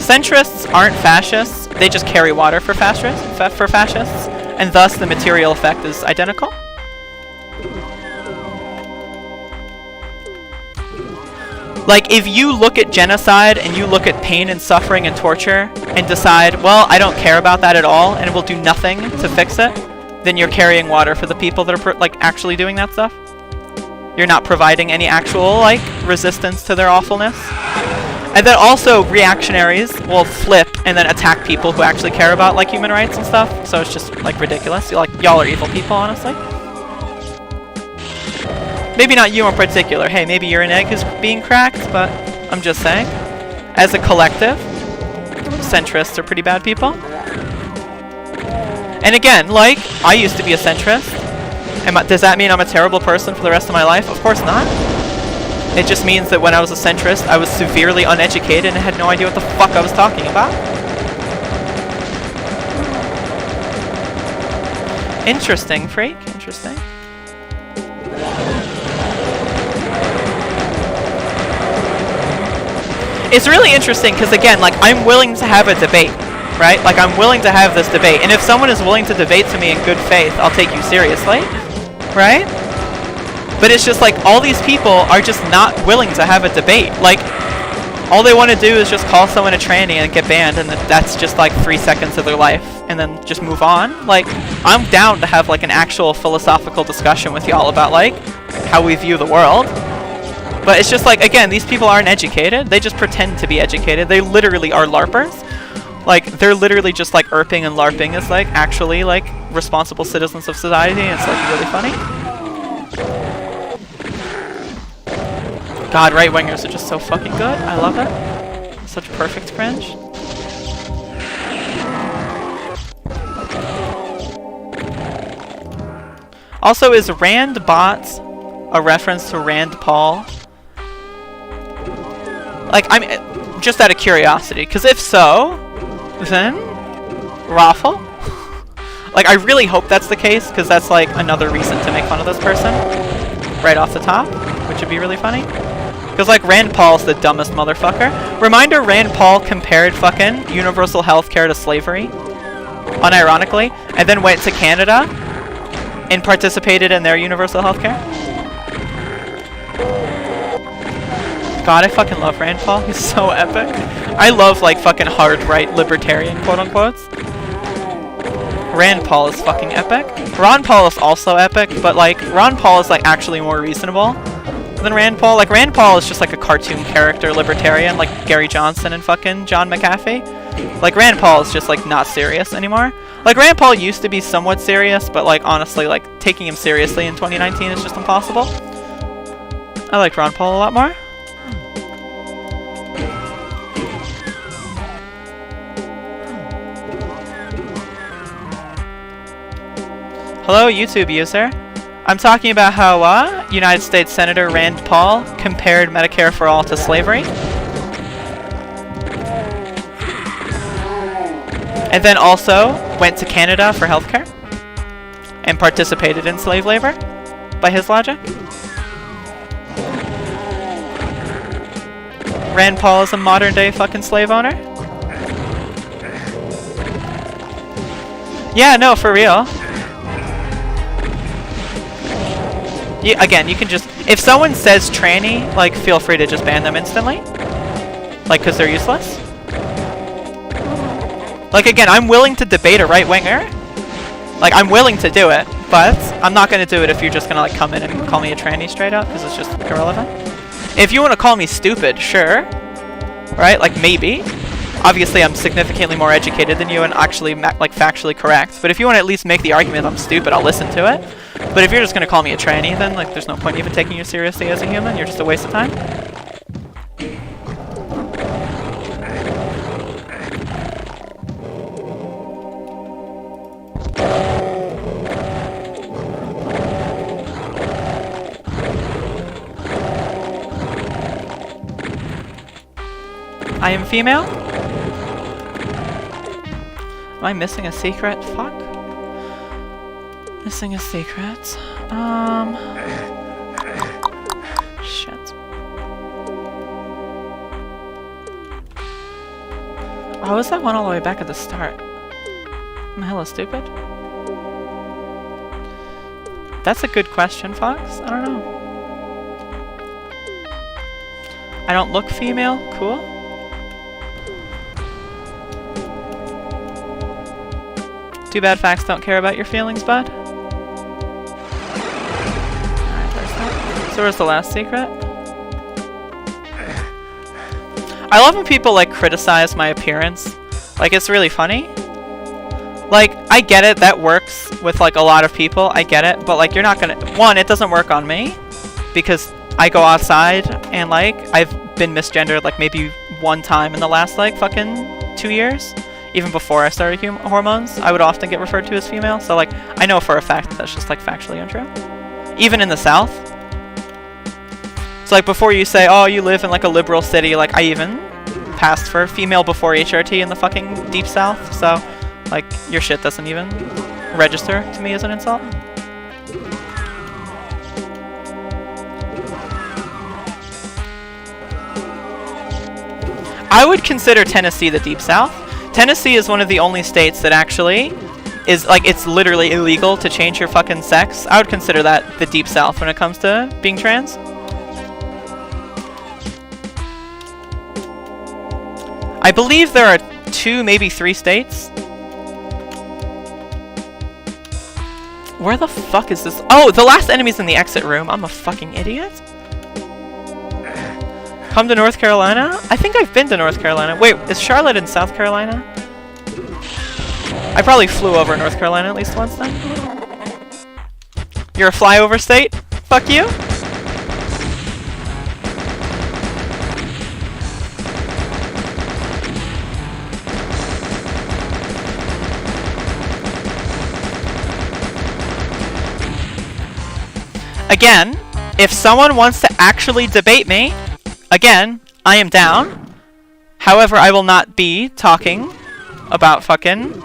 Centrists aren't fascists, they just carry water for fascists, and thus the material effect is identical. Like, if you look at genocide and you look at pain and suffering and torture and decide, well, I don't care about that at all and will do nothing to fix it, then you're carrying water for the people that are, like, actually doing that stuff. You're not providing any actual, like, resistance to their awfulness. And then also, reactionaries will flip and then attack people who actually care about, like, human rights and stuff. So it's just, like, ridiculous. Like, y'all are evil people, honestly. Maybe not you in particular. Hey, maybe you're an egg who's being cracked, but I'm just saying. As a collective, centrists are pretty bad people. And again, like, I used to be a centrist. Does that mean I'm a terrible person for the rest of my life? Of course not. It just means that when I was a centrist, I was severely uneducated and had no idea what the fuck I was talking about. Interesting, freak. Interesting. It's really interesting because, again, like, I'm willing to have a debate, right? Like, I'm willing to have this debate. And if someone is willing to debate to me in good faith, I'll take you seriously, right? But it's just like all these people are just not willing to have a debate. Like, All they want to do is just call someone a tranny and get banned, and that's just like 3 seconds of their life, and then just move on. Like, I'm down to have like an actual philosophical discussion with y'all about like how we view the world. But it's just like, again, these people aren't educated. They just pretend to be educated. They literally are LARPers. Like, they're literally just like erping and LARPing as like actually like responsible citizens of society. And it's like really funny. God, right-wingers are just so fucking good. I love it. Such perfect cringe. Also, is Rand bots a reference to Rand Paul? Like, I'm just out of curiosity, because if so, then raffle. Like, I really hope that's the case, because that's like another reason to make fun of this person right off the top, which would be really funny. Because, like, Rand Paul's the dumbest motherfucker. Reminder, Rand Paul compared fucking universal healthcare to slavery, unironically, and then went to Canada and participated in their universal healthcare. God, I fucking love Rand Paul. He's so epic. I love, like, fucking hard-right libertarian, quote-unquotes. Rand Paul is fucking epic. Ron Paul is also epic, but, like, Ron Paul is, like, actually more reasonable than Rand Paul. Like, Rand Paul is just like a cartoon character libertarian, like Gary Johnson and fucking John McAfee. Like, Rand Paul is just like not serious anymore. Like, Rand Paul used to be somewhat serious, but like honestly, like taking him seriously in 2019 is just impossible. I like Ron Paul a lot more. Hello, YouTube user. I'm talking about how United States Senator Rand Paul compared Medicare for All to slavery. And then also went to Canada for healthcare. And participated in slave labor, by his logic. Rand Paul is a modern day fucking slave owner. Yeah, no, for real. Again, you can just... If someone says tranny, like, feel free to just ban them instantly. Like, because they're useless. Like, again, I'm willing to debate a right-winger. Like, I'm willing to do it, but I'm not going to do it if you're just going to, like, come in and call me a tranny straight up, because it's just irrelevant. If you want to call me stupid, sure. Right? Like, maybe. Obviously, I'm significantly more educated than you and actually, like, factually correct. But if you want to at least make the argument I'm stupid, I'll listen to it. But if you're just gonna call me a tranny, then like there's no point even taking you seriously as a human. You're just a waste of time. I am female? Am I missing a secret? Fuck. Missing a secret. Shit. Oh, was that one all the way back at the start? I'm hella stupid. That's a good question, Fox. I don't know. I don't look female. Cool. Too bad facts don't care about your feelings, bud. So where's the last secret? I love when people like criticize my appearance. Like, it's really funny. Like, I get it, that works with like a lot of people, I get it, but like you're not gonna... One, it doesn't work on me, because I go outside and like, I've been misgendered like maybe one time in the last like fucking 2 years. Even before I started hormones, I would often get referred to as female, so like, I know for a fact that that's just like factually untrue. Even in the South. So like, before you say, oh, you live in like a liberal city, like I even passed for female before HRT in the fucking deep South, so like, your shit doesn't even register to me as an insult. I would consider Tennessee the deep South. Tennessee is one of the only states that actually is like, it's literally illegal to change your fucking sex. I would consider that the deep South when it comes to being trans. I believe there are 2, maybe 3 states. Where the fuck is this? Oh, the last enemy's in the exit room. I'm a fucking idiot. Come to North Carolina? I think I've been to North Carolina. Wait, is Charlotte in South Carolina? I probably flew over North Carolina at least once then. You're a flyover state? Fuck you. Again, if someone wants to actually debate me, again, I am down. However, I will not be talking about fucking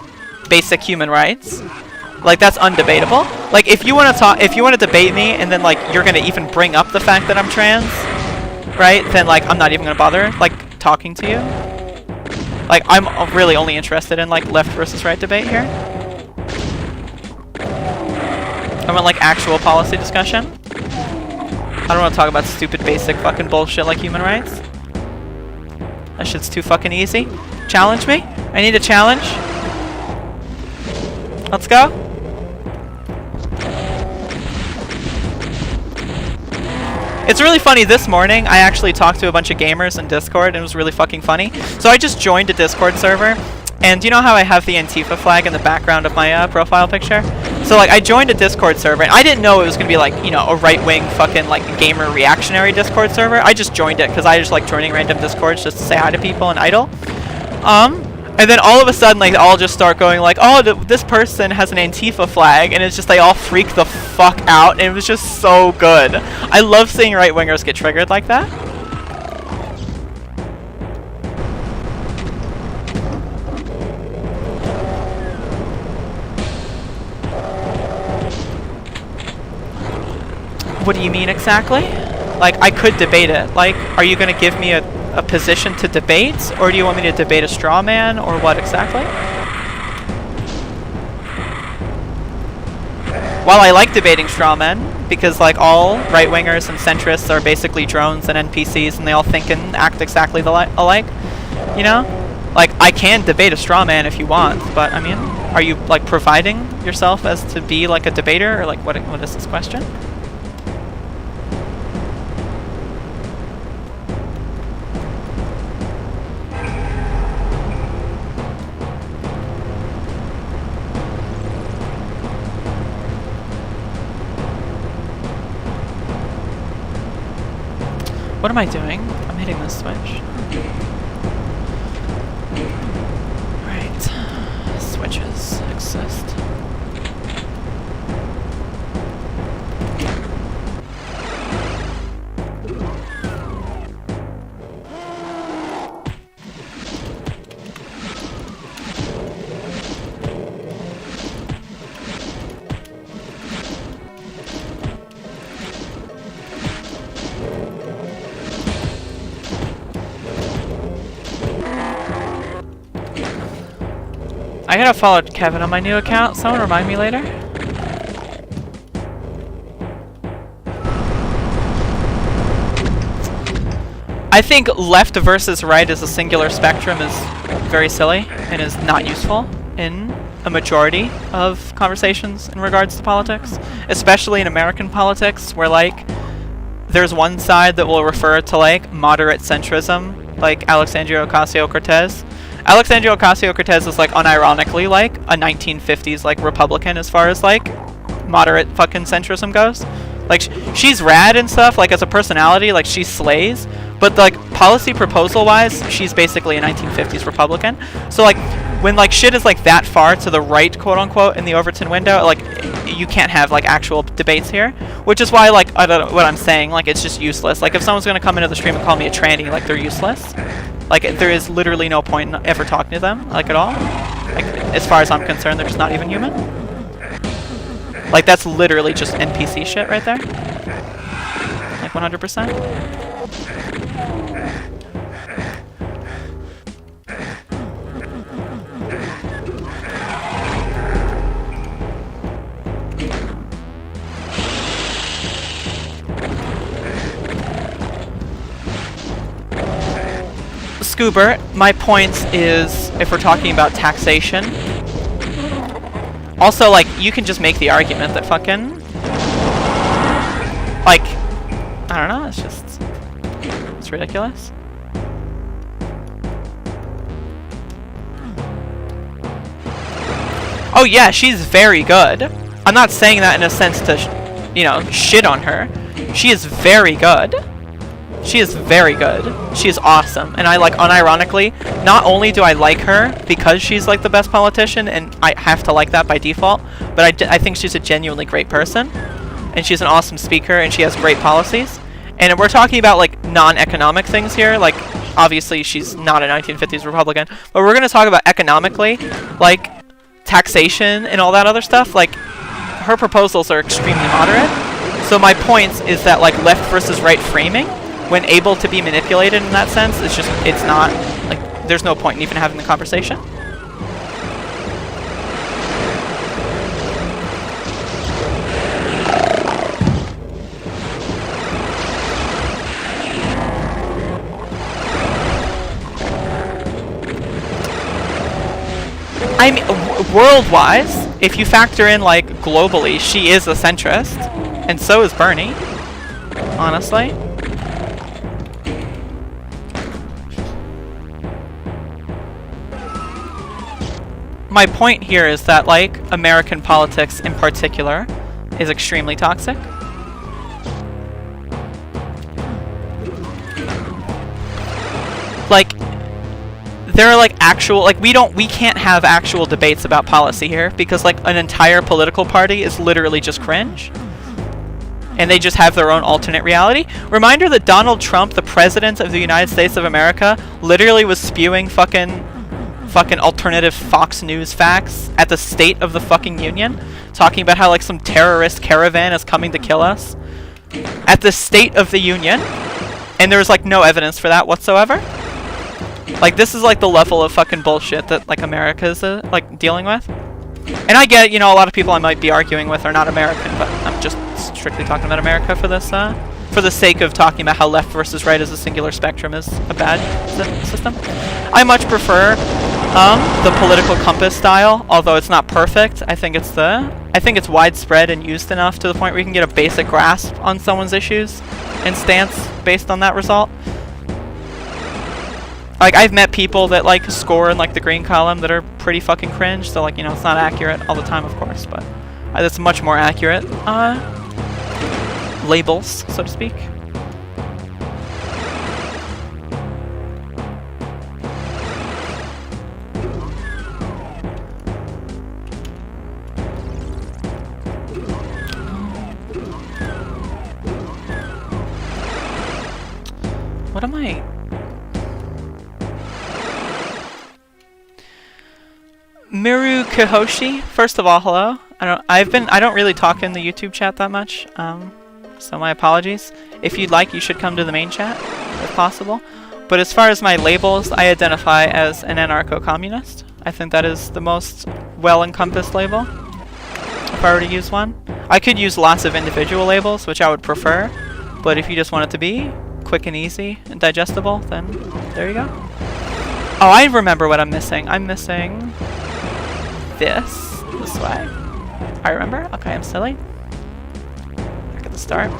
basic human rights. Like, that's undebatable. Like, if you want to debate me and then, like, you're going to even bring up the fact that I'm trans, right? Then, like, I'm not even going to bother, like, talking to you. Like, I'm really only interested in, like, left versus right debate here. I want, like, actual policy discussion. I don't want to talk about stupid basic fucking bullshit like human rights. That shit's too fucking easy. Challenge me? I need a challenge. Let's go. It's really funny, this morning I actually talked to a bunch of gamers in Discord and it was really fucking funny. So I just joined a Discord server, and you know how I have the Antifa flag in the background of my profile picture? So like I joined a Discord server and I didn't know it was gonna be like, you know, a right-wing fucking like gamer reactionary Discord server. I just joined it because I just like joining random Discords just to say hi to people and idle. And then all of a sudden, like, they all just start going like, oh, this person has an Antifa flag, and it's just they all freak the fuck out, and it was just so good. I love seeing right-wingers get triggered like that. What do you mean exactly? Like, I could debate it. Like, are you going to give me a position to debate, or do you want me to debate a straw man, or what exactly? While I like debating straw men, because like all right-wingers and centrists are basically drones and NPCs and they all think and act exactly alike, you know? Like, I can debate a straw man if you want, but I mean, are you like providing yourself as to be like a debater, or like what is this question? What am I doing? I'm hitting this switch. Right. Switches exist. I gotta follow Kevin on my new account. Someone remind me later. I think left versus right as a singular spectrum is very silly and is not useful in a majority of conversations in regards to politics, especially in American politics, where like there's one side that will refer to like moderate centrism, like Alexandria Ocasio-Cortez. Alexandria Ocasio-Cortez is like unironically like a 1950s like Republican as far as like moderate fucking centrism goes. Like she's rad and stuff, like as a personality, like she slays, but like policy proposal wise, she's basically a 1950s Republican. So like when like shit is like that far to the right, quote unquote, in the Overton window, like you can't have like actual debates here, which is why like I don't know what I'm saying, like it's just useless. Like if someone's gonna come into the stream and call me a tranny, like they're useless. Like, there is literally no point in ever talking to them, like, at all. Like, as far as I'm concerned, they're just not even human. Like, that's literally just NPC shit right there. Like, 100%. Scoobert, my point is, if we're talking about taxation, also, like, you can just make the argument that fucking, like, I don't know, it's ridiculous. Oh yeah, she's very good. I'm not saying that in a sense to, you know, shit on her. She is very good. She is very good. She is awesome. And I, like, unironically, not only do I like her because she's, like, the best politician, and I have to like that by default, but I think she's a genuinely great person. And she's an awesome speaker, and she has great policies. And we're talking about, like, non-economic things here. Like, obviously, she's not a 1950s Republican. But we're going to talk about economically, like, taxation and all that other stuff. Like, her proposals are extremely moderate. So my point is that, like, left versus right framing, when able to be manipulated in that sense, it's just, it's not, like, there's no point in even having the conversation. I mean, world-wise, if you factor in, like, globally, she is a centrist, and so is Bernie, honestly. My point here is that, like, American politics in particular is extremely toxic. Like, there are, like, actual, like, we can't have actual debates about policy here because, like, an entire political party is literally just cringe. And they just have their own alternate reality. Reminder that Donald Trump, the president of the United States of America, literally was spewing fucking alternative Fox News facts at the State of the fucking Union, talking about how, like, some terrorist caravan is coming to kill us at the State of the Union, and there's, like, no evidence for that whatsoever. Like, this is, like, the level of fucking bullshit that, like, America's like, dealing with. And I get, you know, a lot of people I might be arguing with are not American, but I'm just strictly talking about America for this, for the sake of talking about how left versus right as a singular spectrum is a bad system. I much prefer the political compass style, although it's not perfect. I think it's widespread and used enough to the point where you can get a basic grasp on someone's issues and stance based on that result. Like, I've met people that, like, score in, like, the green column that are pretty fucking cringe, so, like, you know, it's not accurate all the time, of course, but it's much more accurate labels, so to speak. What am I? Miru Kihoshi, first of all, hello. I don't really talk in the YouTube chat that much, so my apologies. If you'd like, you should come to the main chat, if possible. But as far as my labels, I identify as an anarcho-communist. I think that is the most well-encompassed label, if I were to use one. I could use lots of individual labels, which I would prefer, but if you just want it to be quick and easy and digestible, then there you go. Oh, I remember what I'm missing. I'm missing this way. I remember? Okay, I'm silly. Back at the start.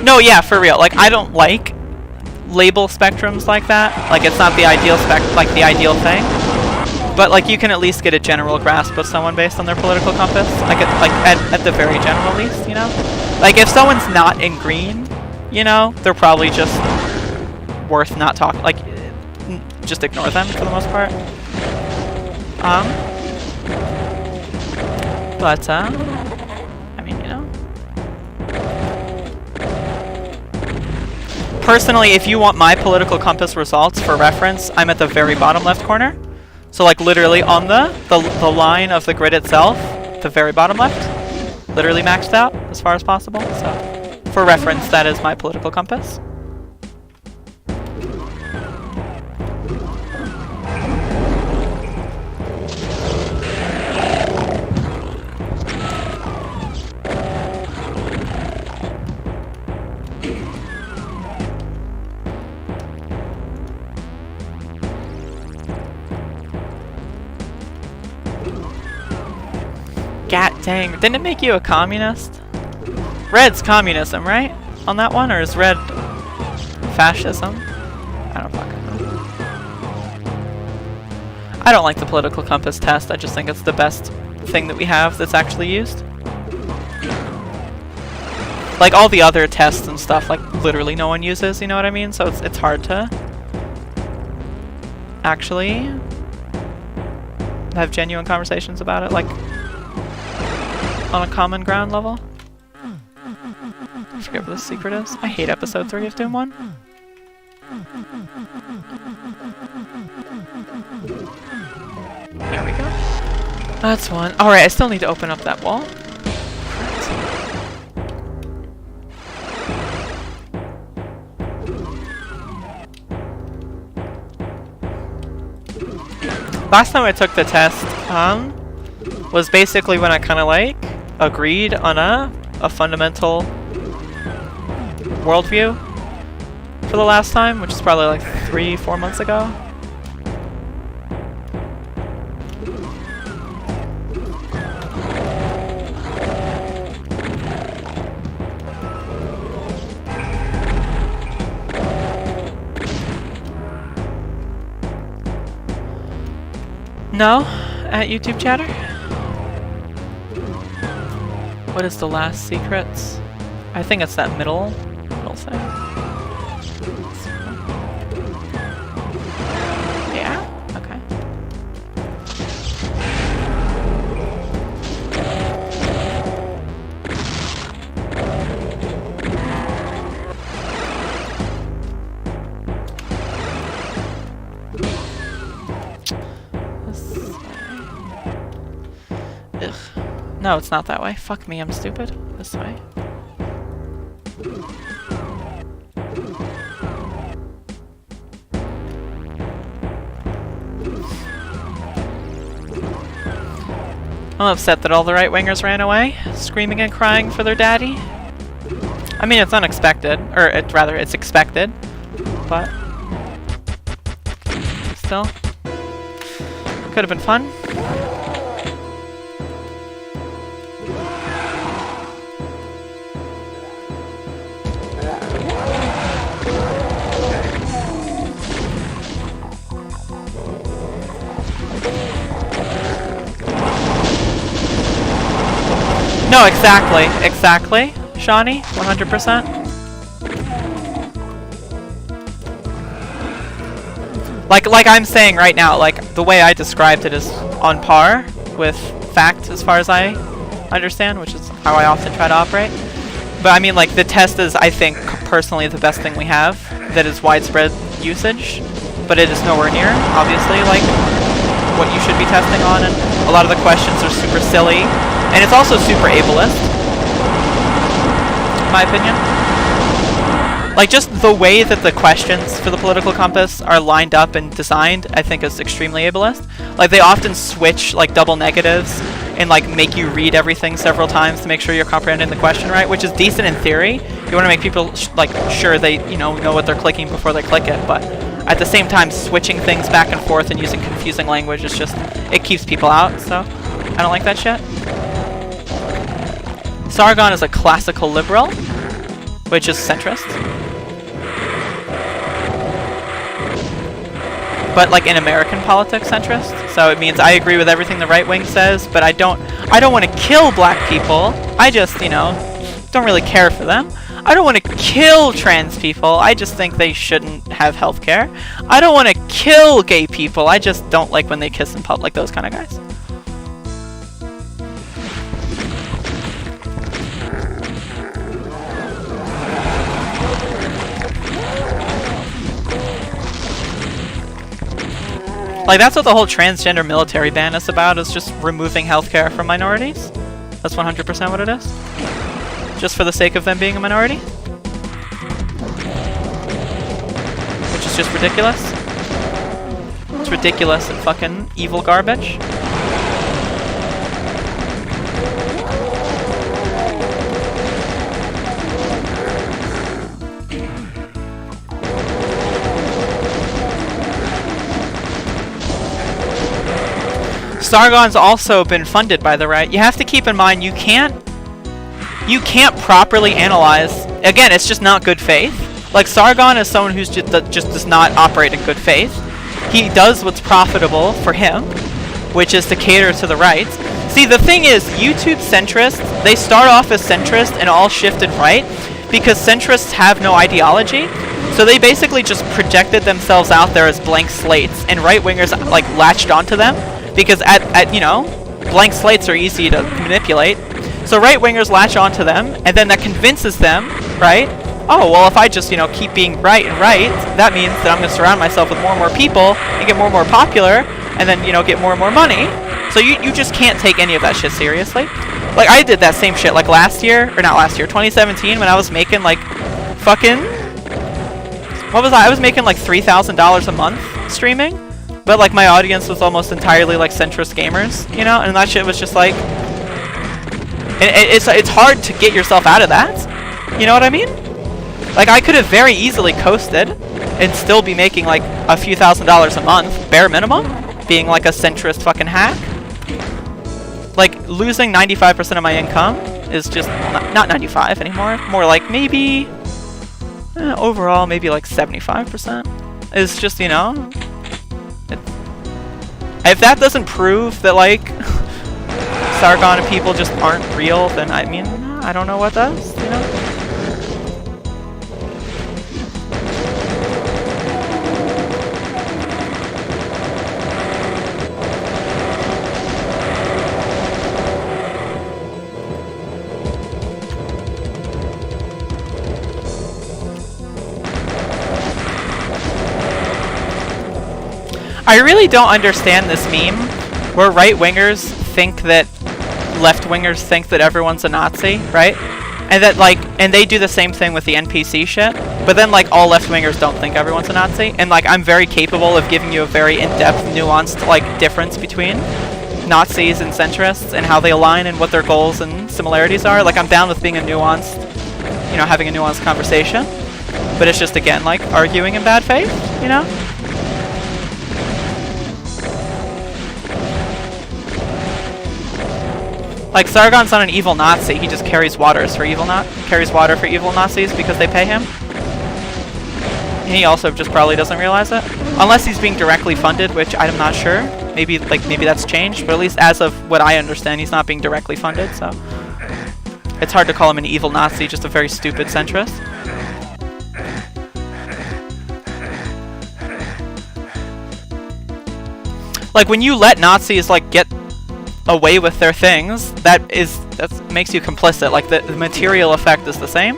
No, yeah, for real. Like, I don't like label spectrums like that. Like, it's not the ideal the ideal thing. But, like, you can at least get a general grasp of someone based on their political compass. Like, at the very general least, you know? Like, if someone's not in green, you know, they're probably just worth not talking. Like, just ignore them for the most part. But, I mean, you know. Personally, if you want my political compass results for reference, I'm at the very bottom left corner. So, like, literally on the line of the grid itself, the very bottom left, literally maxed out as far as possible. So, for reference, that is my political compass. God dang. Didn't it make you a communist? Red's communism, right? On that one? Or is red fascism? I don't fucking know. I don't like the political compass test. I just think it's the best thing that we have that's actually used. Like all the other tests and stuff, like literally no one uses, you know what I mean? So it's hard to actually have genuine conversations about it, like on a common ground level. I forget what the secret is. I hate episode 3 of Doom 1. There we go. That's one. Alright, I still need to open up that wall. Last time I took the test, was basically when I kind of like agreed on a fundamental worldview for the last time, which is probably like 3-4 months ago. No? At YouTube chatter? What is the last secrets? I think it's that middle thing. Yeah? Okay. Ugh. No, it's not that way. Fuck me, I'm stupid. This way. I'm upset that all the right-wingers ran away, screaming and crying for their daddy. I mean, it's unexpected, or rather, it's expected, but still, could have been fun. No, exactly, Shawnee, 100%. Like I'm saying right now, like the way I described it is on par with fact as far as I understand, which is how I often try to operate. But I mean, like the test is, I think, personally the best thing we have that is widespread usage, but it is nowhere near, obviously, like what you should be testing on, and a lot of the questions are super silly. And it's also super ableist, in my opinion. Like, just the way that the questions for the political compass are lined up and designed, I think is extremely ableist. Like, they often switch, like, double negatives and, like, make you read everything several times to make sure you're comprehending the question right, which is decent in theory. You want to make people, sure they, know what they're clicking before they click it, but at the same time, switching things back and forth and using confusing language is just, it keeps people out, so I don't like that shit. Sargon is a classical liberal, which is centrist. But like in American politics, centrist. So it means I agree with everything the right wing says, but I don't want to kill black people. I just, don't really care for them. I don't want to kill trans people. I just think they shouldn't have health care. I don't want to kill gay people. I just don't like when they kiss in public, those kind of guys. Like, that's what the whole transgender military ban is about, is just removing healthcare from minorities. That's 100% what it is. Just for the sake of them being a minority. Which is just ridiculous. It's ridiculous and fucking evil garbage. Sargon's also been funded by the right. You have to keep in mind you can't properly analyze. Again, it's just not good faith. Like Sargon is someone who's just does not operate in good faith. He does what's profitable for him, which is to cater to the right. See, the thing is, YouTube centrists, they start off as centrist and all shifted right because centrists have no ideology. So they basically just projected themselves out there as blank slates, and right-wingers like latched onto them because at you know, blank slates are easy to manipulate. So right-wingers latch onto them, and then that convinces them, right? Oh, well, if I just, you know, keep being right, that means that I'm going to surround myself with more and more people and get more and more popular, and then, you know, get more and more money. So you just can't take any of that shit seriously. Like, I did that same shit, like, last year, or not last year, 2017, when I was making, like, fucking... What was I? I was making, like, $3,000 a month streaming, but, like, my audience was almost entirely, like, centrist gamers, you know? And that shit was just, like... It's hard to get yourself out of that. You know what I mean? Like, I could have very easily coasted and still be making, like, a few $1,000s a month, bare minimum, being, like, a centrist fucking hack. Like, losing 95% of my income is just not 95 anymore. More like maybe, overall, maybe, like, 75%. It's just, you know, if that doesn't prove that, like, Sargon and people just aren't real, then, I mean, I don't know what does, you know? I really don't understand this meme where right-wingers think that left-wingers think that everyone's a Nazi, right? And that, like, and they do the same thing with the NPC shit, but then, like, all left-wingers don't think everyone's a Nazi. And, like, I'm very capable of giving you a very in-depth, nuanced, like, difference between Nazis and centrists and how they align and what their goals and similarities are. Like, I'm down with being a nuanced, you know, having a nuanced conversation. But it's just, again, like, arguing in bad faith, you know? Like, Sargon's not an evil Nazi, he just carries water for evil Nazis because they pay him. And he also just probably doesn't realize it. Unless he's being directly funded, which I'm not sure. Maybe that's changed, but at least as of what I understand, he's not being directly funded, so... It's hard to call him an evil Nazi, just a very stupid centrist. Like, when you let Nazis, like, get away with their things, that makes you complicit. Like, the material effect is the same.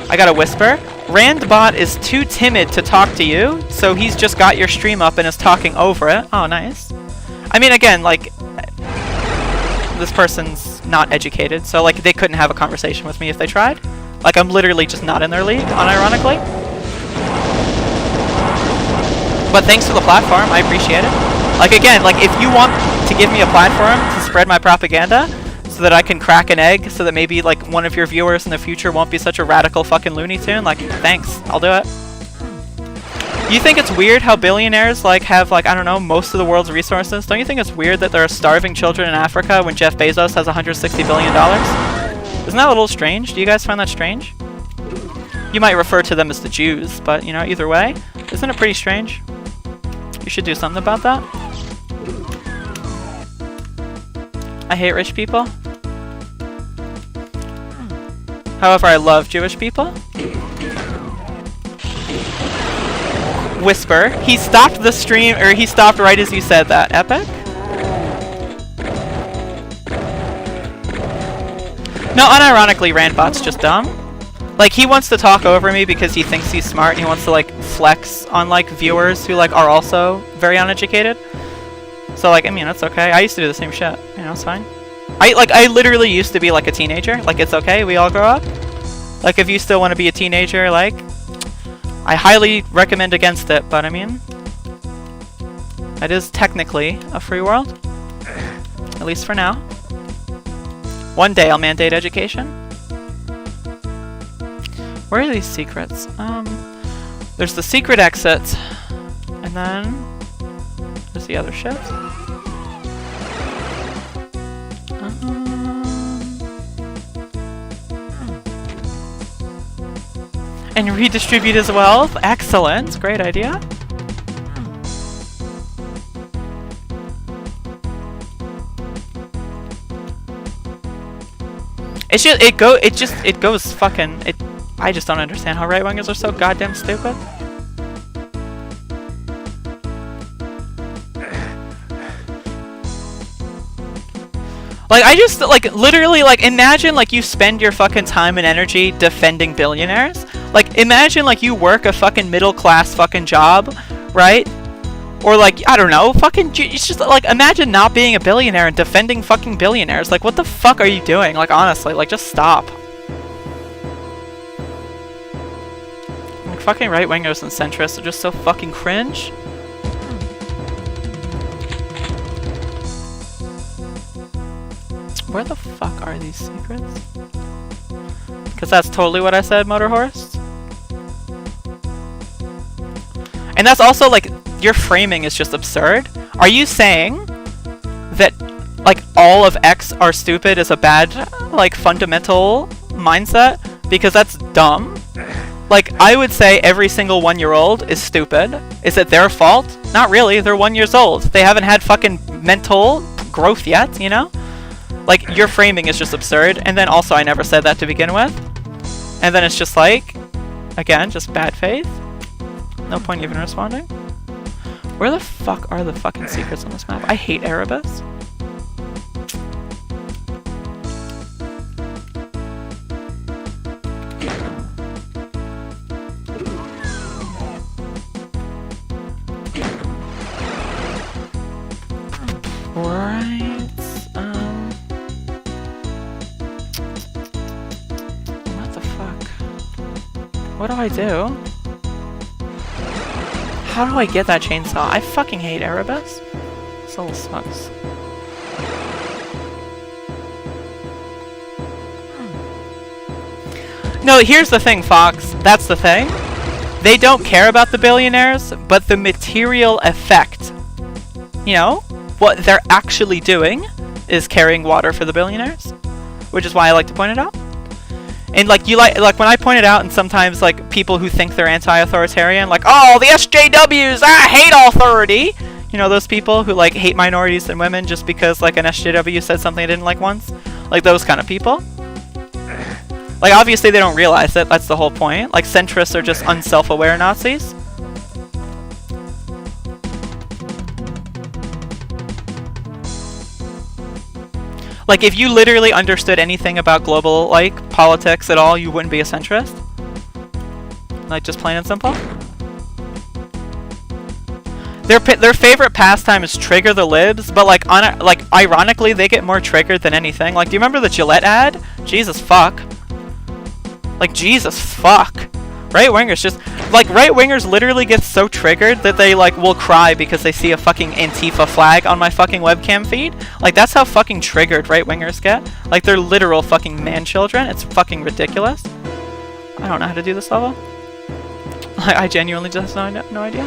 I got a whisper. Randbot is too timid to talk to you, so he's just got your stream up and is talking over it. Oh, nice. I mean, again, like, this person's not educated, so, like, they couldn't have a conversation with me if they tried. Like, I'm literally just not in their league, unironically. But thanks for the platform, I appreciate it. Like, again, like, if you want to give me a platform to spread my propaganda so that I can crack an egg so that maybe, like, one of your viewers in the future won't be such a radical fucking Looney Tune, like, thanks, I'll do it. You think it's weird how billionaires, like, have, like, I don't know, most of the world's resources? Don't you think it's weird that there are starving children in Africa when Jeff Bezos has $160 billion? Isn't that a little strange? Do you guys find that strange? You might refer to them as the Jews, but, you know, either way, isn't it pretty strange? You should do something about that. I hate rich people. However, I love Jewish people. Whisper. He stopped the stream, or he stopped right as you said that. Epic? No, unironically, Randbot's just dumb. Like, he wants to talk over me because he thinks he's smart, and he wants to, like, flex on, like, viewers who, like, are also very uneducated. So, like, I mean, that's okay. I used to do the same shit. You know, it's fine. I literally used to be, like, a teenager. Like, it's okay. We all grow up. Like, if you still want to be a teenager, like, I highly recommend against it, but, I mean, it is technically a free world. At least for now. One day I'll mandate education. Where are these secrets? There's the secret exit. And then there's the other shit. And redistribute his wealth. Excellent. Great idea. It goes fucking I just don't understand how right-wingers are so goddamn stupid. Like, I just, like, literally, like, imagine, like, you spend your fucking time and energy defending billionaires. Like, imagine, like, you work a fucking middle-class fucking job, right? Or, like, I don't know, fucking, it's just, like, imagine not being a billionaire and defending fucking billionaires. Like, what the fuck are you doing? Like, honestly, like, just stop. Like, fucking right-wingers and centrists are just so fucking cringe. Where the fuck are these secrets? Because that's totally what I said, Motor Horse. And that's also, like, your framing is just absurd. Are you saying that, like, all of X are stupid is a bad, like, fundamental mindset? Because that's dumb. Like, I would say every single 1-year-old is stupid. Is it their fault? Not really, they're 1 year old. They haven't had fucking mental growth yet, you know? Like, your framing is just absurd, and then also I never said that to begin with. And then it's just like, again, just bad faith. No point even responding. Where the fuck are the fucking secrets on this map? I hate Erebus. What do I do? How do I get that chainsaw? I fucking hate Erebus. This all sucks. No, here's the thing, Fox. That's the thing. They don't care about the billionaires, but the material effect. You know? What they're actually doing is carrying water for the billionaires. Which is why I like to point it out. And like when I point it out, and sometimes like people who think they're anti-authoritarian, like, oh, the SJWs, I hate authority. You know, those people who like hate minorities and women just because like an SJW said something I didn't like once, like those kind of people. Like obviously they don't realize it. That's the whole point. Like centrists are just unself-aware Nazis. Like, if you literally understood anything about global, like, politics at all, you wouldn't be a centrist? Like, just plain and simple? Their favorite pastime is trigger the libs, but, like, ironically, they get more triggered than anything. Like, do you remember the Gillette ad? Jesus fuck. Like, Jesus fuck. Right-wingers just... Like, right-wingers literally get so triggered that they, like, will cry because they see a fucking Antifa flag on my fucking webcam feed. Like, that's how fucking triggered right-wingers get. Like, they're literal fucking man-children. It's fucking ridiculous. I don't know how to do this level. I genuinely just have no idea.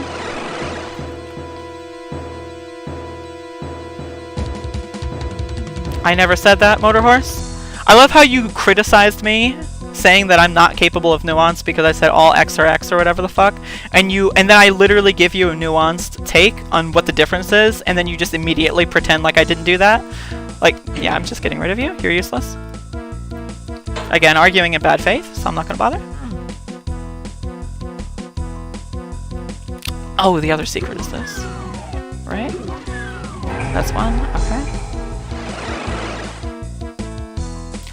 I never said that, Motor Horse. I love how you criticized me saying that I'm not capable of nuance because I said all X are X or whatever the fuck, and then I literally give you a nuanced take on what the difference is, and then you just immediately pretend like I didn't do that. Like, yeah, I'm just getting rid of you. You're useless. Again, arguing in bad faith, so I'm not gonna bother. Oh, the other secret is this. Right? That's one. Okay.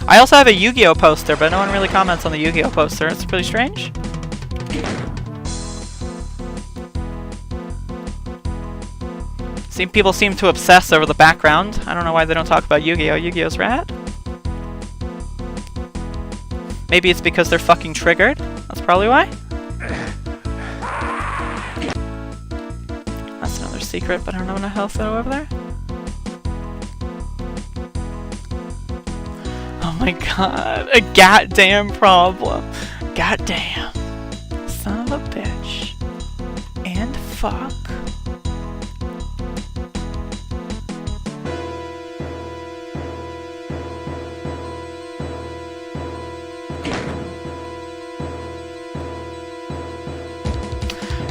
I also have a Yu-Gi-Oh poster, but no one really comments on the Yu-Gi-Oh poster. It's pretty strange. People seem to obsess over the background. I don't know why they don't talk about Yu-Gi-Oh. Yu-Gi-Oh's rad. Maybe it's because they're fucking triggered. That's probably why. That's another secret, but I don't know what else over there. Oh my god, a goddamn problem. Goddamn. Son of a bitch. And fuck?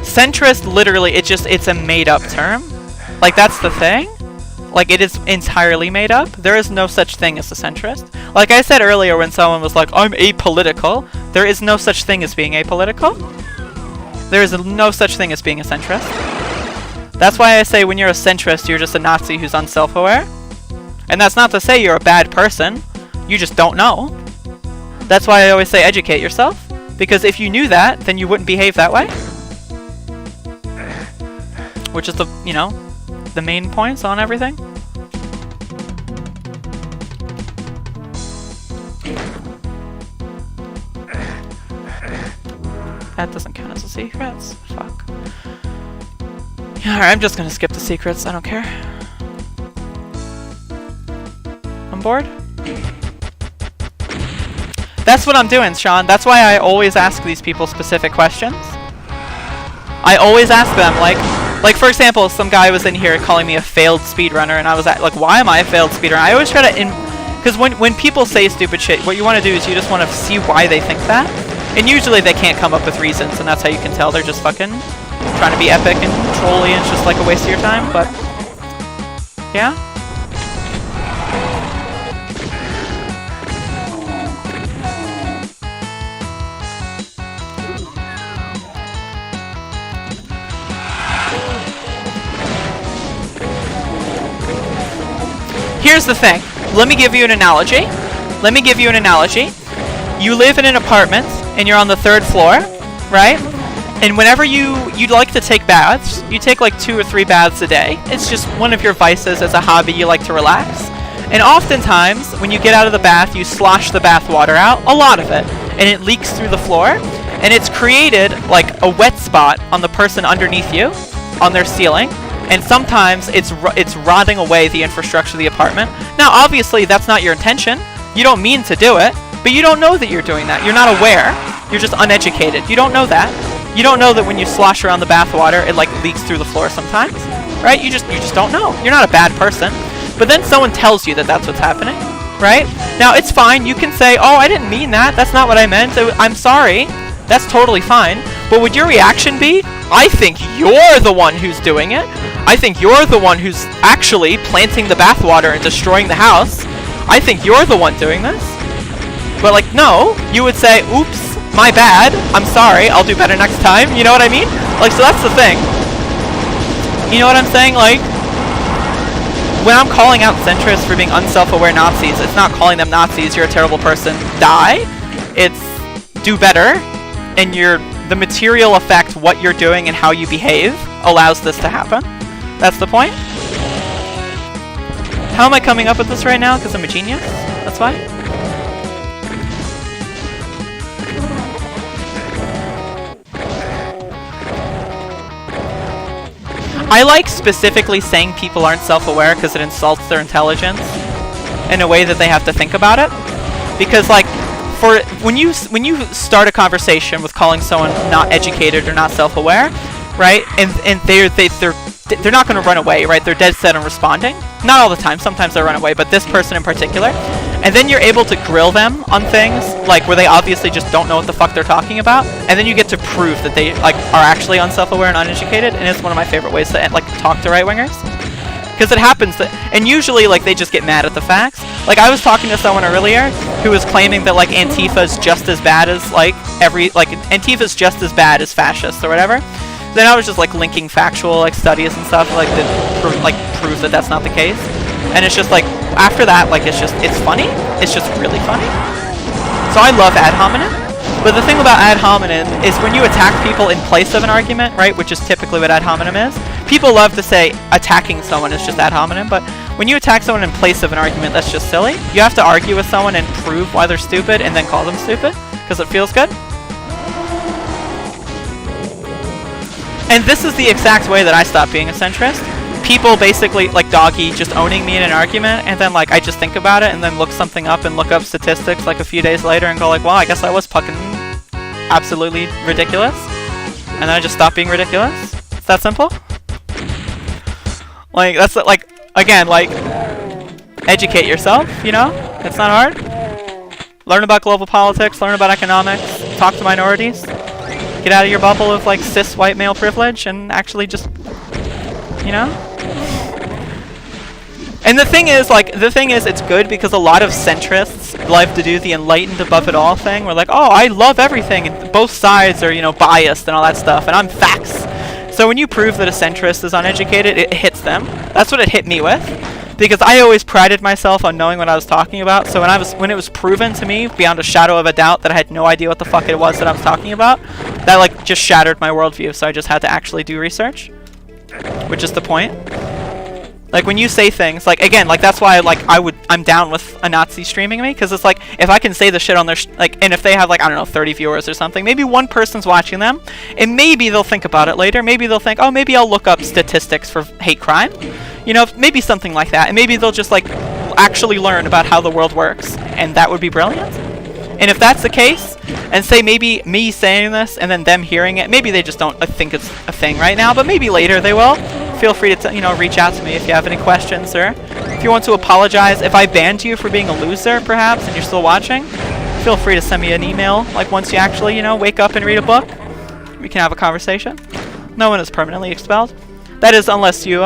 Centrist, literally, it's a made-up term. Like, that's the thing. Like, it is entirely made up. There is no such thing as a centrist. Like I said earlier when someone was like, I'm apolitical, there is no such thing as being apolitical. There is no such thing as being a centrist. That's why I say when you're a centrist, you're just a Nazi who's unself-aware. And that's not to say you're a bad person. You just don't know. That's why I always say educate yourself. Because if you knew that, then you wouldn't behave that way. Which is the, you know, the main points on everything. That doesn't count as a secrets. Fuck. Yeah, alright, I'm just gonna skip the secrets. I don't care. I'm bored. That's what I'm doing, Sean. That's why I always ask these people specific questions. I always ask them, like for example, some guy was in here calling me a failed speedrunner, and I was like, why am I a failed speedrunner? I always try to, because when people say stupid shit, what you want to do is you just want to see why they think that. And usually they can't come up with reasons, and that's how you can tell they're just fucking trying to be epic and trolly, and it's just like a waste of your time, but yeah. Here's the thing. Let me give you an analogy. You live in an apartment, and you're on the 3rd floor, right? And whenever you'd like to take baths, you take like 2 or 3 baths a day. It's just one of your vices as a hobby. You like to relax. And oftentimes, when you get out of the bath, you slosh the bath water out, a lot of it, and it leaks through the floor, and it's created like a wet spot on the person underneath you, on their ceiling. And sometimes it's rotting away the infrastructure of the apartment. Now, obviously, that's not your intention. You don't mean to do it, but you don't know that you're doing that. You're not aware. You're just uneducated. You don't know that. You don't know that when you slosh around the bath water, it like leaks through the floor sometimes, right? You just don't know. You're not a bad person. But then someone tells you that that's what's happening, right? Now, it's fine. You can say, oh, I didn't mean that. That's not what I meant. I'm sorry. That's totally fine. But would your reaction be, I think you're the one who's doing it. I think you're the one who's actually planting the bathwater and destroying the house. I think you're the one doing this. But like, no, you would say, oops, my bad. I'm sorry. I'll do better next time. You know what I mean? Like, so that's the thing. You know what I'm saying? Like, when I'm calling out centrists for being unself-aware Nazis, it's not calling them Nazis, you're a terrible person, die. It's do better, and the material effect, what you're doing and how you behave, allows this to happen. That's the point. How am I coming up with this right now? Because I'm a genius? That's why? I like specifically saying people aren't self-aware because it insults their intelligence in a way that they have to think about it. Because like, when you start a conversation with calling someone not educated or not self-aware, right? And they're not going to run away, right? They're dead set on responding. Not all the time. Sometimes they run away, but this person in particular. And then you're able to grill them on things like where they obviously just don't know what the fuck they're talking about, and then you get to prove that they like are actually unself-aware and uneducated. And it's one of my favorite ways to like talk to right-wingers, because it happens that, and usually like they just get mad at the facts. Like I was talking to someone earlier who was claiming that like Antifa is just as bad as Antifa's just as bad as fascists or whatever. Then I was just like linking factual like studies and stuff like that prove that that's not the case. And it's just like after that, like it's funny. It's just really funny. So I love ad hominem. But the thing about ad hominem is when you attack people in place of an argument, right, which is typically what ad hominem is. People love to say attacking someone is just ad hominem, but when you attack someone in place of an argument, that's just silly. You have to argue with someone and prove why they're stupid and then call them stupid because it feels good. And this is the exact way that I stopped being a centrist. People basically, like Doggy, just owning me in an argument, and then like I just think about it and then look something up and look up statistics like a few days later and go like, well, I guess I was fucking absolutely ridiculous. And then I just stopped being ridiculous. It's that simple. Like, that's like, again, like, educate yourself, you know? It's not hard. Learn about global politics, learn about economics, talk to minorities. Get out of your bubble of, like, cis white male privilege and actually just, you know? And the thing is, it's good because a lot of centrists like to do the enlightened above it all thing. We're like, oh, I love everything, and both sides are, you know, biased and all that stuff, and I'm facts. So when you prove that a centrist is uneducated, it hits them. That's what it hit me with, because I always prided myself on knowing what I was talking about. So when it was proven to me beyond a shadow of a doubt that I had no idea what the fuck it was that I was talking about, that like just shattered my worldview. So I just had to actually do research, which is the point. Like, when you say things, like, again, like, that's why, like, I'm down with a Nazi streaming me, because it's like, if I can say the shit on their, like, and if they have, like, I don't know, 30 viewers or something, maybe one person's watching them, and maybe they'll think about it later, maybe they'll think, oh, maybe I'll look up statistics for hate crime, you know, maybe something like that, and maybe they'll just, like, actually learn about how the world works, and that would be brilliant. And if that's the case, and say maybe me saying this, and then them hearing it, maybe they just don't think it's a thing right now, but maybe later they will. Feel free to, you know, reach out to me if you have any questions, or if you want to apologize. If I banned you for being a loser, perhaps, and you're still watching, feel free to send me an email, like, once you actually, you know, wake up and read a book. We can have a conversation. No one is permanently expelled. That is, unless you,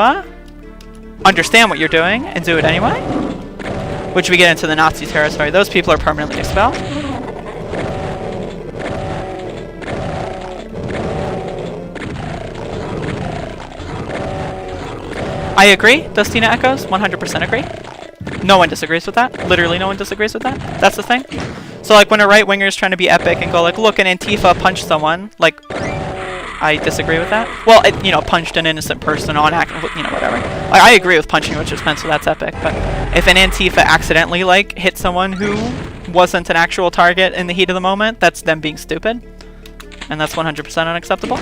understand what you're doing and do it anyway. Which we get into the Nazi territory. Those people are permanently expelled. I agree, Dustina echoes, 100% agree. No one disagrees with that. Literally no one disagrees with that. That's the thing. So, like, when a right-winger is trying to be epic and go, like, look, an Antifa punched someone, like, I disagree with that. Well, it, you know, punched an innocent person on you know, whatever. Like, I agree with punching Richard Spencer, that's epic. But if an Antifa accidentally, like, hit someone who wasn't an actual target in the heat of the moment, that's them being stupid. And that's 100% unacceptable.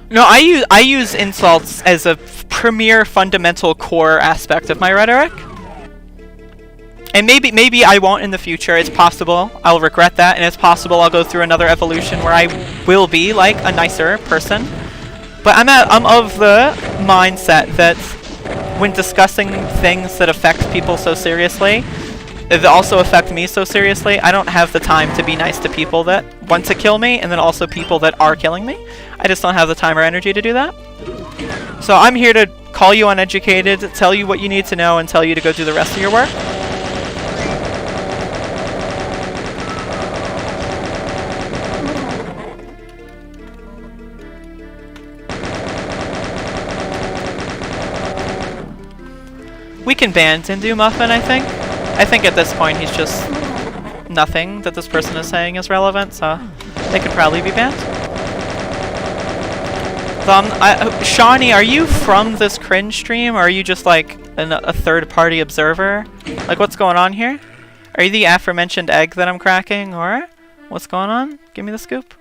No, I use insults as a premier fundamental core aspect of my rhetoric. And maybe I won't in the future. It's possible I'll regret that, and it's possible I'll go through another evolution where I will be like a nicer person. But I'm of the mindset that when discussing things that affect people so seriously, that also affect me so seriously, I don't have the time to be nice to people that want to kill me, and then also people that are killing me. I just don't have the time or energy to do that. So I'm here to call you uneducated, tell you what you need to know, and tell you to go do the rest of your work. We can ban Tindu Muffin, I think. I think at this point he's just nothing that this person is saying is relevant, so they could probably be banned. Shawnee, are you from this cringe stream, or are you just like a third-party observer? Like, what's going on here? Are you the aforementioned egg that I'm cracking, or what's going on? Give me the scoop.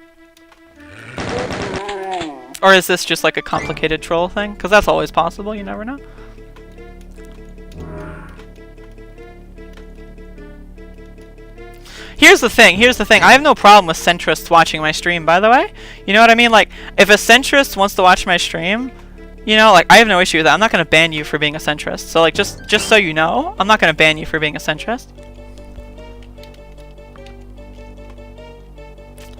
Or is this just like a complicated troll thing? Because that's always possible, you never know. Here's the thing, I have no problem with centrists watching my stream, by the way. You know what I mean? Like, if a centrist wants to watch my stream, you know, like, I have no issue with that. I'm not going to ban you for being a centrist. So, like, just so you know, I'm not going to ban you for being a centrist.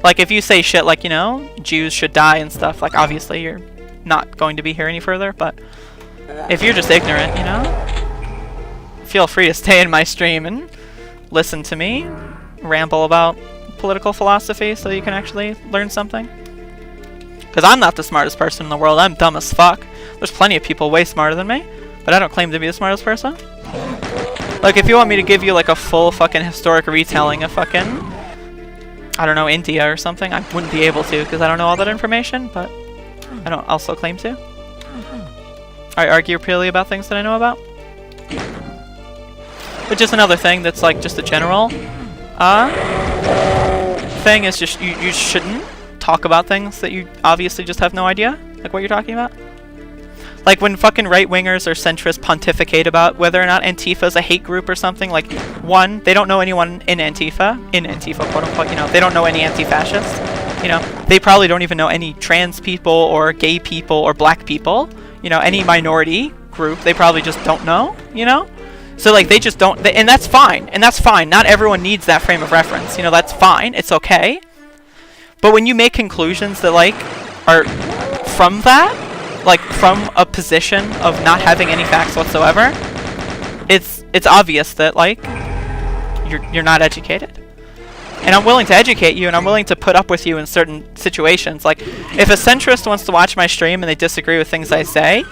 Like, if you say shit like, you know, Jews should die and stuff, like, obviously you're not going to be here any further, but if you're just ignorant, you know, feel free to stay in my stream and listen to me ramble about political philosophy so you can actually learn something. Because I'm not the smartest person in the world, I'm dumb as fuck. There's plenty of people way smarter than me, but I don't claim to be the smartest person. Like, if you want me to give you like a full fucking historic retelling of fucking, I don't know, India or something, I wouldn't be able to because I don't know all that information, but I don't also claim to. I argue purely about things that I know about. Which is another thing that's like just a general thing, is just you shouldn't talk about things that you obviously just have no idea, like what you're talking about. Like, when fucking right-wingers or centrists pontificate about whether or not Antifa is a hate group or something, like, one, they don't know anyone in Antifa, quote-unquote, you know, they don't know any anti-fascists, you know, they probably don't even know any trans people or gay people or black people, you know, any minority group, they probably just don't know, you know? So, like, they just don't, and that's fine, not everyone needs that frame of reference, you know, that's fine, it's okay. But when you make conclusions that, like, are from that, like, from a position of not having any facts whatsoever, it's obvious that, like, you're not educated. And I'm willing to educate you, and I'm willing to put up with you in certain situations. Like, if a centrist wants to watch my stream and they disagree with things I say,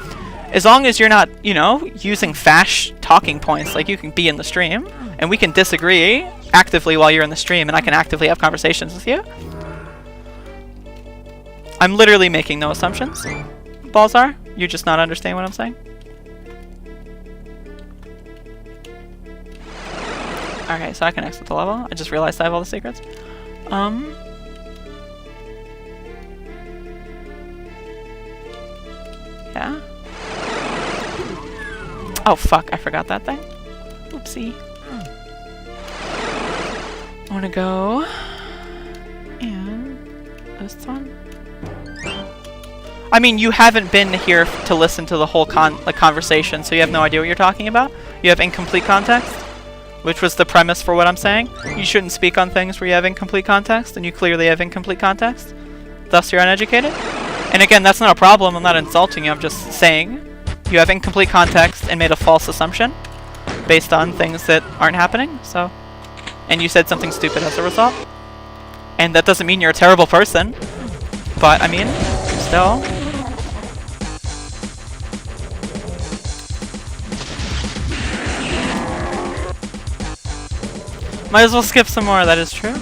as long as you're not, you know, using fash talking points, like, you can be in the stream, and we can disagree actively while you're in the stream, and I can actively have conversations with you. I'm literally making no assumptions. Balzar, you just not understand what I'm saying? Okay, so I can exit the level. I just realized I have all the secrets. Yeah. Oh fuck, I forgot that thing. Oopsie. I wanna go and this one. I mean, you haven't been here to listen to the whole conversation, so you have no idea what you're talking about. You have incomplete context, which was the premise for what I'm saying. You shouldn't speak on things where you have incomplete context, and you clearly have incomplete context. Thus, you're uneducated. And again, that's not a problem. I'm not insulting you. I'm just saying you have incomplete context and made a false assumption based on things that aren't happening. So, and you said something stupid as a result. And that doesn't mean you're a terrible person. But, I mean, still. Might as well skip some more, that is true.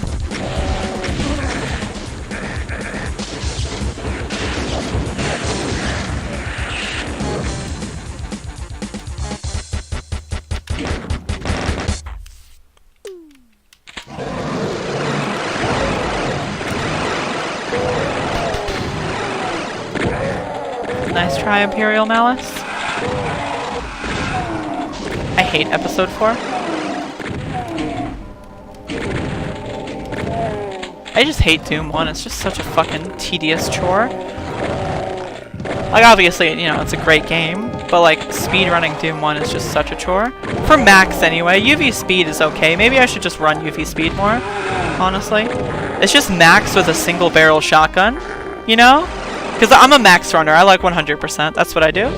Nice try, Imperial Malice. I hate episode 4. I just hate Doom 1, it's just such a fucking tedious chore. Like, obviously, you know, it's a great game, but like, speedrunning Doom 1 is just such a chore. For max anyway, UV speed is okay. Maybe I should just run UV speed more, honestly. It's just max with a single barrel shotgun, you know? Because I'm a max runner, I like 100%, that's what I do.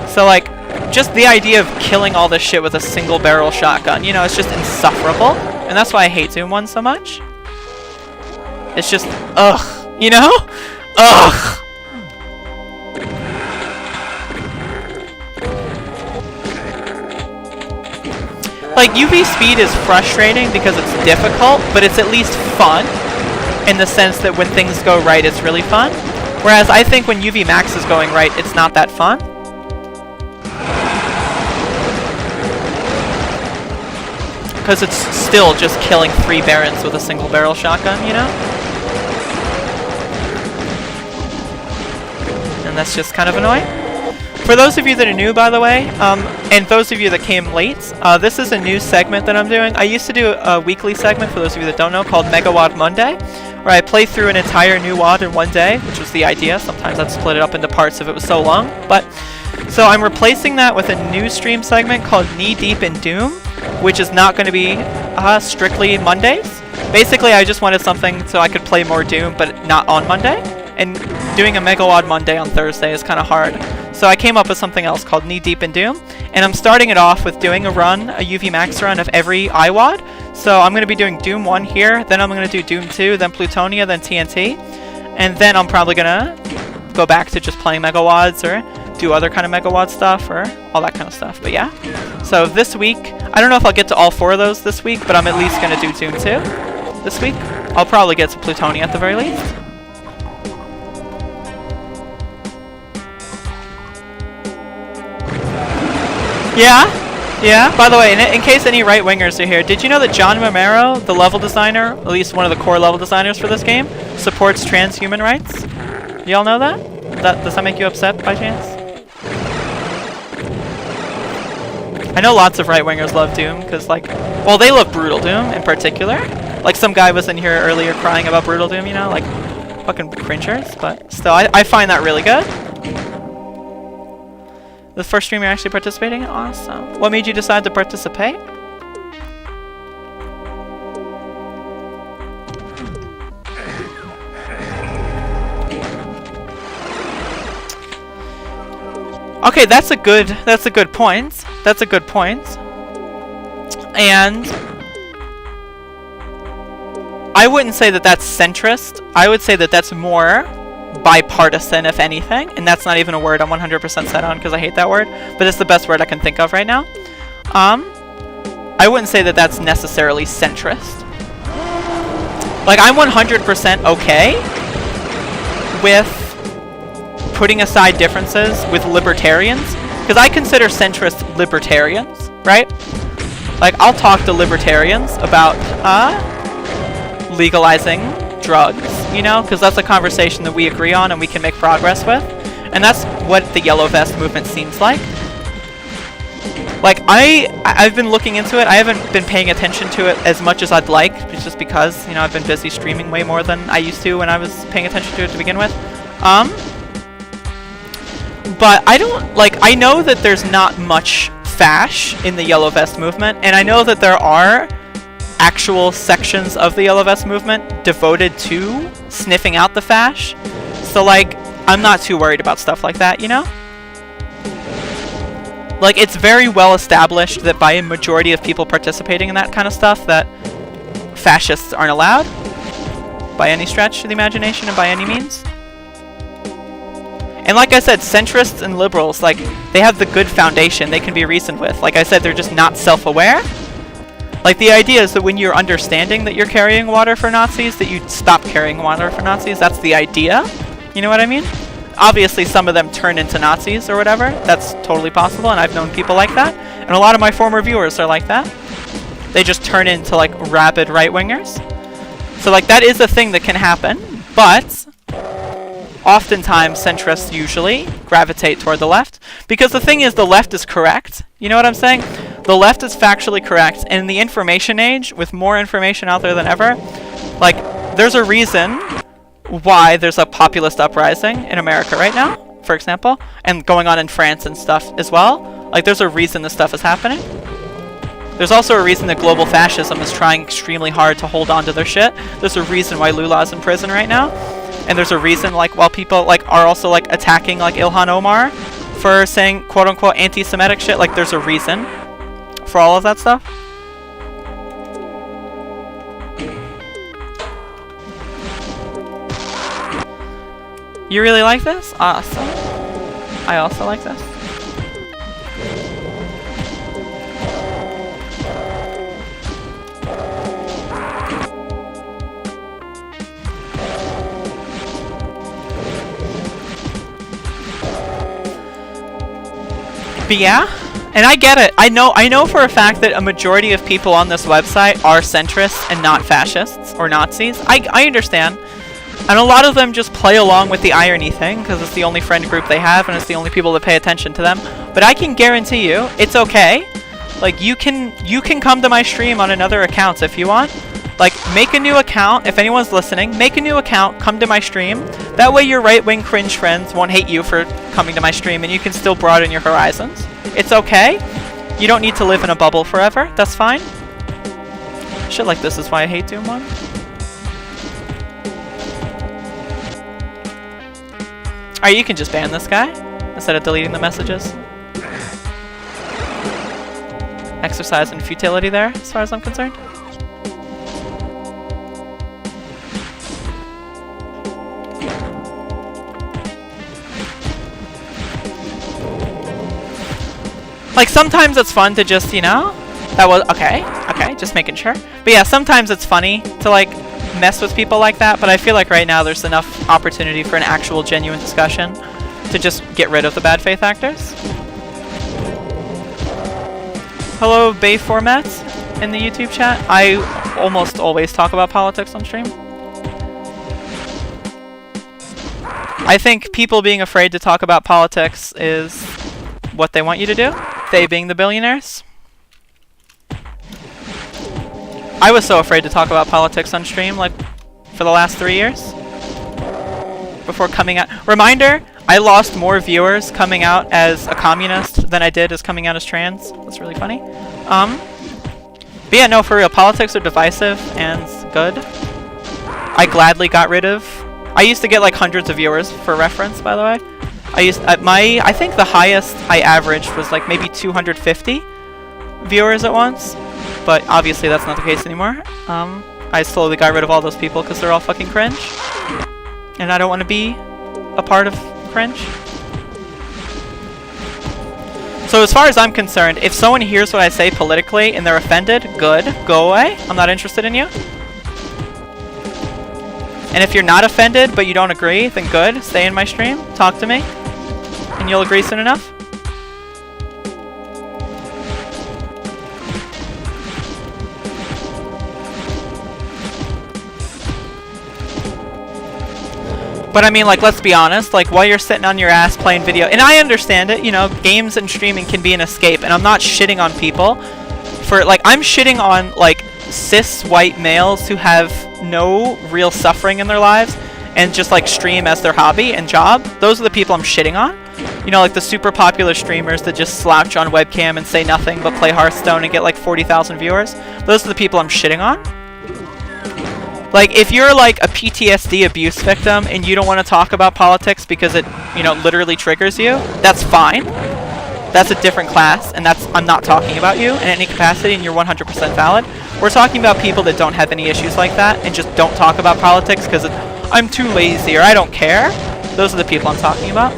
So like, just the idea of killing all this shit with a single barrel shotgun, you know, it's just insufferable. And that's why I hate Doom 1 so much. It's just, ugh, you know? Ugh! Like, UV speed is frustrating because it's difficult, but it's at least fun, in the sense that when things go right, it's really fun. Whereas I think when UV max is going right, it's not that fun. Because it's still just killing 3 Barons with a single barrel shotgun, you know? And that's just kind of annoying. For those of you that are new, by the way, and those of you that came late, this is a new segment that I'm doing. I used to do a weekly segment, for those of you that don't know, called Mega WOD Monday, where I play through an entire new WOD in one day, which was the idea. Sometimes I'd split it up into parts if it was so long. But so I'm replacing that with a new stream segment called Knee Deep in Doom, which is not going to be strictly Mondays. Basically, I just wanted something so I could play more Doom, but not on Monday. And doing a Mega WOD Monday on Thursday is kind of hard. So I came up with something else called Knee Deep in Doom. And I'm starting it off with doing a UV Max run of every IWOD. So I'm going to be doing Doom 1 here, then I'm going to do Doom 2, then Plutonia, then TNT. And then I'm probably going to go back to just playing Mega WODs or do other kind of Mega WOD stuff or all that kind of stuff. But yeah. So this week, I don't know if I'll get to all 4 of those this week, but I'm at least going to do Doom 2 this week. I'll probably get to Plutonia at the very least. Yeah. By the way, in case any right-wingers are here, did you know that John Romero, the level designer, at least one of the core level designers for this game, supports trans human rights? Y'all know that? Does that make you upset by chance? I know lots of right-wingers love Doom, because, like, well, they love Brutal Doom in particular. Like, some guy was in here earlier crying about Brutal Doom, you know? Like, fucking cringers, but still, I find that really good. The first stream you're actually participating in? Awesome. What made you decide to participate? Okay, that's a good point. That's a good point. And I wouldn't say that that's centrist. I would say that that's more bipartisan, if anything. And that's not even a word I'm 100% set on because I hate that word. But it's the best word I can think of right now. I wouldn't say that that's necessarily centrist. Like, I'm 100% okay with putting aside differences with libertarians, because I consider centrist libertarians, right? Like, I'll talk to libertarians about legalizing drugs, you know, because that's a conversation that we agree on and we can make progress with, and that's what the Yellow Vest movement seems like. Like, I've been looking into it. I haven't been paying attention to it as much as I'd like, just because, you know, I've been busy streaming way more than I used to when I was paying attention to it to begin with. But I know that there's not much fash in the Yellow Vest movement, and I know that there are actual sections of the Yellow Vest movement devoted to sniffing out the fash. So, like, I'm not too worried about stuff like that, you know? Like, it's very well established that by a majority of people participating in that kind of stuff, that fascists aren't allowed by any stretch of the imagination and by any means. And like I said, centrists and liberals, like, they have the good foundation they can be reasoned with. Like I said, they're just not self-aware. Like, the idea is that when you're understanding that you're carrying water for Nazis, that you stop carrying water for Nazis. That's the idea. You know what I mean? Obviously, some of them turn into Nazis or whatever. That's totally possible, and I've known people like that. And a lot of my former viewers are like that. They just turn into, like, rabid right-wingers. So, like, that is a thing that can happen, but oftentimes centrists usually gravitate toward the left, because the thing is, the left is correct. You know what I'm saying? The left is factually correct, and in the information age, with more information out there than ever, like, there's a reason why there's a populist uprising in America right now, for example, and going on in France and stuff as well. Like, there's a reason this stuff is happening. There's also a reason that global fascism is trying extremely hard to hold on to their shit. There's a reason why Lula's in prison right now. And there's a reason, like, while people, like, are also, like, attacking, like, Ilhan Omar for saying, quote-unquote, anti-Semitic shit. Like, there's a reason for all of that stuff. You really like this? Awesome. I also like this. But yeah, and I get it. I know for a fact that a majority of people on this website are centrists and not fascists or Nazis. I understand. And a lot of them just play along with the irony thing because it's the only friend group they have and it's the only people that pay attention to them. But I can guarantee you, it's okay. Like, you can come to my stream on another account if you want. Like, make a new account. If anyone's listening, make a new account, come to my stream. That way your right-wing cringe friends won't hate you for coming to my stream and you can still broaden your horizons. It's okay. You don't need to live in a bubble forever. That's fine. Shit like this is why I hate Doom 1. Alright, you can just ban this guy instead of deleting the messages. Exercise in futility there, as far as I'm concerned. Like, sometimes it's fun to just, you know, that was, okay, just making sure. But yeah, sometimes it's funny to, like, mess with people like that, but I feel like right now there's enough opportunity for an actual genuine discussion to just get rid of the bad faith actors. Hello, Bay Formats in the YouTube chat. I almost always talk about politics on stream. I think people being afraid to talk about politics is what they want you to do. They being the billionaires. I was so afraid to talk about politics on stream, like, for the last 3 years. Before coming out. Reminder, I lost more viewers coming out as a communist than I did as coming out as trans. That's really funny. But yeah, no, for real, politics are divisive and good. I gladly got rid of... I used to get like hundreds of viewers, for reference, by the way. I think the highest I averaged was like maybe 250 viewers at once. But obviously that's not the case anymore. I slowly got rid of all those people because they're all fucking cringe. And I don't want to be a part of cringe. So as far as I'm concerned, if someone hears what I say politically and they're offended, good, go away. I'm not interested in you. And if you're not offended but you don't agree, then good, stay in my stream, talk to me, and you'll agree soon enough. But I mean, like, let's be honest, like, while you're sitting on your ass playing video, and I understand it, you know, games and streaming can be an escape, and I'm not shitting on people for, like, I'm shitting on, like, cis white males who have no real suffering in their lives and just, like, stream as their hobby and job. Those are the people I'm shitting on. You know, like the super popular streamers that just slouch on webcam and say nothing but play Hearthstone and get, like, 40,000 viewers. Those are the people I'm shitting on. Like, if you're, like, a PTSD abuse victim and you don't want to talk about politics because it, you know, literally triggers you, that's fine. That's a different class, and I'm not talking about you in any capacity, and you're 100% valid. We're talking about people that don't have any issues like that and just don't talk about politics because I'm too lazy or I don't care. Those are the people I'm talking about.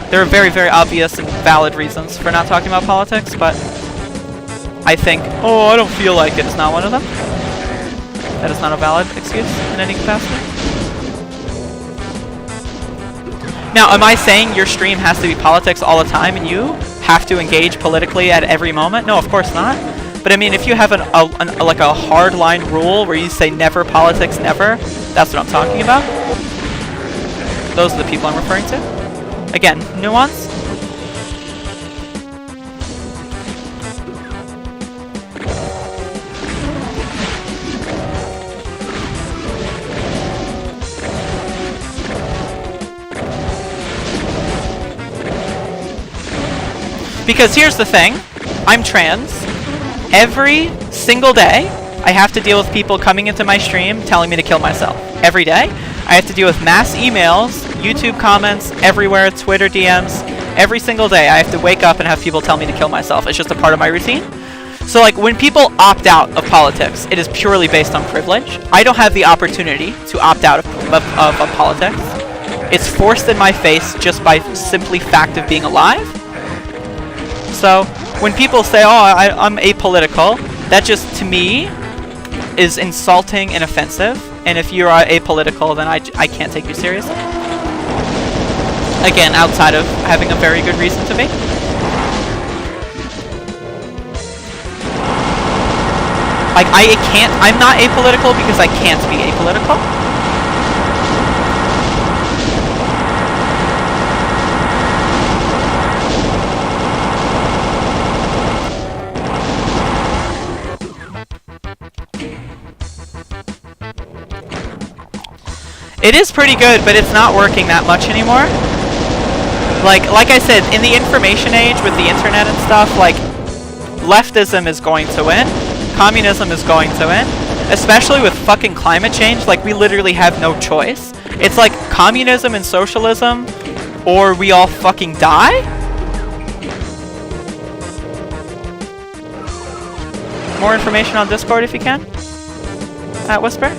There are very, very obvious and valid reasons for not talking about politics, but I think, oh, I don't feel like it is not one of them. That is not a valid excuse in any capacity. Now, am I saying your stream has to be politics all the time and you have to engage politically at every moment? No, of course not. But I mean, if you have like a hard line rule where you say never politics, never, that's what I'm talking about. Those are the people I'm referring to. Again, nuance. Because here's the thing, I'm trans. Every single day, I have to deal with people coming into my stream telling me to kill myself. Every day. I have to deal with mass emails, YouTube comments, everywhere, Twitter DMs. Every single day, I have to wake up and have people tell me to kill myself. It's just a part of my routine. So, like, when people opt out of politics, it is purely based on privilege. I don't have the opportunity to opt out of politics. It's forced in my face just by simply fact of being alive. So, when people say, oh, I'm apolitical, that just, to me, is insulting and offensive. And if you are apolitical, then I can't take you seriously. Again, outside of having a very good reason to be. Like, I'm not apolitical because I can't be apolitical. It is pretty good, but it's not working that much anymore. Like I said, in the information age with the internet and stuff, like, leftism is going to win. Communism is going to win. Especially with fucking climate change, like, we literally have no choice. It's like communism and socialism, or we all fucking die? More information on Discord if you can. At Whisper.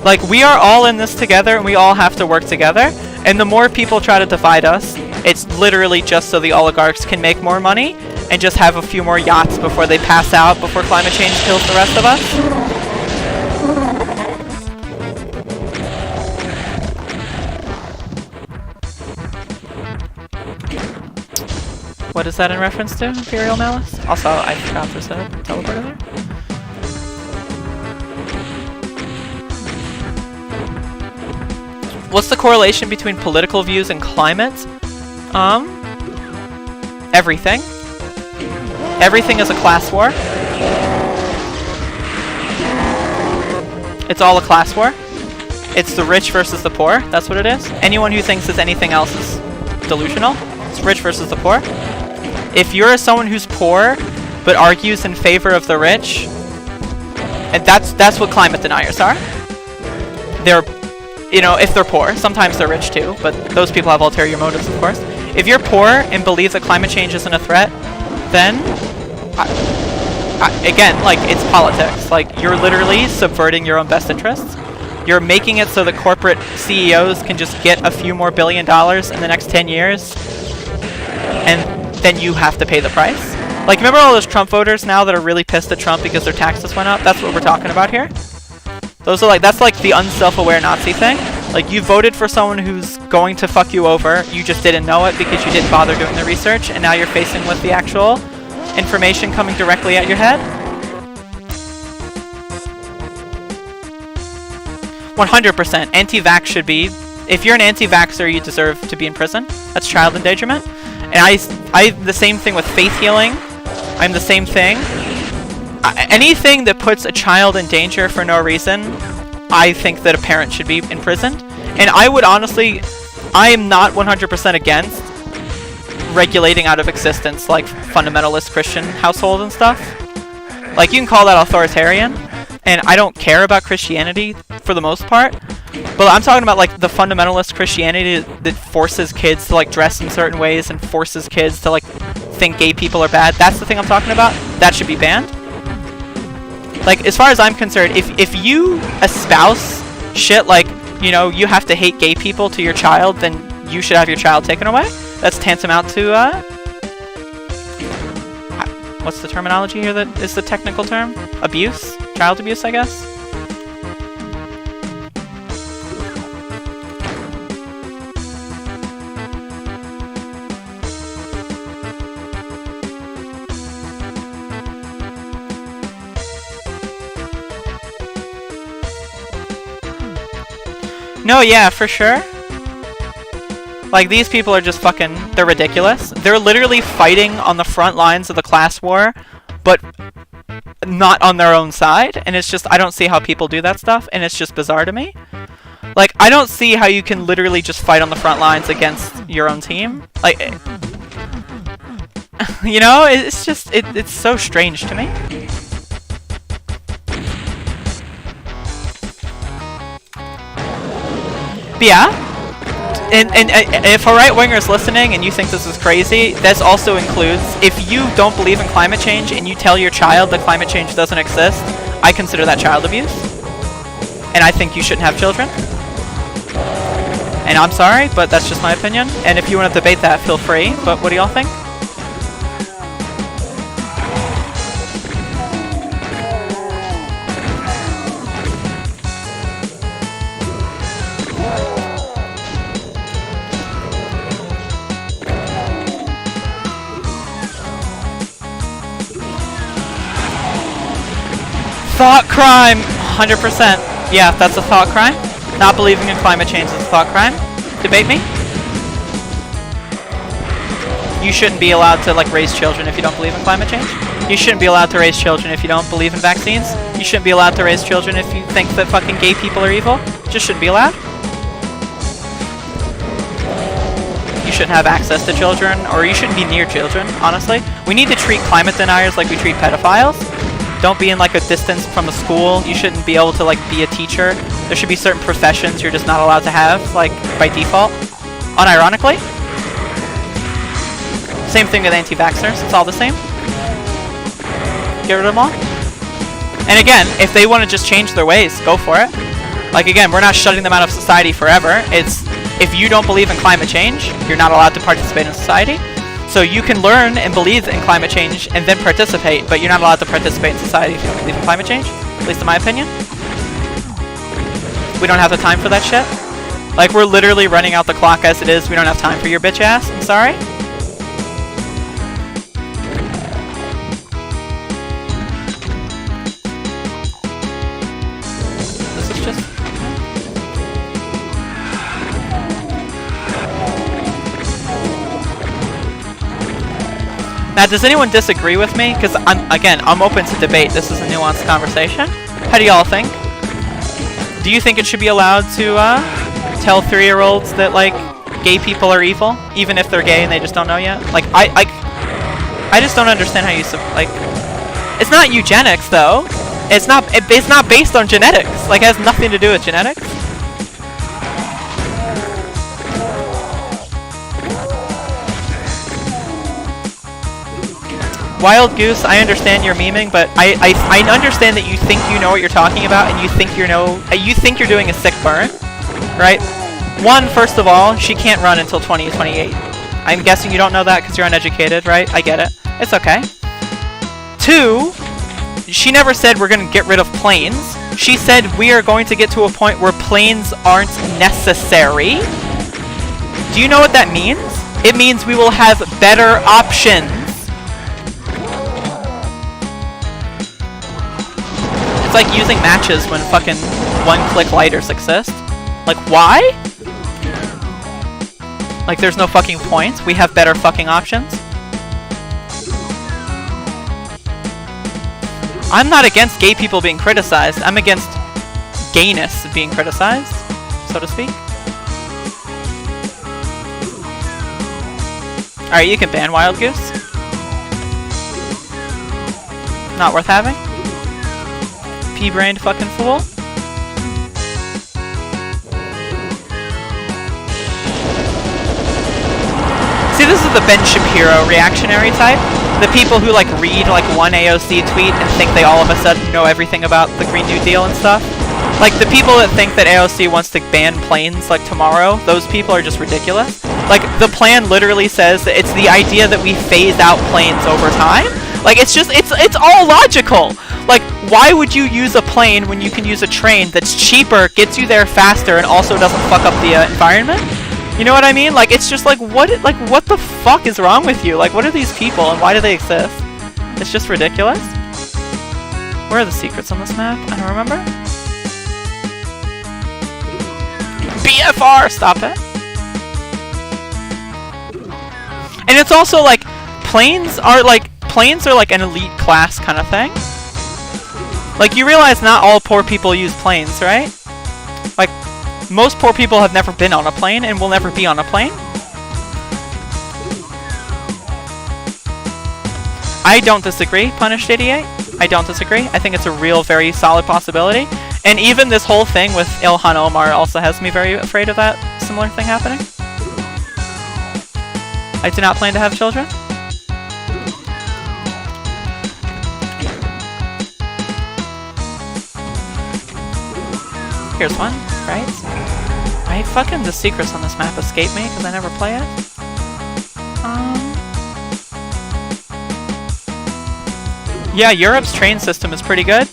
Like, we are all in this together, and we all have to work together. And the more people try to divide us, it's literally just so the oligarchs can make more money and just have a few more yachts before they pass out, before climate change kills the rest of us. What is that in reference to, Imperial Malice? Also, I forgot there's a teleporter there. What's the correlation between political views and climate? Everything. Everything is a class war. It's all a class war. It's the rich versus the poor. That's what it is. Anyone who thinks it's anything else is delusional. It's rich versus the poor. If you're someone who's poor but argues in favor of the rich, and that's what climate deniers are. They're, if they're poor, sometimes they're rich too, but those people have ulterior motives, of course. If you're poor and believe that climate change isn't a threat, then, again, like, it's politics. Like, you're literally subverting your own best interests. You're making it so that corporate CEOs can just get a few more $1 billion in the next 10 years, and then you have to pay the price. Like, remember all those Trump voters now that are really pissed at Trump because their taxes went up? That's what we're talking about here. Those are that's like the unself-aware Nazi thing. Like, you voted for someone who's going to fuck you over, you just didn't know it because you didn't bother doing the research, and now you're facing with the actual information coming directly at your head. 100%. Anti-vax should be... If you're an anti-vaxxer, you deserve to be in prison. That's child endangerment. And I the same thing with faith healing. I'm the same thing. Anything that puts a child in danger for no reason, I think that a parent should be imprisoned. And I would honestly... I am not 100% against regulating out of existence, like, fundamentalist Christian household and stuff. Like, you can call that authoritarian. And I don't care about Christianity for the most part. But I'm talking about, like, the fundamentalist Christianity that forces kids to, like, dress in certain ways and forces kids to, like, think gay people are bad. That's the thing I'm talking about. That should be banned. Like, as far as I'm concerned, if you espouse shit like, you have to hate gay people to your child, then you should have your child taken away. That's tantamount to, what's the terminology here that is the technical term? Abuse? Child abuse, I guess? No, yeah, for sure. Like, these people are just fucking... They're ridiculous. They're literally fighting on the front lines of the class war, but not on their own side. And it's just... I don't see how people do that stuff, and it's just bizarre to me. Like, I don't see how you can literally just fight on the front lines against your own team. Like... it's just... It's so strange to me. But yeah. And if a right-winger is listening and you think this is crazy, this also includes, if you don't believe in climate change and you tell your child that climate change doesn't exist, I consider that child abuse. And I think you shouldn't have children. And I'm sorry, but that's just my opinion. And if you want to debate that, feel free. But what do y'all think? Thought crime! 100%. Yeah, that's a thought crime. Not believing in climate change is a thought crime. Debate me? You shouldn't be allowed to, like, raise children if you don't believe in climate change. You shouldn't be allowed to raise children if you don't believe in vaccines. You shouldn't be allowed to raise children if you think that fucking gay people are evil. Just shouldn't be allowed. You shouldn't have access to children, or you shouldn't be near children, honestly. We need to treat climate deniers like we treat pedophiles. Don't be in, like, a distance from a school. You shouldn't be able to, like, be a teacher. There should be certain professions you're just not allowed to have, like, by default. Unironically. Same thing with anti-vaxxers. It's all the same. Get rid of them all. And again, if they want to just change their ways, go for it. Like, again, we're not shutting them out of society forever. It's, if you don't believe in climate change, you're not allowed to participate in society. So you can learn and believe in climate change and then participate, but you're not allowed to participate in society if you don't believe in climate change. At least in my opinion. We don't have the time for that shit. Like, we're literally running out the clock as it is. We don't have time for your bitch ass. I'm sorry. This is just... Now, does anyone disagree with me? Because I'm open to debate. This is a nuanced conversation. How do y'all think? Do you think it should be allowed to tell 3-year-olds that like gay people are evil, even if they're gay and they just don't know yet? Like I just don't understand how you like. It's not eugenics though. It's not based on genetics. Like, it has nothing to do with genetics. Wild Goose, I understand you're memeing, but I understand that you think you know what you're talking about, and you think you're doing a sick burn, right? One, first of all, she can't run until 2028. I'm guessing you don't know that because you're uneducated, right? I get it. It's okay. 2, she never said we're going to get rid of planes. She said we are going to get to a point where planes aren't necessary. Do you know what that means? It means we will have better options. It's like using matches when fucking one-click lighters exist. Like, why? Like, there's no fucking points. We have better fucking options. I'm not against gay people being criticized. I'm against gayness being criticized, so to speak. Alright, you can ban Wild Goose. Not worth having. Pea-brained fucking fool. See, this is the Ben Shapiro reactionary type. The people who like read like one AOC tweet and think they all of a sudden know everything about the Green New Deal and stuff. Like, the people that think that AOC wants to ban planes like tomorrow, those people are just ridiculous. Like, the plan literally says that it's the idea that we phase out planes over time. Like, it's all logical. Like, why would you use a plane when you can use a train that's cheaper, gets you there faster, and also doesn't fuck up the environment? You know what I mean? Like, it's just like what the fuck is wrong with you? Like, what are these people and why do they exist? It's just ridiculous. Where are the secrets on this map? I don't remember. BFR! Stop it. And it's also like, planes are like an elite class kind of thing. Like, you realize not all poor people use planes, right? Like, most poor people have never been on a plane and will never be on a plane. I don't disagree, Punished88. I don't disagree. I think it's a real, very solid possibility. And even this whole thing with Ilhan Omar also has me very afraid of that similar thing happening. I do not plan to have children. Here's one, right? The secrets on this map escape me because I never play it. Yeah, Europe's train system is pretty good.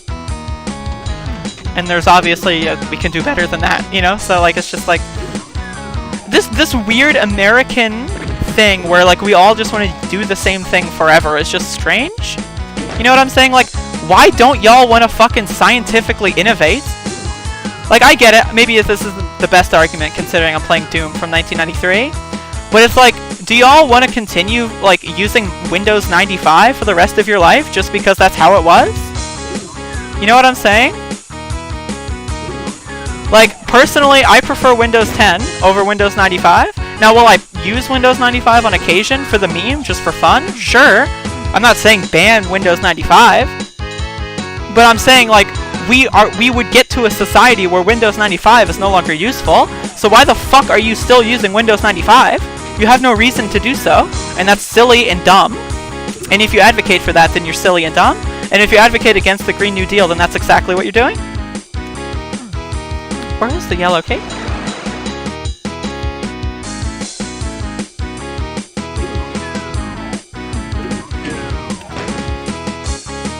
And there's obviously, we can do better than that, you know? So, like, it's just like, this weird American thing where, like, we all just want to do the same thing forever is just strange. You know what I'm saying? Like, why don't y'all want to fucking scientifically innovate? Like, I get it, maybe this isn't the best argument considering I'm playing Doom from 1993, but it's like, do y'all want to continue, like, using Windows 95 for the rest of your life just because that's how it was? You know what I'm saying? Like, personally, I prefer Windows 10 over Windows 95. Now, will I use Windows 95 on occasion for the meme, just for fun? Sure. I'm not saying ban Windows 95, but I'm saying, like, we would get to a society where Windows 95 is no longer useful, so why the fuck are you still using Windows 95? You have no reason to do so, and that's silly and dumb. And if you advocate for that, then you're silly and dumb. And if you advocate against the Green New Deal, then that's exactly what you're doing. Where is the yellow cape?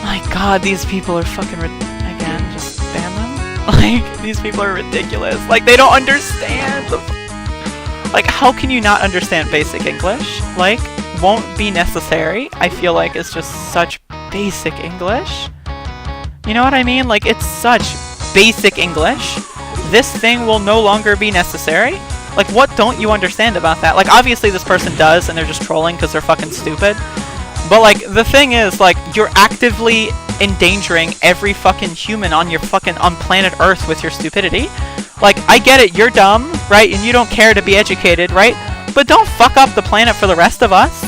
My god, these people are fucking again, just ban them? Like, these people are ridiculous. Like, they don't understand like, how can you not understand basic English? Like, won't be necessary, I feel like it's just such basic English. You know what I mean? Like, it's such basic English. This thing will no longer be necessary. Like, what don't you understand about that? Like, obviously this person does, and they're just trolling because they're fucking stupid. But, like, the thing is, like, you're actively endangering every fucking human on planet Earth with your stupidity. Like, I get it, you're dumb, right? And you don't care to be educated, right? But don't fuck up the planet for the rest of us.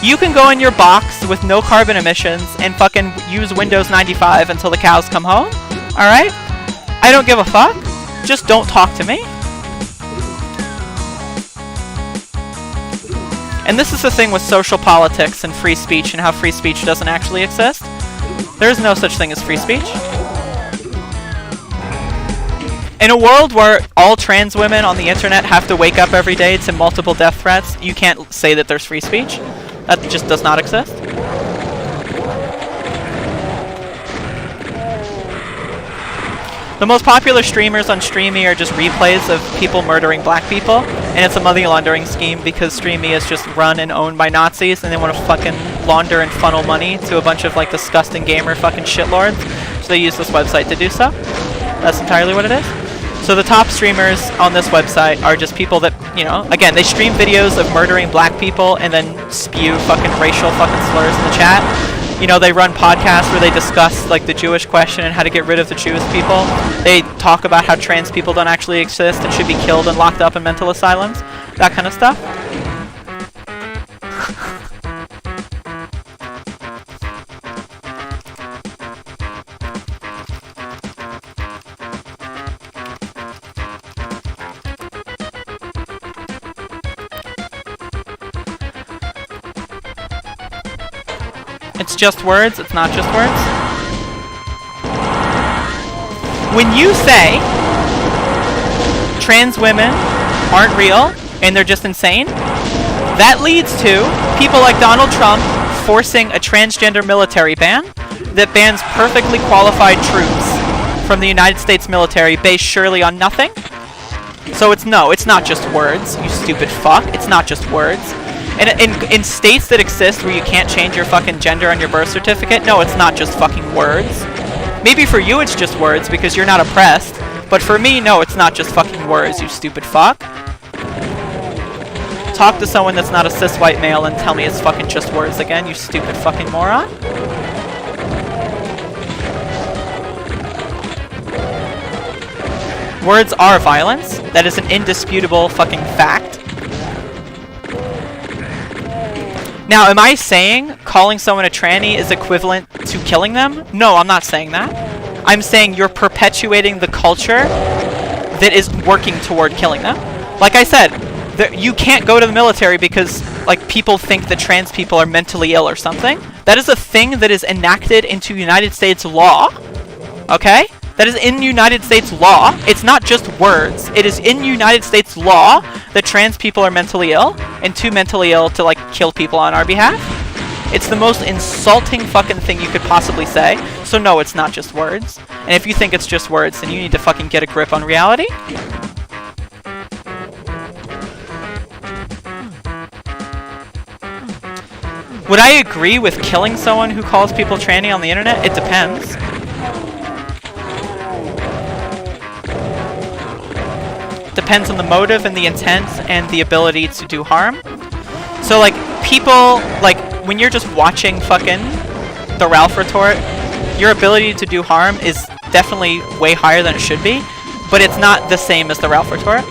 You can go in your box with no carbon emissions and fucking use Windows 95 until the cows come home. Alright? I don't give a fuck. Just don't talk to me. And this is the thing with social politics and free speech and how free speech doesn't actually exist. There is no such thing as free speech. In a world where all trans women on the internet have to wake up every day to multiple death threats, you can't say that there's free speech. That just does not exist. The most popular streamers on Streamy are just replays of people murdering black people, and it's a money laundering scheme because Streamy is just run and owned by Nazis, and they want to fucking launder and funnel money to a bunch of like disgusting gamer fucking shitlords, so they use this website to do so. That's entirely what it is. So the top streamers on this website are just people that, you know, again, they stream videos of murdering black people and then spew fucking racial fucking slurs in the chat. You know, they run podcasts where they discuss, like, the Jewish question and how to get rid of the Jewish people. They talk about how trans people don't actually exist and should be killed and locked up in mental asylums. That kind of stuff. It's just words, it's not just words. When you say trans women aren't real and they're just insane, that leads to people like Donald Trump forcing a transgender military ban that bans perfectly qualified troops from the United States military based surely on nothing. So it's not just words, you stupid fuck. It's not just words. And in states that exist where you can't change your fucking gender on your birth certificate, no, it's not just fucking words. Maybe for you it's just words because you're not oppressed, but for me, no, it's not just fucking words, you stupid fuck. Talk to someone that's not a cis white male and tell me it's fucking just words again, you stupid fucking moron. Words are violence. That is an indisputable fucking fact. Now, am I saying calling someone a tranny is equivalent to killing them? No, I'm not saying that. I'm saying you're perpetuating the culture that is working toward killing them. Like I said, you can't go to the military because, like, people think that trans people are mentally ill or something. That is a thing that is enacted into United States law. Okay? That is in United States law. It's not just words. It is in United States law that trans people are mentally ill and too mentally ill to, like, kill people on our behalf. It's the most insulting fucking thing you could possibly say. So no, it's not just words. And if you think it's just words, then you need to fucking get a grip on reality. Would I agree with killing someone who calls people tranny on the internet? It depends. Depends on the motive and the intent and the ability to do harm. So, like, people, like, when you're just watching fucking the Ralph retort, your ability to do harm is definitely way higher than it should be, but it's not the same as the Ralph retort.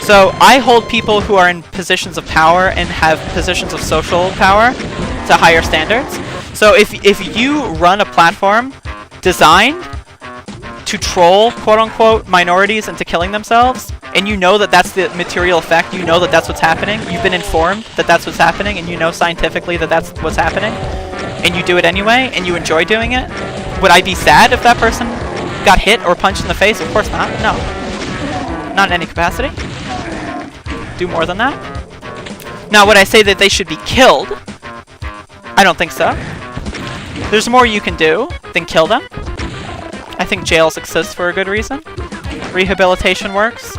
So, I hold people who are in positions of power and have positions of social power to higher standards. So, if you run a platform designed to troll, quote-unquote, minorities into killing themselves, and you know that that's the material effect, you know that that's what's happening, you've been informed that that's what's happening, and you know scientifically that that's what's happening, and you do it anyway, and you enjoy doing it, would I be sad if that person got hit or punched in the face? Of course not. No. Not in any capacity. Do more than that. Now, would I say that they should be killed? I don't think so. There's more you can do than kill them. I think jails exist for a good reason. Rehabilitation works.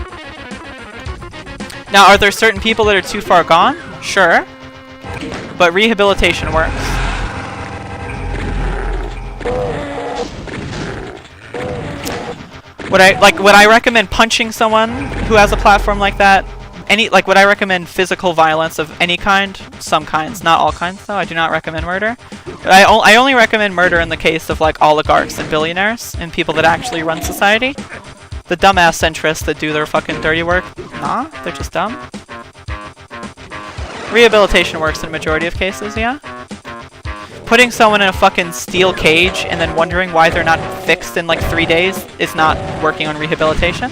Now, are there certain people that are too far gone? Sure. But rehabilitation works. Would I recommend punching someone who has a platform like that? would I recommend physical violence of any kind? Some kinds, not all kinds though. I do not recommend murder. I only recommend murder in the case of like oligarchs and billionaires and people that actually run society. The dumbass centrists that do their fucking dirty work, nah, they're just dumb. Rehabilitation works in a majority of cases, yeah. Putting someone in a fucking steel cage and then wondering why they're not fixed in like 3 days is not working on rehabilitation.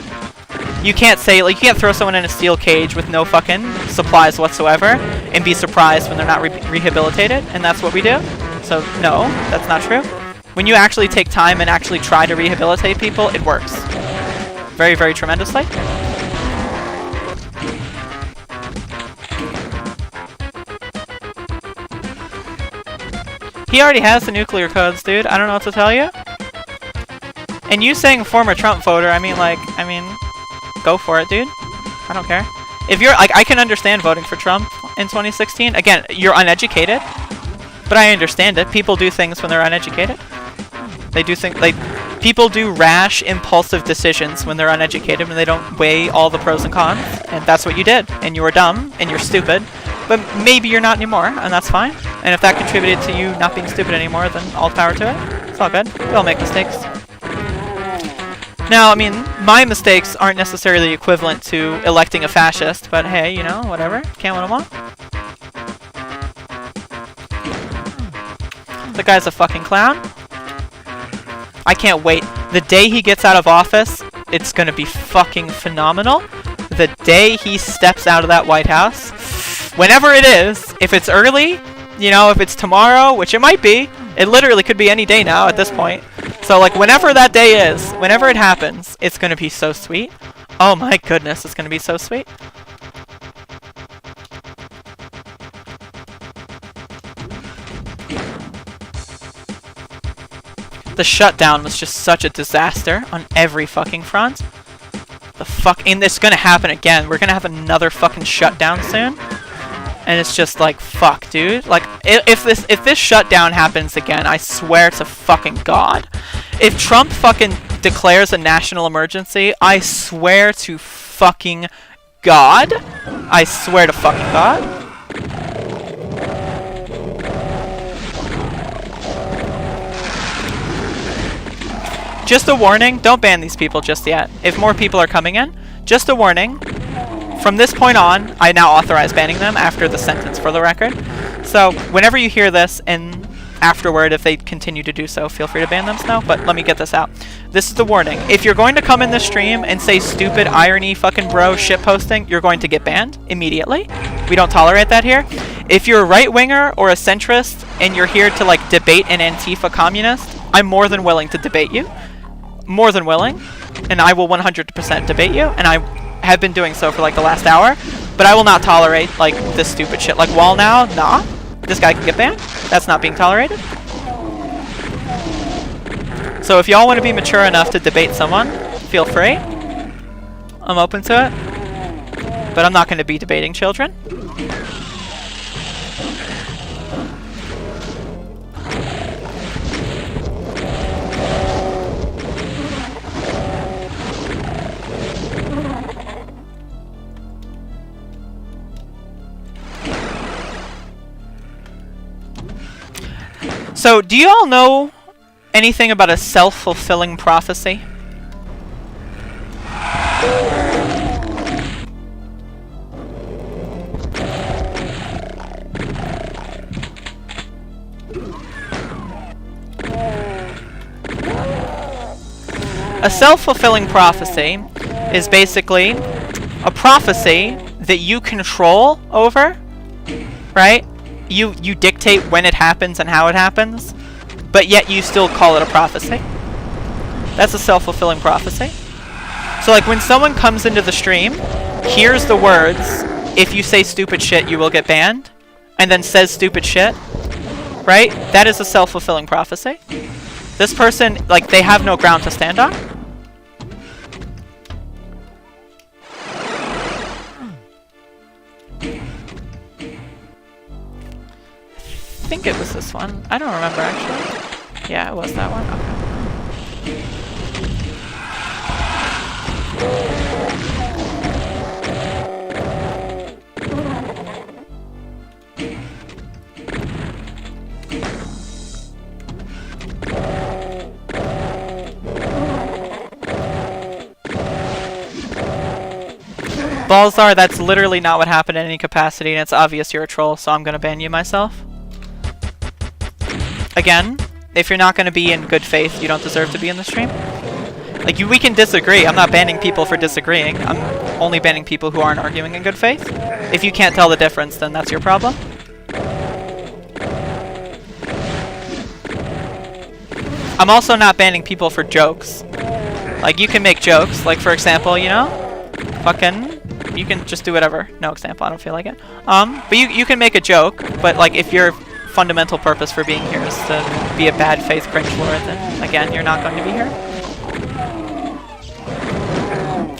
You can't say, like, you can't throw someone in a steel cage with no fucking supplies whatsoever and be surprised when they're not rehabilitated, and that's what we do. So, no, that's not true. When you actually take time and actually try to rehabilitate people, it works. Very, very tremendously. He already has the nuclear codes, dude. I don't know what to tell you. And you saying former Trump voter, I mean, go for it, dude. I don't care. If you're, like, I can understand voting for Trump in 2016. Again, you're uneducated, but I understand it. People do things when they're uneducated. They do things, like, people do rash, impulsive decisions when they're uneducated, when they don't weigh all the pros and cons. And that's what you did. And you were dumb, and you're stupid. But maybe you're not anymore, and that's fine. And if that contributed to you not being stupid anymore, then all power to it. It's all good. We all make mistakes. Now, I mean, my mistakes aren't necessarily equivalent to electing a fascist, but hey, you know, whatever. Can't win them all. The guy's a fucking clown. I can't wait. The day he gets out of office, it's gonna be fucking phenomenal. The day he steps out of that White House, whenever it is, if it's early, you know, if it's tomorrow, which it might be, it literally could be any day now at this point. So, like, whenever that day is, whenever it happens, it's gonna be so sweet. Oh my goodness, it's gonna be so sweet. The shutdown was just such a disaster on every fucking front. The fuck, and it's gonna happen again. We're gonna have another fucking shutdown soon. And it's just like, fuck, dude. Like, if this shutdown happens again, I swear to fucking God. If Trump fucking declares a national emergency, I swear to fucking God. I swear to fucking God. Just a warning, don't ban these people just yet. If more people are coming in, just a warning. From this point on, I now authorize banning them after the sentence, for the record. So, whenever you hear this, and afterward, if they continue to do so, feel free to ban them now, but let me get this out. This is the warning. If you're going to come in the stream and say stupid irony, fucking bro, shitposting, you're going to get banned immediately. We don't tolerate that here. If you're a right-winger or a centrist, and you're here to, like, debate an Antifa communist, I'm more than willing to debate you. More than willing. And I will 100% debate you, and I have been doing so for like the last hour, but I will not tolerate like this stupid shit. Like Wall now, nah. This guy can get banned. That's not being tolerated. So if y'all want to be mature enough to debate someone, feel free. I'm open to it. But I'm not going to be debating children. So, do you all know anything about a self-fulfilling prophecy? A self-fulfilling prophecy is basically a prophecy that you control over, right? You dictate when it happens and how it happens, but yet you still call it a prophecy. That's a self-fulfilling prophecy. So like when someone comes into the stream, hears the words, if you say stupid shit, you will get banned, and then says stupid shit, right? That is a self-fulfilling prophecy. This person, like, they have no ground to stand on. I think it was this one. I don't remember actually. Yeah, it was that one. Okay. Balzar, that's literally not what happened in any capacity, and it's obvious you're a troll, so I'm gonna ban you myself. Again, if you're not gonna be in good faith, you don't deserve to be in the stream. Like, we can disagree. I'm not banning people for disagreeing. I'm only banning people who aren't arguing in good faith. If you can't tell the difference, then that's your problem. I'm also not banning people for jokes. Like, you can make jokes. Like, for example, you know? Fucking... You can just do whatever. No example, I don't feel like it. But you can make a joke, but like if your fundamental purpose for being here is to be a bad faith cringe lord, then again, you're not going to be here.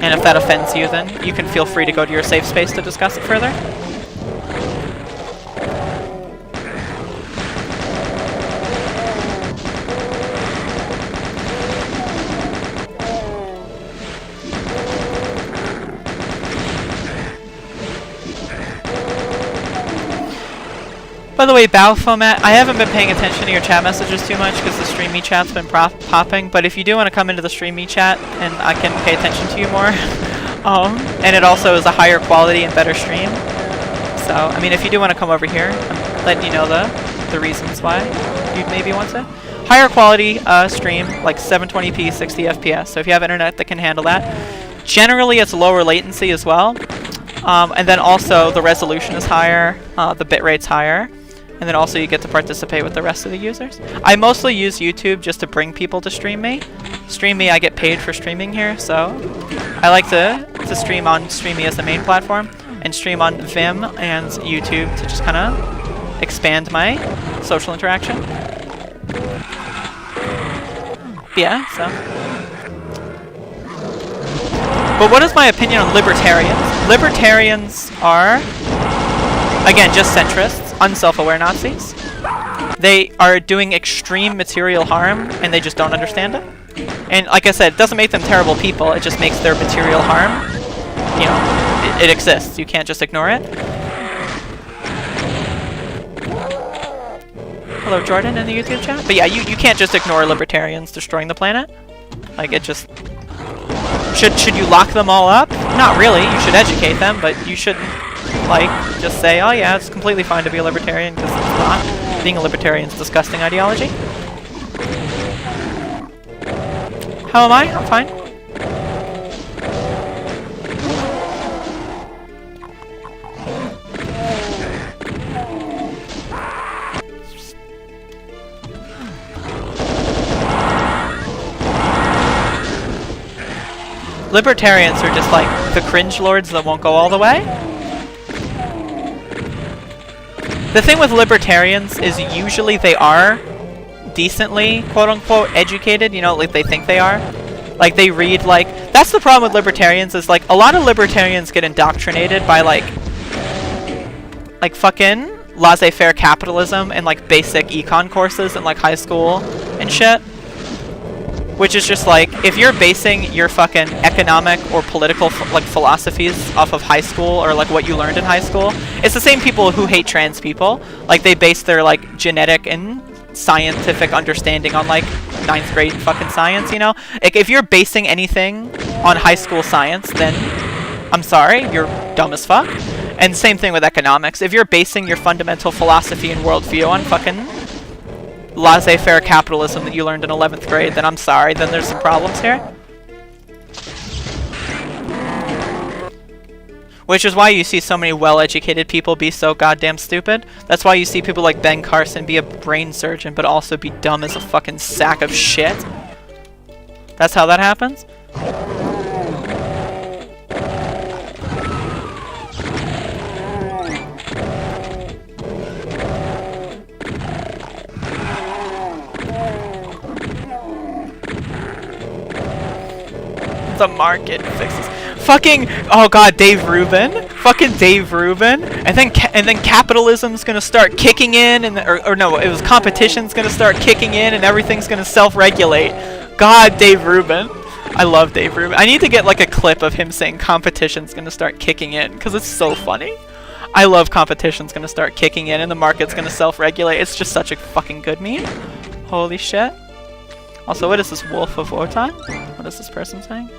And if that offends you, then you can feel free to go to your safe space to discuss it further. By the way, Baufomat, I haven't been paying attention to your chat messages too much because the streamy chat's been popping, but if you do want to come into the streamy chat and I can pay attention to you more, and it also is a higher quality and better stream, so, I mean, if you do want to come over here, I'm letting you know the reasons why you'd maybe want to. Higher quality stream, like 720p, 60 FPS, so if you have internet that can handle that. Generally, it's lower latency as well, and then also the resolution is higher, the bitrate's higher. And then also you get to participate with the rest of the users. I mostly use YouTube just to bring people to stream me. I get paid for streaming here, so I like to stream on StreamMe as the main platform, and stream on Vim and YouTube to just kind of expand my social interaction. But yeah, so. But what is my opinion on libertarians? Libertarians are, again, just centrists. Unself-aware Nazis. They are doing extreme material harm, and they just don't understand it. And like I said, it doesn't make them terrible people, it just makes their material harm, you know, it exists. You can't just ignore it. Hello, Jordan, in the YouTube chat. But yeah, you can't just ignore libertarians destroying the planet. Like, it just... Should you lock them all up? Not really. You should educate them, but you shouldn't, like, just say, oh yeah, it's completely fine to be a libertarian, because it's not. Being a libertarian is disgusting ideology. How am I? I'm fine. Libertarians are just like the cringe lords that won't go all the way. The thing with libertarians is usually they are decently, quote-unquote, educated, you know, like they think they are. Like, they read, like... That's the problem with libertarians, is, like, a lot of libertarians get indoctrinated by, like fucking laissez-faire capitalism and, like, basic econ courses in, like, high school and shit. Which is just, like, if you're basing your fucking economic or political, like, philosophies off of high school or, like, what you learned in high school, it's the same people who hate trans people. Like, they base their, like, genetic and scientific understanding on, like, 9th grade fucking science, you know? Like, if you're basing anything on high school science, then I'm sorry, you're dumb as fuck. And same thing with economics. If you're basing your fundamental philosophy and worldview on fucking laissez-faire capitalism that you learned in 11th grade, then I'm sorry, then there's some problems here. Which is why you see so many well-educated people be so goddamn stupid. That's why you see people like Ben Carson be a brain surgeon, but also be dumb as a fucking sack of shit. That's how that happens. The market fixes. Fucking, oh god, Dave Rubin. Fucking Dave Rubin. And then capitalism's gonna start kicking in, and or no, it was competition's gonna start kicking in, and everything's gonna self-regulate. God, Dave Rubin. I love Dave Rubin. I need to get like a clip of him saying competition's gonna start kicking in, because it's so funny. I love competition's gonna start kicking in and the market's gonna self-regulate. It's just such a fucking good meme. Holy shit. Also, what is this Wolf of Wotan? What is this person saying?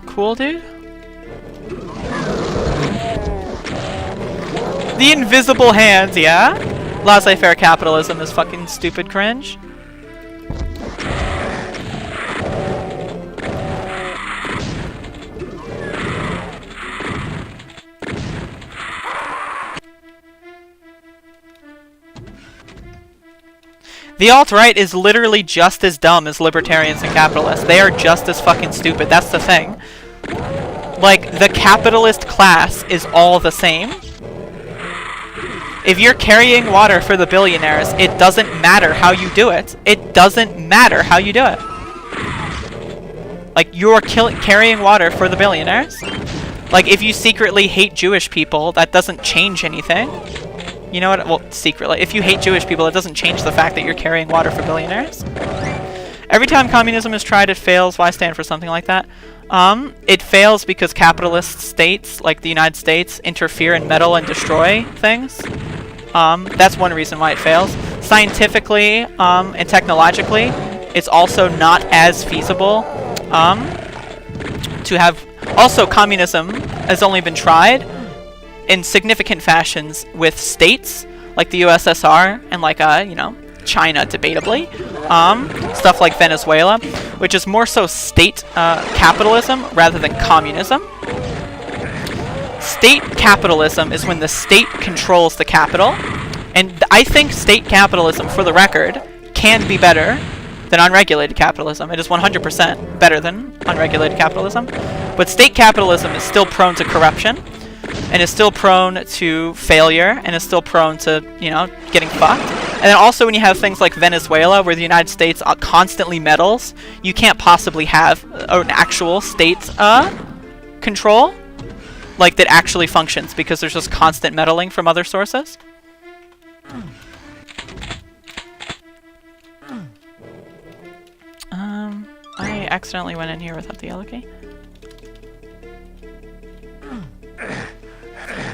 Cool, dude. The invisible hands, yeah? Laissez-faire capitalism is fucking stupid cringe. The alt-right is literally just as dumb as libertarians and capitalists. They are just as fucking stupid. That's the thing. Like, the capitalist class is all the same. If you're carrying water for the billionaires, it doesn't matter how you do it. It doesn't matter how you do it. Like, you're carrying water for the billionaires. Like, if you secretly hate Jewish people, that doesn't change anything. You know what? Well, secretly. If you hate Jewish people, it doesn't change the fact that you're carrying water for billionaires. Every time communism is tried, it fails. Why stand for something like that? It fails because capitalist states, like the United States, interfere and meddle and destroy things. That's one reason why it fails. Scientifically and technologically, it's also not as feasible to have... Also, communism has only been tried in significant fashions with states, like the USSR and like, you know, China, debatably. Stuff like Venezuela, which is more so state capitalism rather than communism. State capitalism is when the state controls the capital, and I think state capitalism, for the record, can be better than unregulated capitalism. It is 100% better than unregulated capitalism, but state capitalism is still prone to corruption, and is still prone to failure, and is still prone to, you know, getting fucked. And then also when you have things like Venezuela, where the United States constantly meddles, you can't possibly have an actual state control, like, that actually functions, because there's just constant meddling from other sources. I accidentally went in here without the yellow key.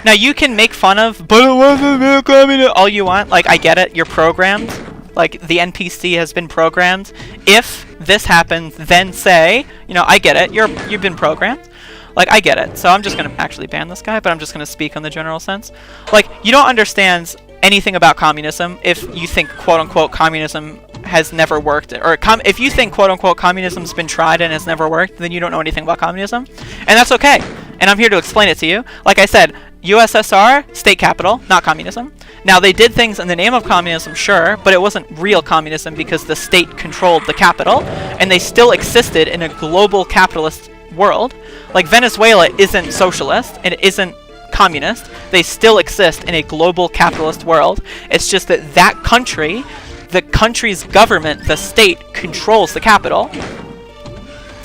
Now, you can make fun of, but it wasn't communist, all you want. Like, I get it, you're programmed. Like, the NPC has been programmed. If this happens, then say, you know, I get it, you've been programmed. Like, I get it. So I'm just gonna actually ban this guy, but I'm just gonna speak on the general sense. Like, you don't understand anything about communism if you think, quote-unquote, communism has never worked, or if you think, quote-unquote, communism's been tried and has never worked, then you don't know anything about communism. And that's okay. And I'm here to explain it to you. Like I said, USSR, state capital, not communism. Now, they did things in the name of communism, sure, but it wasn't real communism because the state controlled the capital, and they still existed in a global capitalist world. Like, Venezuela isn't socialist, and it isn't communist. They still exist in a global capitalist world. It's just that that country, the country's government, the state, controls the capital.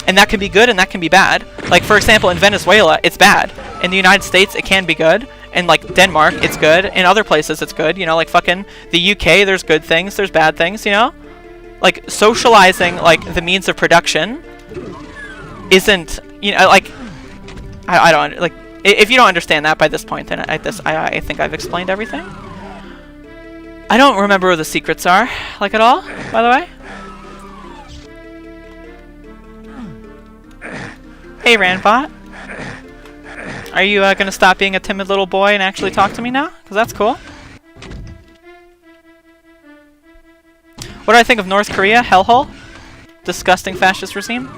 And that can be good and that can be bad. Like, for example, in Venezuela, it's bad. In the United States, it can be good. In, like, Denmark, it's good. In other places, it's good. You know, like, fucking the UK, there's good things, there's bad things, you know? Like, socializing, like, the means of production isn't, you know, like, I don't, like, if you don't understand that by this point, then I think I've explained everything. I don't remember where the secrets are, like, at all, by the way. Hey, Randbot. Are you gonna stop being a timid little boy and actually talk to me now? Because that's cool. What do I think of North Korea? Hellhole? Disgusting fascist regime?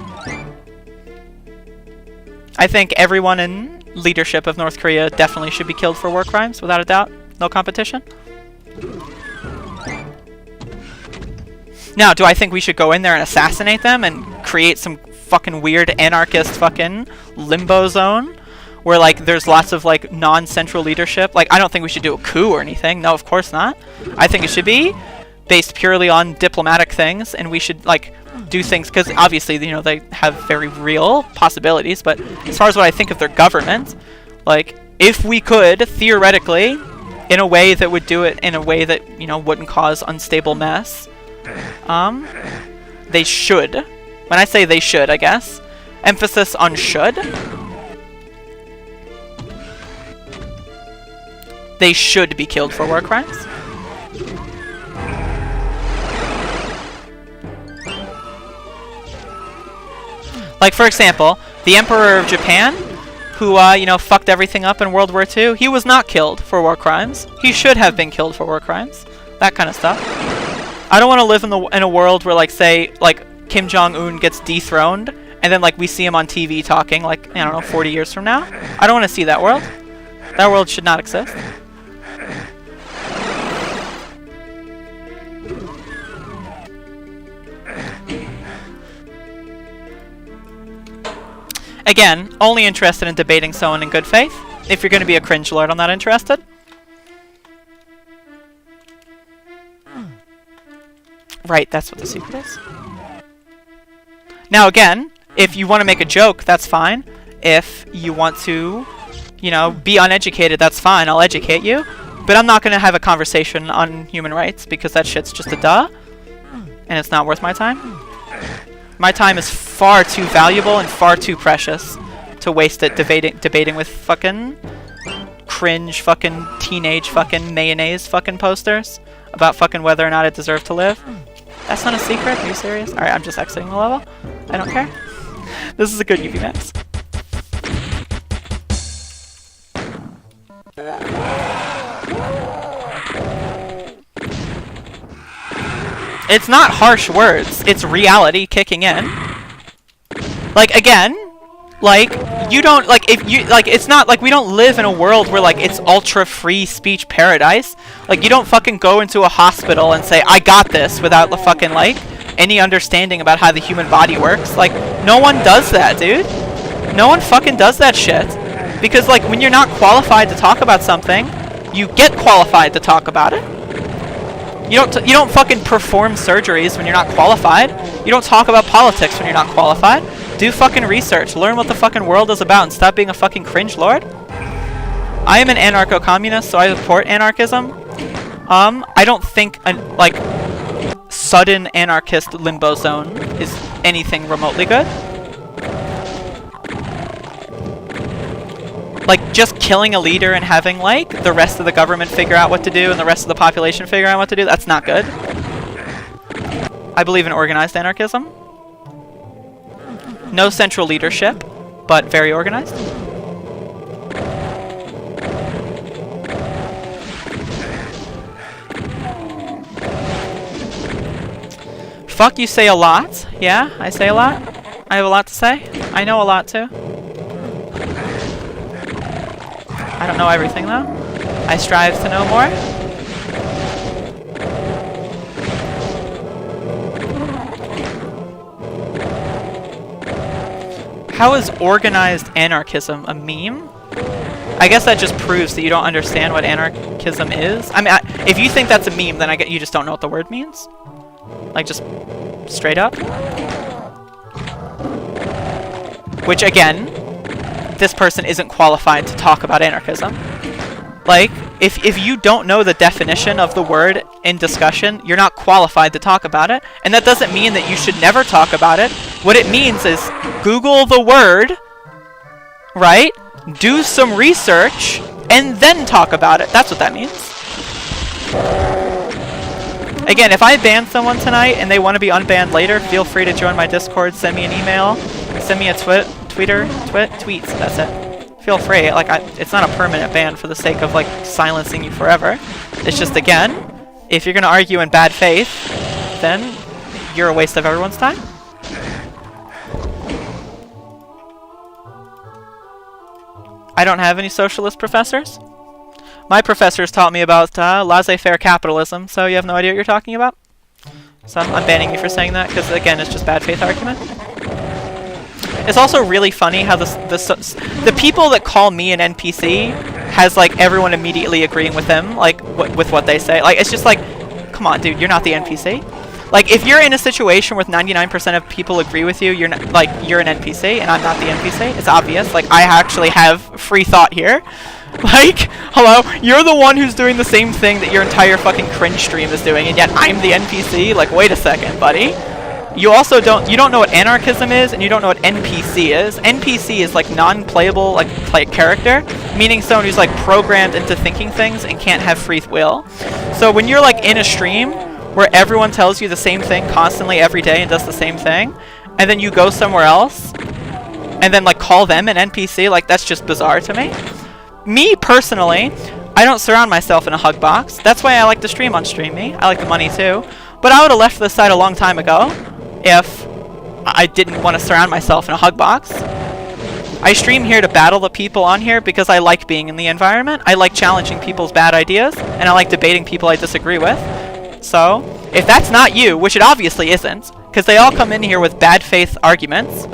I think everyone in leadership of North Korea definitely should be killed for war crimes, without a doubt. No competition. Now, do I think we should go in there and assassinate them and create some fucking weird anarchist fucking limbo zone where, like, there's lots of, like, non-central leadership? Like, I don't think we should do a coup or anything. No, of course not. I think it should be based purely on diplomatic things, and we should, like, do things, because obviously, you know, they have very real possibilities, but as far as what I think of their government, like, if we could, theoretically, in a way that would do it in a way that, you know, wouldn't cause unstable mess, They should. When I say they should, I guess. Emphasis on should. They should be killed for war crimes. Like, for example, the Emperor of Japan, who, you know, fucked everything up in World War II, he was not killed for war crimes. He should have been killed for war crimes. That kind of stuff. I don't want to live in a world where, like, say, like, Kim Jong-un gets dethroned, and then, like, we see him on TV talking, like, I don't know, 40 years from now. I don't want to see that world. That world should not exist. Again, only interested in debating someone in good faith. If you're going to be a cringe lord, I'm not interested. Right, that's what the secret is. Now again, if you want to make a joke, that's fine. If you want to, you know, be uneducated, that's fine. I'll educate you. But I'm not going to have a conversation on human rights because that shit's just a duh. And it's not worth my time. My time is far too valuable and far too precious to waste it debating with fucking cringe fucking teenage fucking mayonnaise fucking posters about fucking whether or not it deserved to live. That's not a secret? Are you serious? Alright, I'm just exiting the level. I don't care. This is a good UV max. It's not harsh words, it's reality kicking in. Like, again, like, you don't, like, if you, like, it's not, like, we don't live in a world where, like, it's ultra-free speech paradise. Like, you don't fucking go into a hospital and say, I got this, without, fucking, like, any understanding about how the human body works. Like, no one does that, dude. No one fucking does that shit. Because, like, when you're not qualified to talk about something, you get qualified to talk about it. You don't fucking perform surgeries when you're not qualified. You don't talk about politics when you're not qualified. Do fucking research. Learn what the fucking world is about and stop being a fucking cringe lord. I am an anarcho-communist, so I support anarchism. I don't think like sudden anarchist limbo zone is anything remotely good. Like, just killing a leader and having, like, the rest of the government figure out what to do and the rest of the population figure out what to do, that's not good. I believe in organized anarchism. No central leadership, but very organized. Fuck, you say a lot. Yeah, I say a lot. I have a lot to say. I know a lot, too. I don't know everything, though. I strive to know more. How is organized anarchism a meme? I guess that just proves that you don't understand what anarchism is. I mean, if you think that's a meme, then you just don't know what the word means. Like, just straight up. Which, again, this person isn't qualified to talk about anarchism. Like, if you don't know the definition of the word in discussion, you're not qualified to talk about it. And that doesn't mean that you should never talk about it. What it means is Google the word, right? Do some research, and then talk about it. That's what that means. Again, if I ban someone tonight and they want to be unbanned later, feel free to join my Discord, send me an email, send me a tweets, that's it. Feel free. Like, it's not a permanent ban for the sake of, like, silencing you forever. It's just, again, if you're going to argue in bad faith, then you're a waste of everyone's time. I don't have any socialist professors. My professors taught me about laissez-faire capitalism, so you have no idea what you're talking about. So I'm banning you for saying that, because, again, it's just bad faith argument. It's also really funny how the people that call me an NPC has, like, everyone immediately agreeing with them, like, with what they say. Like, it's just like, come on, dude, you're not the NPC. Like, if you're in a situation where 99% of people agree with you, you're not, like, you're an NPC, and I'm not the NPC. It's obvious. Like, I actually have free thought here. Like, hello, you're the one who's doing the same thing that your entire fucking cringe stream is doing, and yet I'm the NPC? Like, wait a second, buddy. You also don't know what anarchism is, and you don't know what NPC is. NPC is like non-playable like character, meaning someone who's like programmed into thinking things and can't have free will. So when you're like in a stream where everyone tells you the same thing constantly every day and does the same thing, and then you go somewhere else and then like call them an NPC, like that's just bizarre to me. Me personally, I don't surround myself in a hug box. That's why I like to stream on StreamMe. I like the money too. But I would have left this site a long time ago if I didn't want to surround myself in a hug box. I stream here to battle the people on here because I like being in the environment. I like challenging people's bad ideas, and I like debating people I disagree with. So, if that's not you, which it obviously isn't, because they all come in here with bad faith arguments,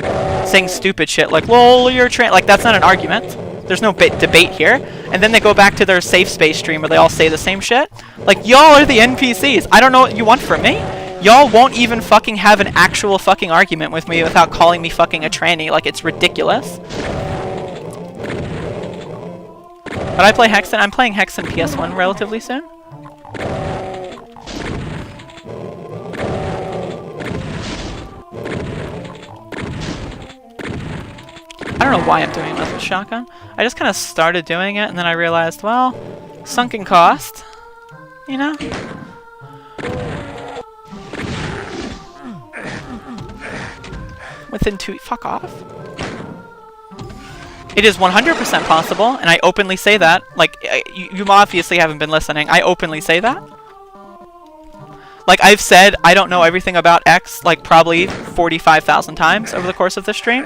saying stupid shit like, lol, you're like, that's not an argument. There's no debate here. And then they go back to their safe space stream where they all say the same shit. Like, y'all are the NPCs. I don't know what you want from me. Y'all won't even fucking have an actual fucking argument with me without calling me fucking a tranny. Like, it's ridiculous. But I play Hexen. I'm playing Hexen PS1 relatively soon. I don't know why I'm doing this with shotgun. I just kind of started doing it, and then I realized, well, sunken cost, you know? Within fuck off. It is 100% possible, and I openly say that. Like, you obviously haven't been listening. I openly say that. Like, I've said I don't know everything about X, like, probably 45,000 times over the course of this stream.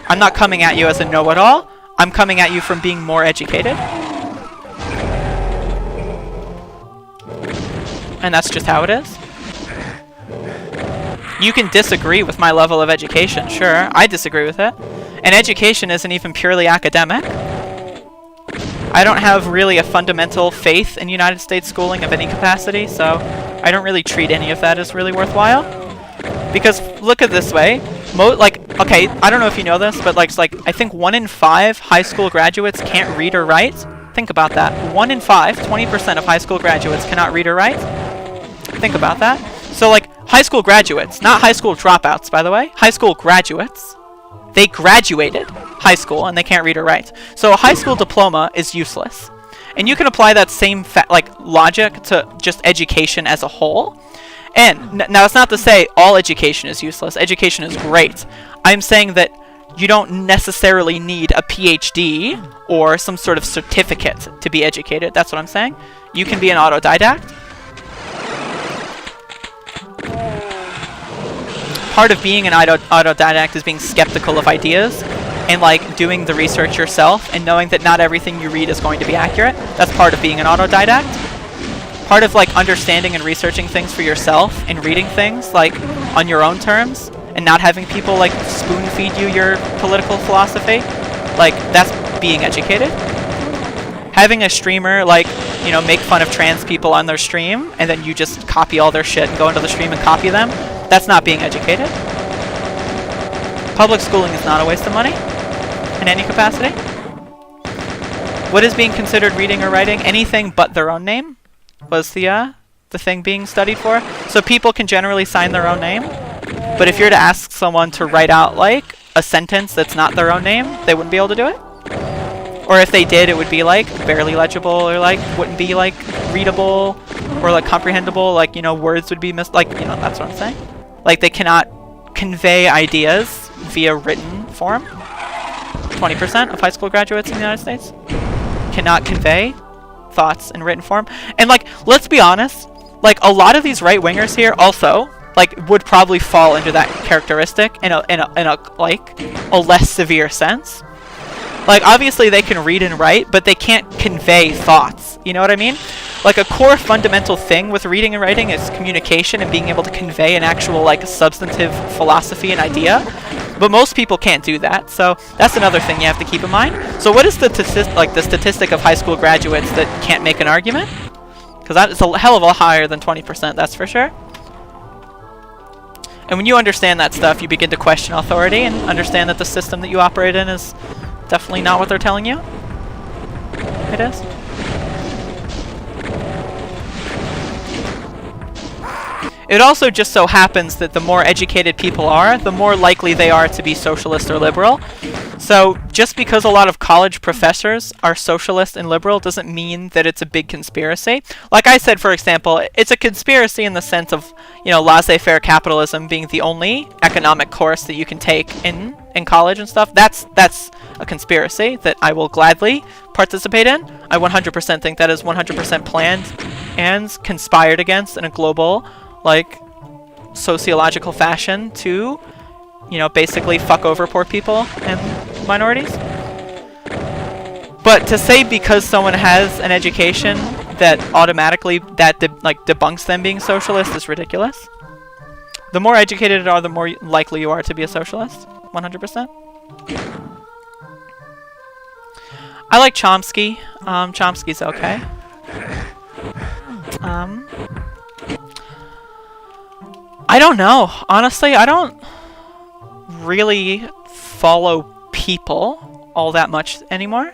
I'm not coming at you as a know-it-all. I'm coming at you from being more educated. And that's just how it is. You can disagree with my level of education, sure. I disagree with it. And education isn't even purely academic. I don't have really a fundamental faith in United States schooling of any capacity, so I don't really treat any of that as really worthwhile. Because look at it this way. Okay, I don't know if you know this, but like I think 1 in 5 high school graduates can't read or write. Think about that. 1 in 5, 20% of high school graduates cannot read or write. Think about that. So like high school graduates, not high school dropouts, by the way. High school graduates. They graduated high school and they can't read or write. So a high school diploma is useless. And you can apply that same logic to just education as a whole. And now it's not to say all education is useless. Education is great. I'm saying that you don't necessarily need a PhD or some sort of certificate to be educated. That's what I'm saying. You can be an autodidact. Part of being an autodidact is being skeptical of ideas and like doing the research yourself and knowing that not everything you read is going to be accurate. That's part of being an autodidact. Part of like understanding and researching things for yourself and reading things like on your own terms and not having people like spoon feed you your political philosophy, like that's being educated. Having a streamer like, you know, make fun of trans people on their stream and then you just copy all their shit and go into the stream and copy them, that's not being educated. Public schooling is not a waste of money in any capacity. What is being considered reading or writing? Anything but their own name was the thing being studied for. So people can generally sign their own name, but if you're to ask someone to write out like a sentence that's not their own name, they wouldn't be able to do it. Or if they did, it would be like barely legible or like wouldn't be like readable or like comprehensible, like, you know, words would be like, you know, that's what I'm saying. Like they cannot convey ideas via written form. 20% of high school graduates in the United States cannot convey thoughts in written form. And like, let's be honest, like a lot of these right-wingers here also like would probably fall into that characteristic in a like a less severe sense. Like obviously they can read and write, but they can't convey thoughts. You know what I mean? Like a core fundamental thing with reading and writing is communication and being able to convey an actual like substantive philosophy and idea. But most people can't do that, so that's another thing you have to keep in mind. So what is the statistic of high school graduates that can't make an argument? Because that is a hell of a lot higher than 20%, that's for sure. And when you understand that stuff, you begin to question authority and understand that the system that you operate in is definitely not what they're telling you. It is. It also just so happens that the more educated people are, the more likely they are to be socialist or liberal. So just because a lot of college professors are socialist and liberal doesn't mean that it's a big conspiracy. Like I said, for example, it's a conspiracy in the sense of, you know, laissez-faire capitalism being the only economic course that you can take in college and stuff. That's a conspiracy that I will gladly participate in. I 100% think that is 100% planned and conspired against in a global, like, sociological fashion to, you know, basically fuck over poor people and minorities. But to say because someone has an education that automatically debunks them being socialist is ridiculous. The more educated you are, the more likely you are to be a socialist. 100%. I like Chomsky. Chomsky's okay. I don't know. Honestly, I don't really follow people all that much anymore.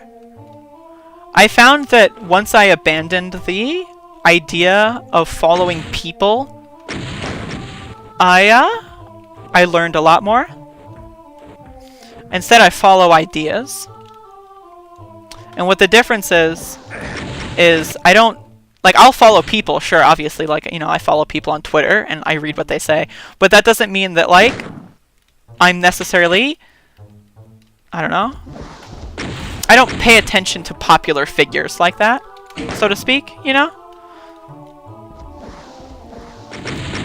I found that once I abandoned the idea of following people, I learned a lot more. Instead, I follow ideas. And what the difference is I don't, like, I'll follow people, sure, obviously, like, you know, I follow people on Twitter and I read what they say, but that doesn't mean that, like, I'm necessarily, I don't know, I don't pay attention to popular figures like that, so to speak, you know?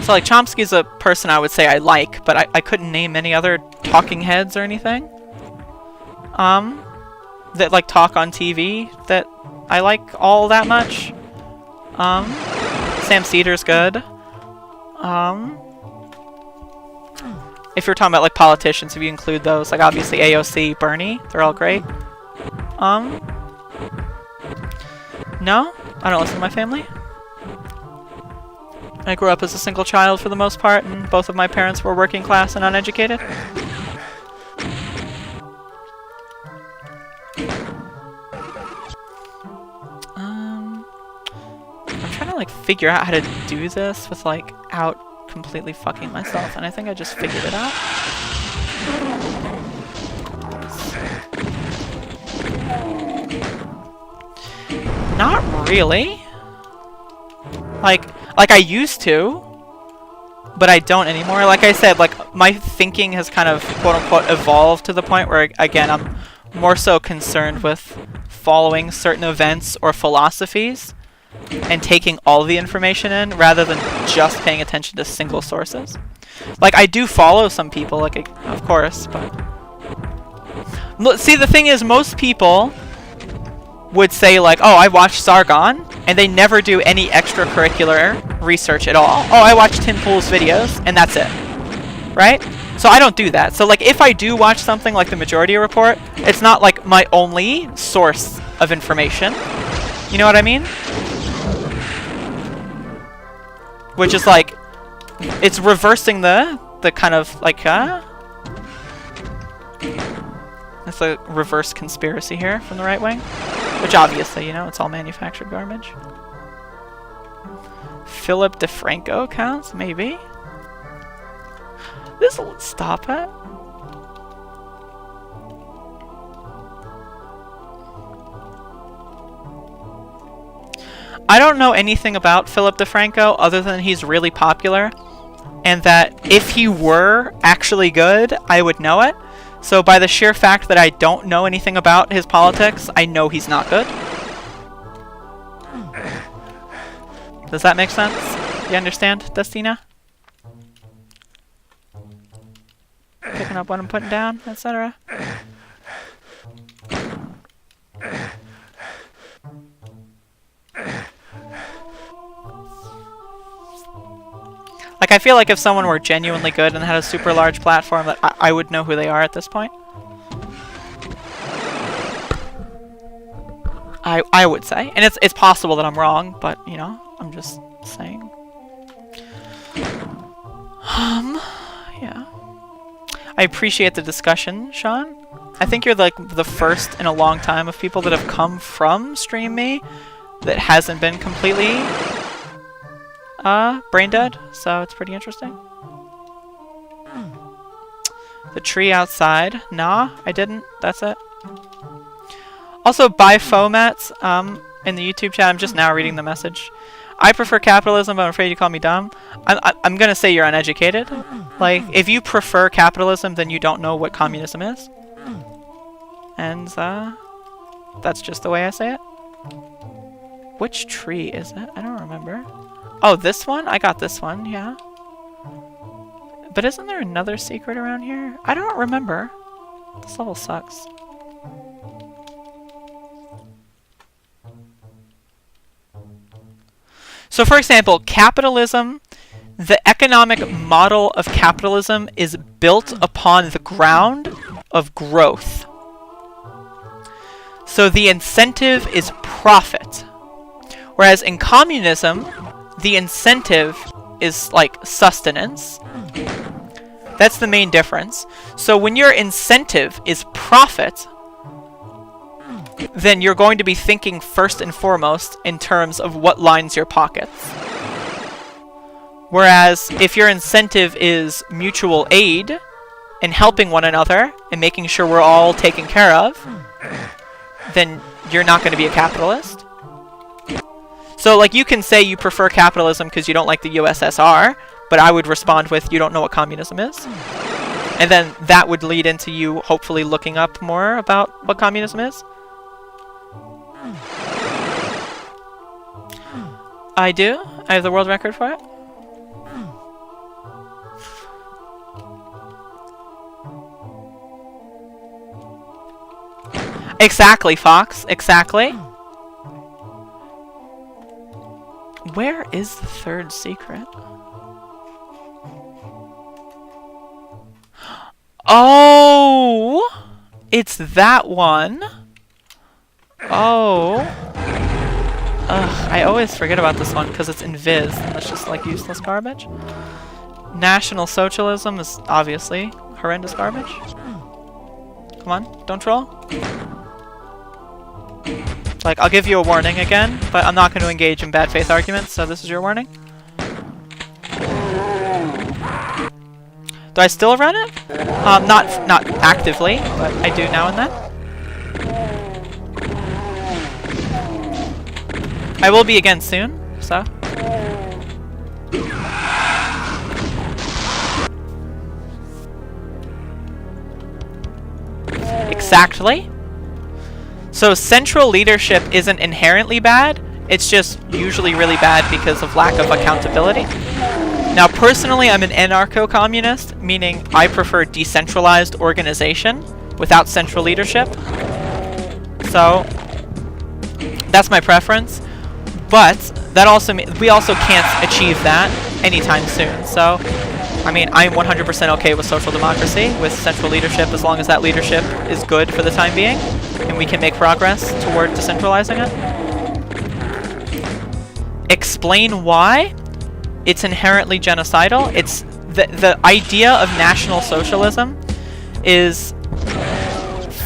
So, like, Chomsky's a person I would say I like, but I couldn't name any other talking heads or anything. That, like, talk on TV that I like all that much. Sam Cedar's good. If you're talking about, like, politicians, if you include those, like, obviously AOC, Bernie, they're all great. No, I don't listen to my family. I grew up as a single child for the most part, and both of my parents were working class and uneducated. I'm trying to, like, figure out how to do this without completely fucking myself, and I think I just figured it out. Not really. Like I used to, but I don't anymore. Like I said, like, my thinking has kind of quote-unquote evolved to the point where, again, I'm more so concerned with following certain events or philosophies and taking all the information in rather than just paying attention to single sources. Like, I do follow some people, like, of course, but... See, the thing is, most people would say, like, oh, I watched Sargon, and they never do any extracurricular research at all. Oh, I watched Tim Pool's videos, and that's it. Right? So I don't do that. So, like, if I do watch something like the Majority Report, it's not, like, my only source of information. You know what I mean? Which is, like, it's reversing the kind of, like, it's a reverse conspiracy here from the right wing. Which obviously, you know, it's all manufactured garbage. Philip DeFranco counts? Maybe. This'll stop it. I don't know anything about Philip DeFranco other than he's really popular. And that if he were actually good, I would know it. So by the sheer fact that I don't know anything about his politics, I know he's not good. Does that make sense? You understand, Destina? Picking up what I'm putting down, etc. Like, I feel like if someone were genuinely good and had a super large platform, that I would know who they are at this point. I would say. And it's possible that I'm wrong, but, you know, I'm just saying. I appreciate the discussion, Sean. I think you're like the first in a long time of people that have come from Stream Me that hasn't been completely brain dead, so it's pretty interesting. The tree outside. Nah, I didn't. That's it. Also, by Fomats, in the YouTube chat, I'm just now reading the message. I prefer capitalism, but I'm afraid you call me dumb. I'm gonna say you're uneducated. Like, if you prefer capitalism, then you don't know what communism is. And, that's just the way I say it. Which tree is it? I don't remember. Oh, this one? I got this one, yeah. But isn't there another secret around here? I don't remember. This level sucks. So, for example, capitalism, the economic model of capitalism is built upon the ground of growth. So the incentive is profit. Whereas in communism, the incentive is like sustenance. That's the main difference. So when your incentive is profit, then you're going to be thinking first and foremost in terms of what lines your pockets. Whereas if your incentive is mutual aid and helping one another and making sure we're all taken care of, then you're not going to be a capitalist. So like you can say you prefer capitalism because you don't like the USSR, but I would respond with you don't know what communism is. And then that would lead into you hopefully looking up more about what communism is. I do. I have the world record for it. Exactly, Fox. Exactly. Where is the third secret? Oh! It's that one. Oh. Ugh, I always forget about this one because it's invis and it's just like useless garbage. National Socialism is obviously horrendous garbage. Come on, don't troll. Like, I'll give you a warning again, but I'm not going to engage in bad faith arguments, so this is your warning. Do I still run it? Not actively, but I do now and then. I will be again soon, so. Exactly. So central leadership isn't inherently bad, it's just usually really bad because of lack of accountability. Now personally I'm an anarcho-communist, meaning I prefer decentralized organization without central leadership. So that's my preference, but that also we also can't achieve that anytime soon. So I mean, I'm 100% okay with social democracy, with central leadership, as long as that leadership is good for the time being, and we can make progress toward decentralizing it. Explain why it's inherently genocidal. It's the idea of National Socialism is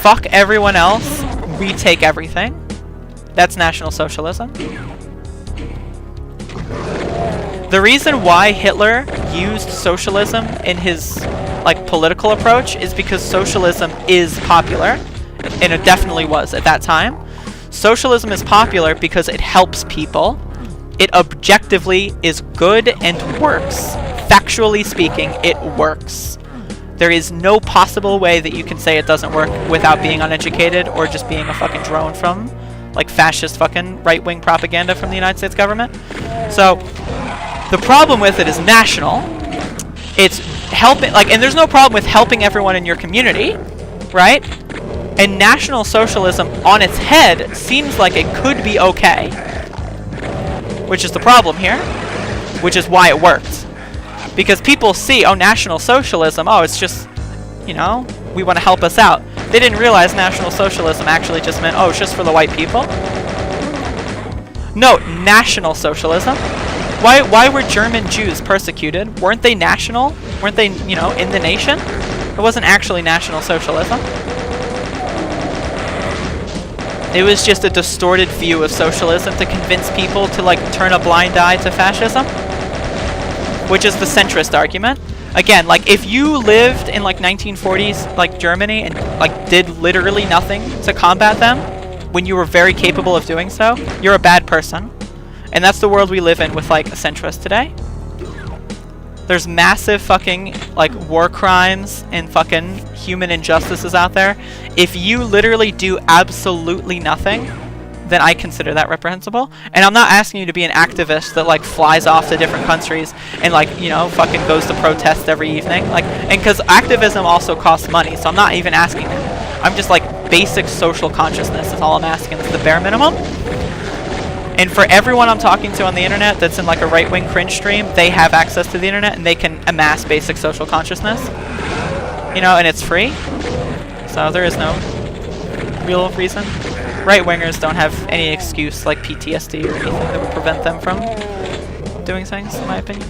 fuck everyone else, we take everything. That's National Socialism. The reason why Hitler used socialism in his like political approach is because socialism is popular, and it definitely was at that time. Socialism is popular because it helps people. It objectively is good and works. Factually speaking, it works. There is no possible way that you can say it doesn't work without being uneducated or just being a fucking drone from like fascist fucking right-wing propaganda from the United States government. So the problem with it is national. It's helping, like, and there's no problem with helping everyone in your community, right? And National Socialism on its head seems like it could be okay, which is the problem here, which is why it worked. Because people see, oh, National Socialism, oh, it's just, you know, we want to help us out. They didn't realize National Socialism actually just meant, oh, it's just for the white people. No, National Socialism. Why were German Jews persecuted? Weren't they national? Weren't they, you know, in the nation? It wasn't actually National Socialism. It was just a distorted view of socialism to convince people to like turn a blind eye to fascism, which is the centrist argument. Again, like if you lived in like 1940s like Germany and like did literally nothing to combat them when you were very capable of doing so, you're a bad person. And that's the world we live in with like a centrist today. There's massive fucking like war crimes and fucking human injustices out there. If you literally do absolutely nothing, then I consider that reprehensible. And I'm not asking you to be an activist that like flies off to different countries and like, you know, fucking goes to protest every evening. Like, and because activism also costs money, so I'm not even asking that. I'm just like basic social consciousness is all I'm asking. It's the bare minimum. And for everyone I'm talking to on the internet that's in like a right-wing cringe stream, they have access to the internet and they can amass basic social consciousness. You know, and it's free. So there is no real reason. Right-wingers don't have any excuse like PTSD or anything that would prevent them from doing things, in my opinion.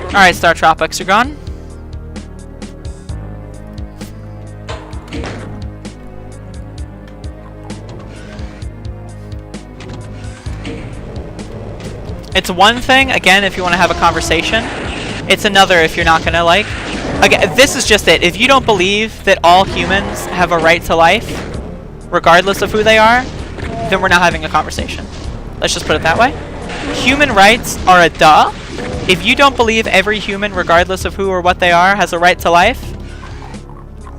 Alright, Star Tropics, you're gone. It's one thing, again, if you want to have a conversation. It's another if you're not going to, like... Again, this is just it. If you don't believe that all humans have a right to life, regardless of who they are, then we're not having a conversation. Let's just put it that way. Human rights are a duh. If you don't believe every human, regardless of who or what they are, has a right to life,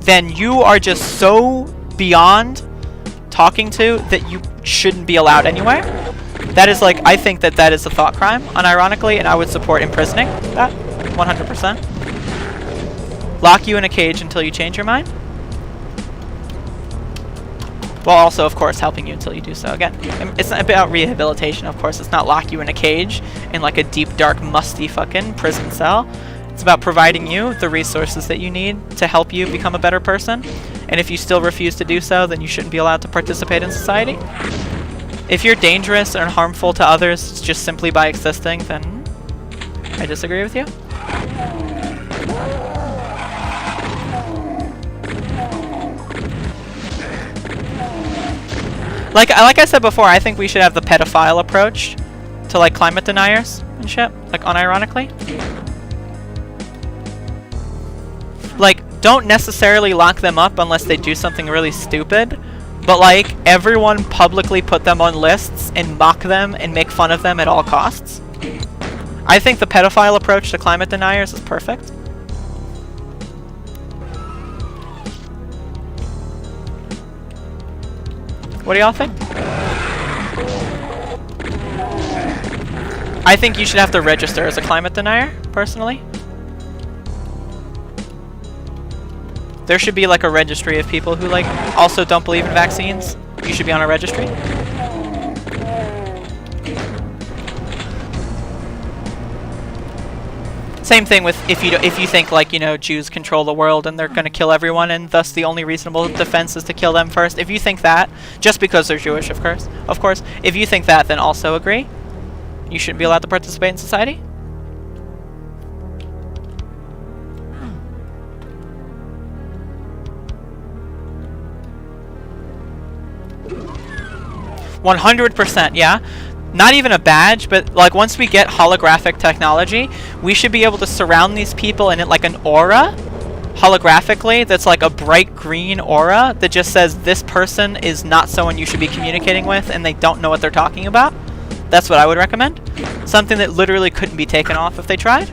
then you are just so beyond talking to that you shouldn't be allowed anywhere. That is like, I think that that is a thought crime, unironically, and I would support imprisoning that, 100%. Lock you in a cage until you change your mind. While also, of course, helping you until you do so. Again, it's not about rehabilitation, of course. It's not lock you in a cage in like a deep, dark, musty fucking prison cell. It's about providing you the resources that you need to help you become a better person. And if you still refuse to do so, then you shouldn't be allowed to participate in society. If you're dangerous and harmful to others just simply by existing, then I disagree with you. Like I said before, I think we should have the pedophile approach to like climate deniers and shit, like unironically. Like, don't necessarily lock them up unless they do something really stupid. But like, everyone publicly put them on lists and mock them and make fun of them at all costs. I think the pedophile approach to climate deniers is perfect. What do y'all think? I think you should have to register as a climate denier, personally. There should be like a registry of people who like also don't believe in vaccines. You should be on a registry. Same thing with if you think like, you know, Jews control the world and they're gonna kill everyone and thus the only reasonable defense is to kill them first. If you think that, just because they're Jewish, of course, if you think that, then also agree. You shouldn't be allowed to participate in society. %, yeah. Not even a badge, but like once we get holographic technology, we should be able to surround these people in like an aura, holographically, that's like a bright green aura that just says this person is not someone you should be communicating with and they don't know what they're talking about. That's what I would recommend. Something that literally couldn't be taken off if they tried.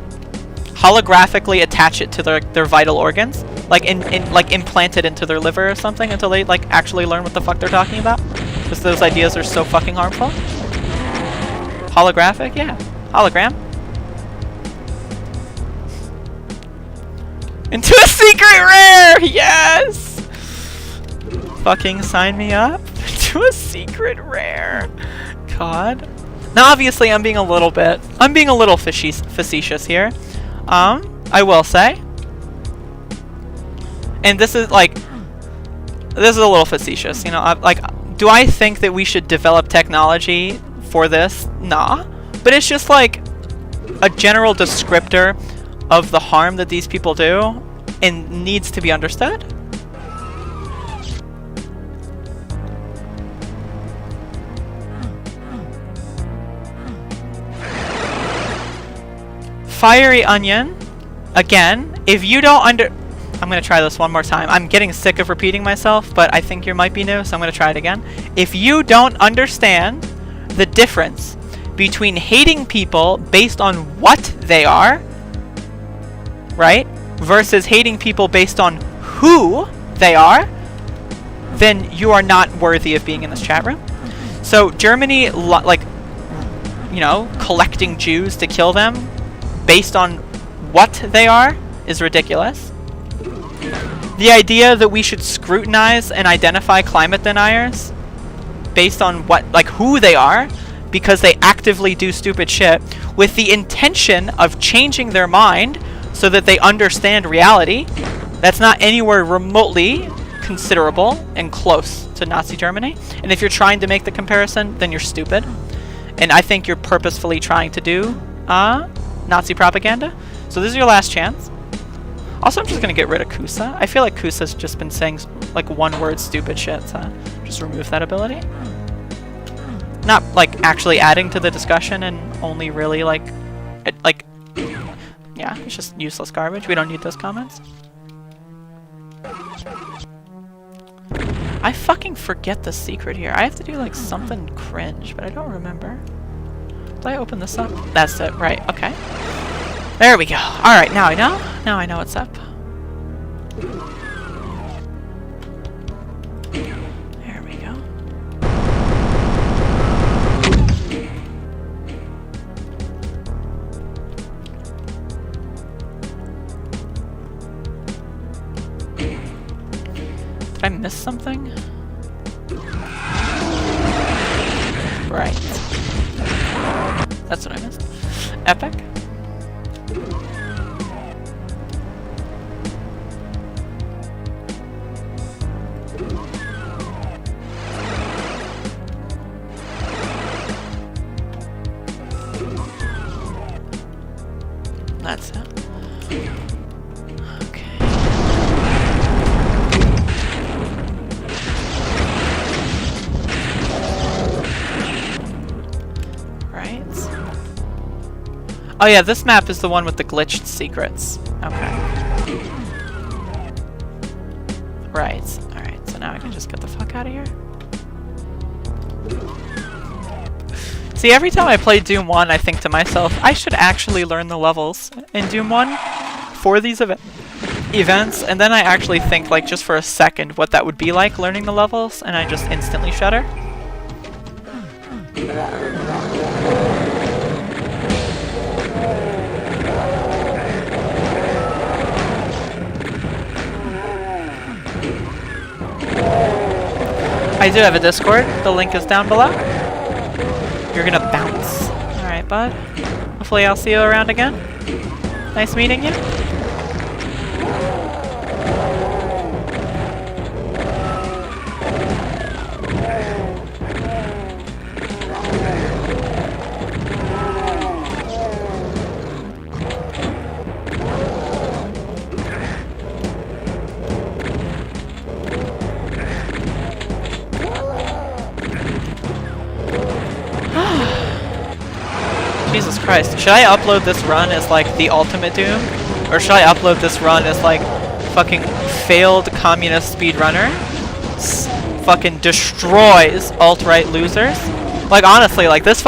Holographically attach it to their vital organs, like like implant it into their liver or something until they like actually learn what the fuck they're talking about. Because those ideas are so fucking harmful. Holographic? Yeah. Hologram. Into a secret rare! Yes! Fucking sign me up to a secret rare. God. Now obviously I'm being a little facetious here. I will say. And this is a little facetious, you know, do I think that we should develop technology for this? Nah. but it's just like a general descriptor of the harm that these people do and needs to be understood. Fiery onion. Again, if you don't I'm gonna try this one more time. I'm getting sick of repeating myself, but I think you might be new, so I'm gonna try it again. If you don't understand the difference between hating people based on what they are, right, versus hating people based on who they are, then you are not worthy of being in this chat room. So Germany, like, you know, collecting Jews to kill them based on what they are is ridiculous. The idea that we should scrutinize and identify climate deniers based on what, like, who they are, because they actively do stupid shit with the intention of changing their mind so that they understand reality, that's not anywhere remotely considerable and close to Nazi Germany. And if you're trying to make the comparison, then you're stupid. And I think you're purposefully trying to do Nazi propaganda. So this is your last chance. Also, I'm just gonna get rid of Kusa. I feel like Kusa's just been saying like one word stupid shit, so just remove that ability. Not like actually adding to the discussion and only really like, yeah, it's just useless garbage. We don't need those comments. I fucking forget the secret here. I have to do like something cringe, but I don't remember. Did I open this up? That's it, right, okay. There we go. Alright, now I know. Now I know what's up. There we go. Did I miss something? Right. That's what I missed. Epic. That's it. Okay. Right. Oh yeah, this map is the one with the glitched secrets. Okay. Right. Alright, so now I can just get the fuck out of here. See, every time I play Doom 1, I think to myself, I should actually learn the levels in Doom 1 for these events, and then I actually think, like, just for a second what that would be like, learning the levels, and I just instantly shudder. I do have a Discord. The link is down below. You're gonna bounce. Alright, bud. Hopefully I'll see you around again. Nice meeting you. Jesus Christ. Should I upload this run as like the ultimate Doom? Or should I upload this run as like fucking failed communist speedrunner? Fucking destroys alt-right losers? Like honestly, like this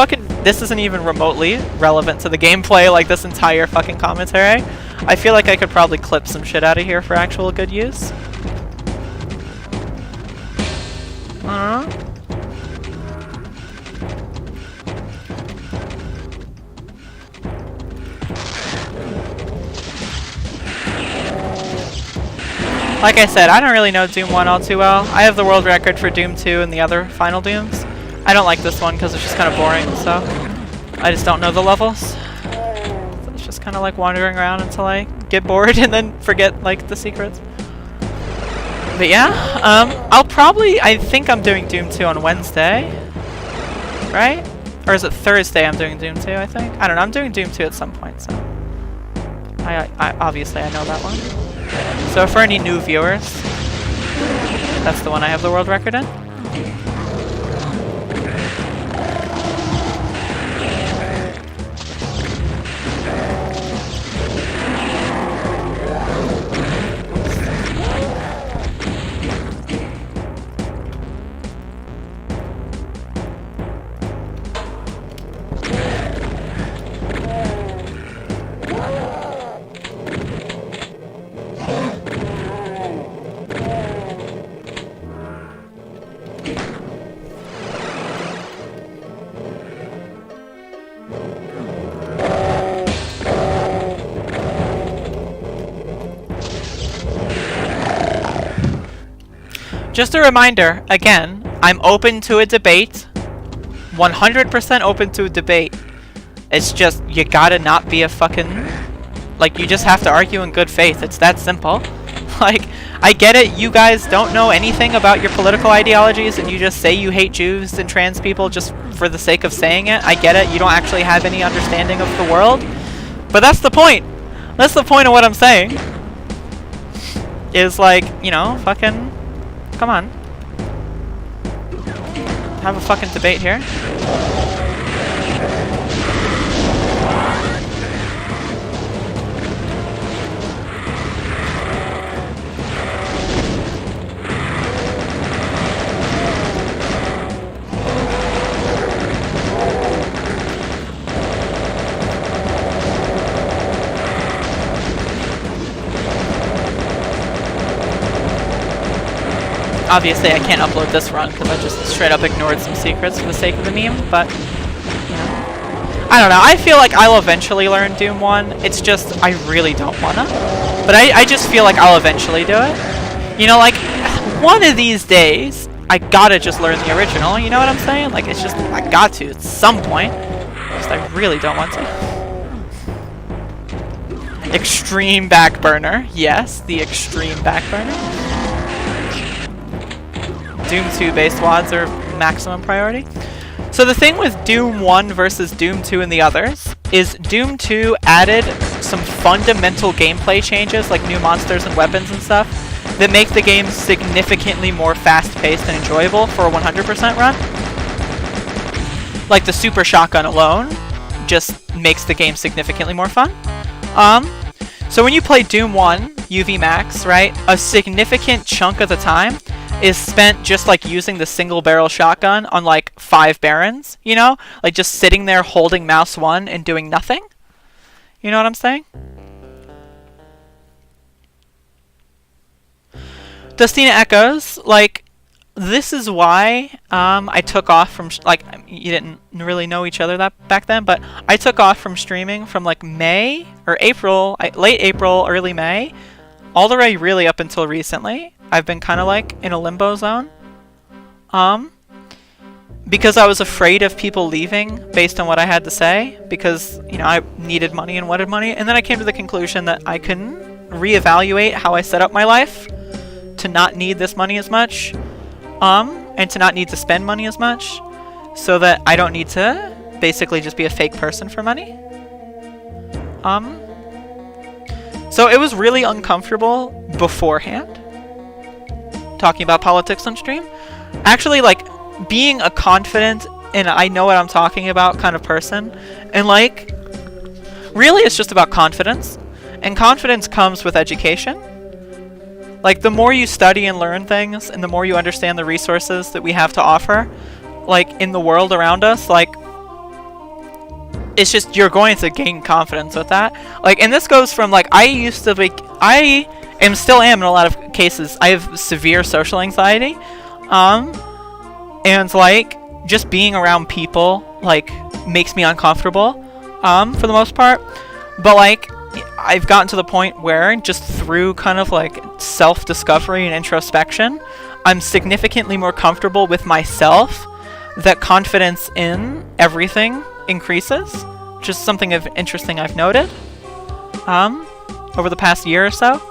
isn't even remotely relevant to the gameplay, like this entire fucking commentary. I feel like I could probably clip some shit out of here for actual good use. Like I said, I don't really know Doom 1 all too well. I have the world record for Doom 2 and the other final Dooms. I don't like this one because it's just kind of boring, so I just don't know the levels. So it's just kind of like wandering around until I get bored and then forget like the secrets. But yeah, I think I'm doing Doom 2 on Wednesday, right? Or is it Thursday I'm doing Doom 2, I think? I don't know, I'm doing Doom 2 at some point, so... I obviously I know that one. So for any new viewers, that's the one I have the world record in. Just a reminder, again, I'm open to a debate. 100% open to a debate. It's just, you gotta not be a fucking... Like, you just have to argue in good faith. It's that simple. Like, I get it, you guys don't know anything about your political ideologies and you just say you hate Jews and trans people just for the sake of saying it. I get it, you don't actually have any understanding of the world. But that's the point. That's the point of what I'm saying. Is like, you know, fucking... Come on. Have a fucking debate here. Obviously, I can't upload this run because I just straight up ignored some secrets for the sake of the meme, but, you know. I don't know, I feel like I'll eventually learn Doom 1, it's just, I really don't wanna. But I just feel like I'll eventually do it. You know, like, one of these days, I gotta just learn the original, you know what I'm saying? Like, it's just, I got to at some point. Just, I really don't want to. Extreme back burner, yes, the extreme back burner. Doom 2 based WADs are maximum priority. So the thing with Doom 1 versus Doom 2 and the others is Doom 2 added some fundamental gameplay changes like new monsters and weapons and stuff that make the game significantly more fast-paced and enjoyable for a 100% run. Like the super shotgun alone just makes the game significantly more fun. So when you play Doom 1 UV Max, right, a significant chunk of the time is spent just like using the single barrel shotgun on like 5 Barons, you know? Like just sitting there holding mouse 1 and doing nothing. You know what I'm saying? Dustina Echoes, like, this is why I took off from, like, you didn't really know each other that back then, but I took off from streaming from like May, or April, late April, early May, all the way really up until recently. I've been kind of like in a limbo zone. Because I was afraid of people leaving based on what I had to say, because, you know, I needed money and wanted money, and then I came to the conclusion that I can reevaluate how I set up my life to not need this money as much, and to not need to spend money as much, so that I don't need to basically just be a fake person for money. So it was really uncomfortable beforehand, talking about politics on stream. Actually, like, being a confident and I know what I'm talking about kind of person, and like, really it's just about confidence, and confidence comes with education. Like, the more you study and learn things, and the more you understand the resources that we have to offer, like, in the world around us, like, it's just, you're going to gain confidence with that. Like, and this goes from, like, I used to be, I am still am in a lot of cases, I have severe social anxiety, and, like, just being around people, like, makes me uncomfortable, for the most part. But, like, I've gotten to the point where, just through kind of, like, self-discovery and introspection, I'm significantly more comfortable with myself, that confidence in everything increases, which is something interesting I've noted, over the past year or so.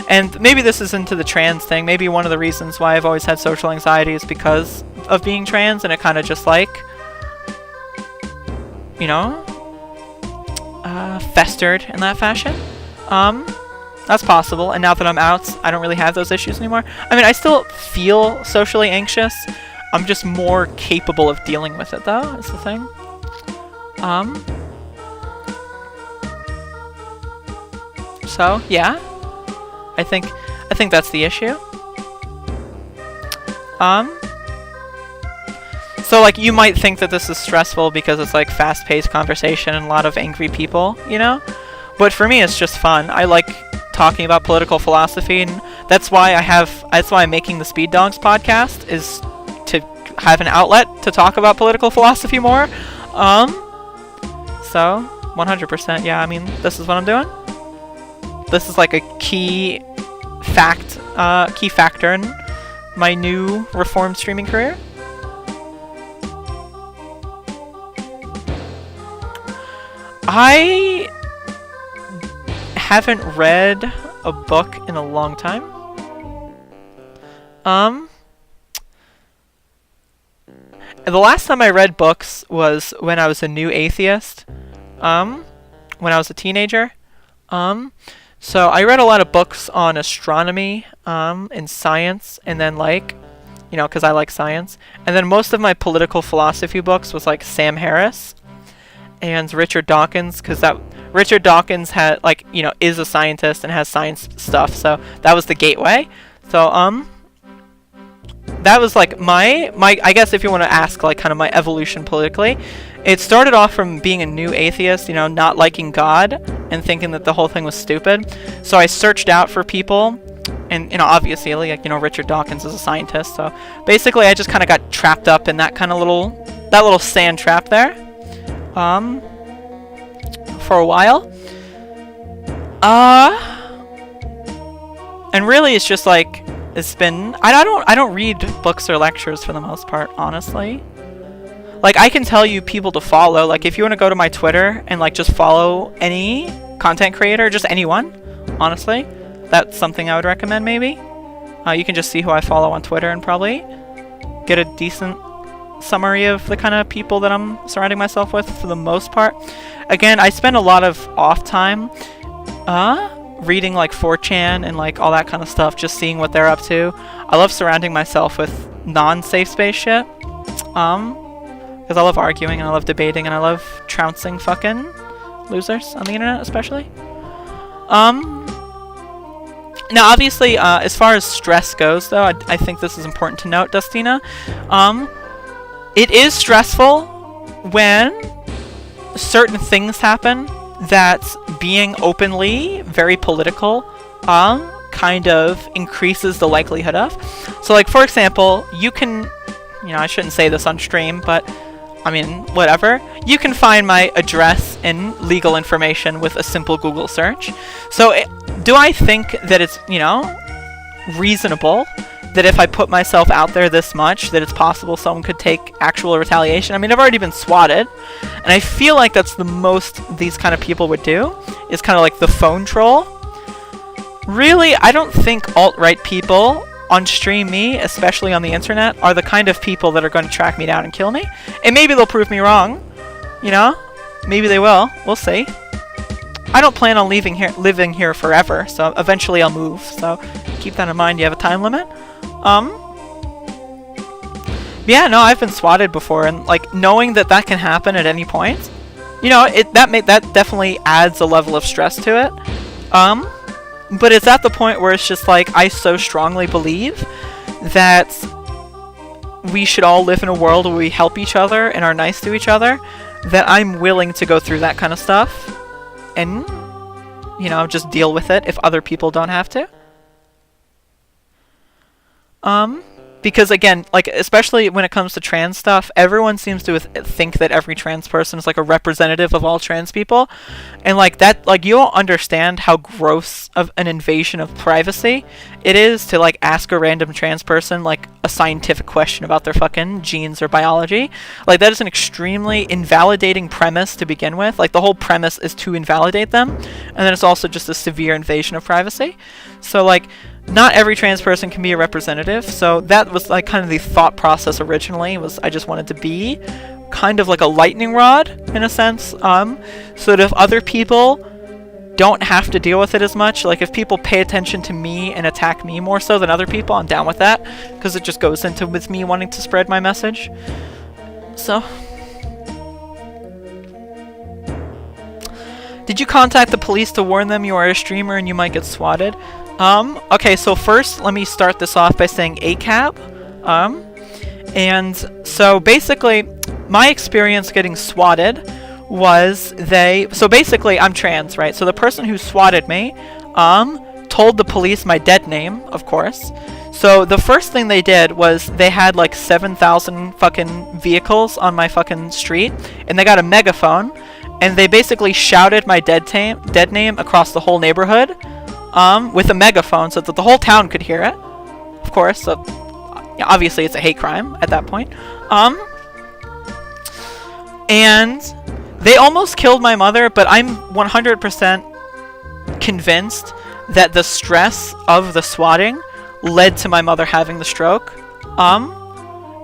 And maybe this is into the trans thing. Maybe one of the reasons why I've always had social anxiety is because of being trans, and it kind of just, like, you know, festered in that fashion. That's possible, and now that I'm out, I don't really have those issues anymore. I mean, I still feel socially anxious. I'm just more capable of dealing with it, though, is the thing. So, yeah. I think that's the issue. So, like, you might think that this is stressful because it's, like, fast-paced conversation and a lot of angry people, you know? But for me, it's just fun. I like talking about political philosophy, and that's why I'm making the Speed Dogs podcast, is to have an outlet to talk about political philosophy more. So 100%, yeah, I mean, this is what I'm doing. This is like a key factor in my new reformed streaming career. I haven't read a book in a long time. The last time I read books was when I was a new atheist, when I was a teenager. So I read a lot of books on astronomy, and science, and then, like, you know, because I like science. And then most of my political philosophy books was like Sam Harris and Richard Dawkins, because Richard Dawkins had, like, you know, is a scientist and has science stuff, so that was the gateway. So that was like my I guess if you want to ask, like, kind of my evolution politically, it started off from being a new atheist, you know, not liking God and thinking that the whole thing was stupid. So I searched out for people, and, you know, obviously, like, you know, Richard Dawkins is a scientist, so basically I just kind of got trapped up in that kind of little sand trap there, for a while. And really it's just like, it's been, I don't read books or lectures for the most part, honestly. Like, I can tell you people to follow. Like, if you want to go to my Twitter and, like, just follow any content creator, just anyone, honestly, that's something I would recommend, maybe. You can just see who I follow on Twitter and probably get a decent summary of the kind of people that I'm surrounding myself with for the most part. Again, I spend a lot of off time reading, like, 4chan and, like, all that kind of stuff, just seeing what they're up to. I love surrounding myself with non-safe space shit. Because I love arguing, and I love debating, and I love trouncing fucking losers on the internet, especially. Now, obviously, as far as stress goes, though, I think this is important to note, Dustina. It is stressful when certain things happen that being openly very political kind of increases the likelihood of. So, like, for example, you can, you know, I shouldn't say this on stream, but I mean, whatever. You can find my address and legal information with a simple Google search. So do I think that it's, you know, reasonable that if I put myself out there this much, that it's possible someone could take actual retaliation? I mean, I've already been swatted, and I feel like that's the most these kind of people would do, is kind of like the phone troll. Really, I don't think alt-right people on Stream Me, especially on the internet, are the kind of people that are going to track me down and kill me. And maybe they'll prove me wrong, you know? Maybe they will. We'll see. I don't plan on living here forever, so eventually I'll move. So keep that in mind. You have a time limit. Yeah, no, I've been swatted before, and, like, knowing that that can happen at any point, you know, that definitely adds a level of stress to it. But it's at the point where it's just like, I so strongly believe that we should all live in a world where we help each other and are nice to each other, that I'm willing to go through that kind of stuff and, you know, just deal with it if other people don't have to. Because, again, like, especially when it comes to trans stuff, everyone seems to think that every trans person is, like, a representative of all trans people. And, like, that, like, you don't understand how gross of an invasion of privacy it is to, like, ask a random trans person, like, a scientific question about their fucking genes or biology. Like, that is an extremely invalidating premise to begin with. Like, the whole premise is to invalidate them. and then it's also just a severe invasion of privacy. So like, not every trans person can be a representative. So that was like kind of the thought process originally, was I just wanted to be kind of like a lightning rod in a sense, so that if other people don't have to deal with it as much, like if people pay attention to me and attack me more so than other people, I'm down with that, because it just goes into with me wanting to spread my message. So, did you contact the police to warn them you are a streamer and you might get swatted? Okay, so first let me start this off by saying ACAB. And so basically my experience getting swatted was so basically I'm trans, right? So the person who swatted me, told the police my dead name, of course. So the first thing they did was they had like 7,000 fucking vehicles on my fucking street, and they got a megaphone, and they basically shouted my dead name across the whole neighborhood, with a megaphone so that the whole town could hear it. Of course, so yeah, obviously it's a hate crime at that point. And they almost killed my mother, but I'm 100% convinced that the stress of the swatting led to my mother having the stroke.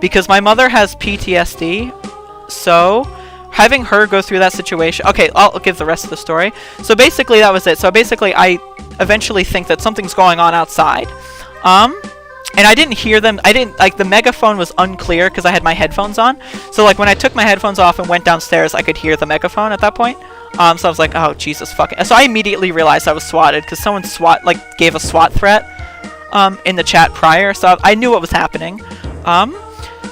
Because my mother has PTSD, so having her go through that situation... Okay, I'll give the rest of the story. So basically that was it. So basically I eventually think that something's going on outside. And I didn't hear them. The megaphone was unclear because I had my headphones on. So like when I took my headphones off and went downstairs, I could hear the megaphone at that point. So I was like, oh Jesus fucking. So I immediately realized I was swatted because someone gave a SWAT threat in the chat prior. So I knew what was happening.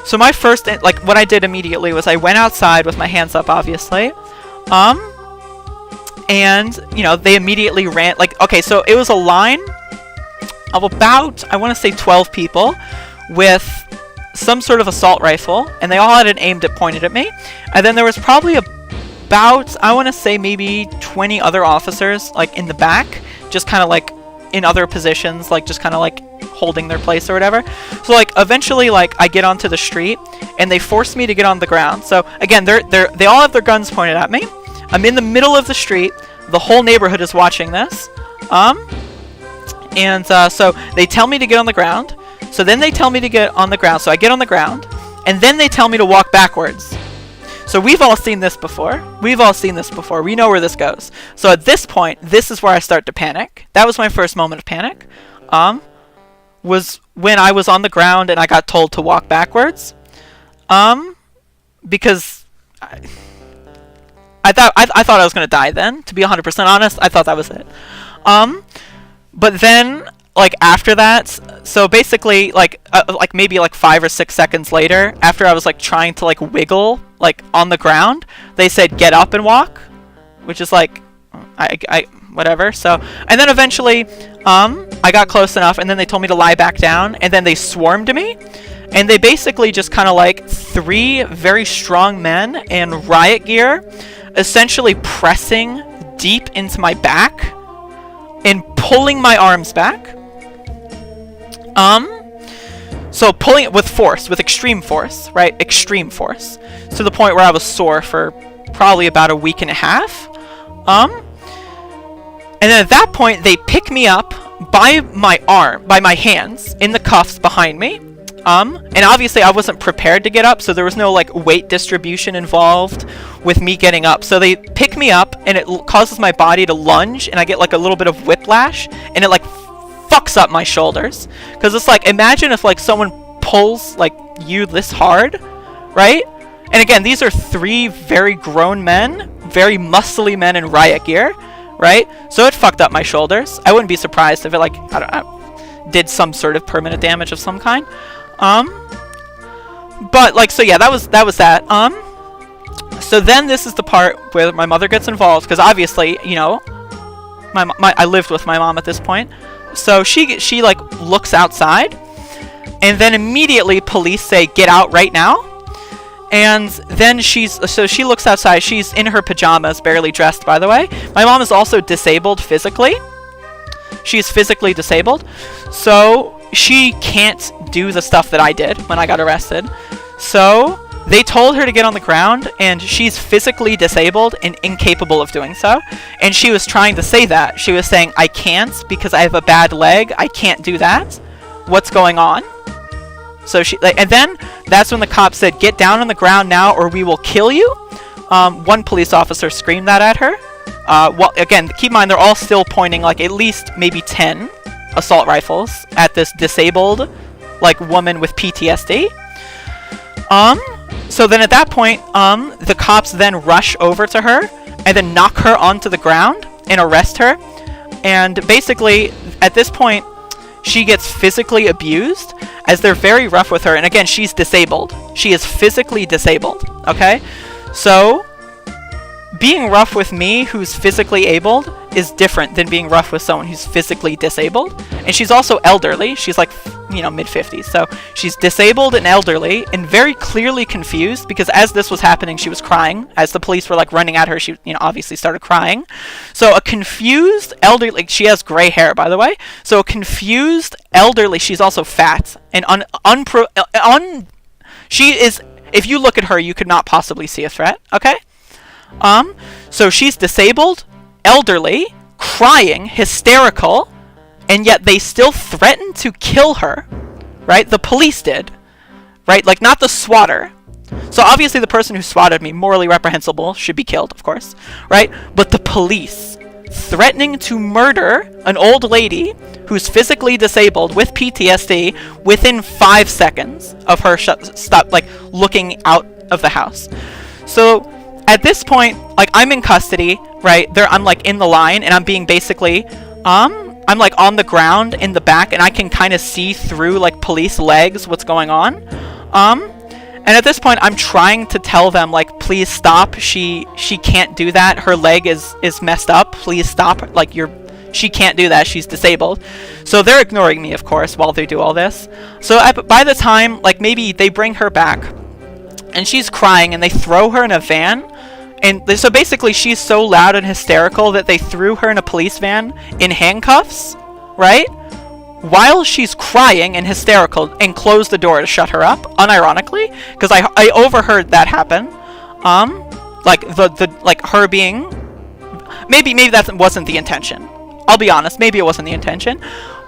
So my first, what I did immediately was I went outside with my hands up, obviously. And, you know, they immediately ran, okay, so it was a line of about, I want to say 12 people with some sort of assault rifle, and they all had it aimed at pointed at me. And then there was probably about, I want to say maybe 20 other officers, in the back, just kind of in other positions, just kind of holding their place or whatever. So eventually I get onto the street and they force me to get on the ground. So again, they all have their guns pointed at me. I'm in the middle of the street. The whole neighborhood is watching this. So they tell me to get on the ground. So then they tell me to get on the ground. So I get on the ground, and then they tell me to walk backwards. So we've all seen this before. We know where this goes. So at this point, this is where I start to panic. That was my first moment of panic. Was when I was on the ground and I got told to walk backwards. Because I thought I was gonna die then. To be 100% honest, I thought that was it. But then, after that, so basically, maybe 5 or 6 seconds later, after I was trying to wiggle on the ground, they said get up and walk, which is whatever. So, and then eventually, I got close enough, and then they told me to lie back down, and then they swarmed me, and they basically just kind of 3 very strong men in riot gear, essentially pressing deep into my back and pulling my arms back. So pulling it with force, with extreme force, right? Extreme force. To the point where I was sore for probably about a week and a half. And then at that point, they pick me up by my hands, in the cuffs behind me. And obviously I wasn't prepared to get up, so there was no weight distribution involved with me getting up. So they pick me up, and it causes my body to lunge, and I get a little bit of whiplash, and it fucks up my shoulders. Because it's imagine if someone pulls you this hard, right? And again, these are 3 very grown men, very muscly men in riot gear, right? So it fucked up my shoulders. I wouldn't be surprised if it I don't know, did some sort of permanent damage of some kind. But so yeah, that was that. So then this is the part where my mother gets involved, because obviously, you know, I lived with my mom at this point. So she looks outside, and then immediately police say, "Get out right now." And then she looks outside. She's in her pajamas, barely dressed, by the way. My mom is also disabled physically. She's physically disabled. So she can't do the stuff that I did when I got arrested. So They told her to get on the ground, and she's physically disabled and incapable of doing so. And she was trying to say that. She was saying, I can't because I have a bad leg. I can't do that. What's going on? So she, and then that's when the cop said, get down on the ground now or we will kill you. One police officer screamed that at her. Well, again, keep in mind, they're all still pointing like at least maybe 10 assault rifles at this disabled, like, woman with PTSD. So then at that point, the cops then rush over to her and then knock her onto the ground and arrest her. And basically, at this point, she gets physically abused as they're very rough with her. And again, she's disabled. She is physically disabled, okay? So, being rough with me, who's physically abled, is different than being rough with someone who's physically disabled. And she's also elderly. She's like, you know, mid-50s. So she's disabled and elderly and very clearly confused because as this was happening, she was crying. As the police were like running at her, she, you know, obviously started crying. So a confused elderly, she has gray hair, by the way. So a confused elderly, she's also fat and she is, if you look at her, you could not possibly see a threat, okay? So she's disabled, elderly, crying, hysterical, and yet they still threatened to kill her, right? The police did, right? Like, not the swatter. So obviously the person who swatted me, morally reprehensible, should be killed, of course, right? But the police threatening to murder an old lady who's physically disabled with PTSD within 5 seconds of her stop, like, looking out of the house. So at this point, like, I'm in custody, right? I'm like in the line and I'm being basically, I'm like on the ground in the back and I can kind of see through like police legs what's going on. And at this point I'm trying to tell them like, please stop. She can't do that. Her leg is messed up. Please stop. Like, she can't do that. She's disabled. So they're ignoring me, of course, while they do all this. So by the time, like, maybe they bring her back and she's crying and they throw her in a van. And so basically she's so loud and hysterical that they threw her in a police van in handcuffs, right? While she's crying and hysterical, and closed the door to shut her up, unironically, because I overheard that happen. Like like her being, maybe that wasn't the intention. I'll be honest, maybe it wasn't the intention,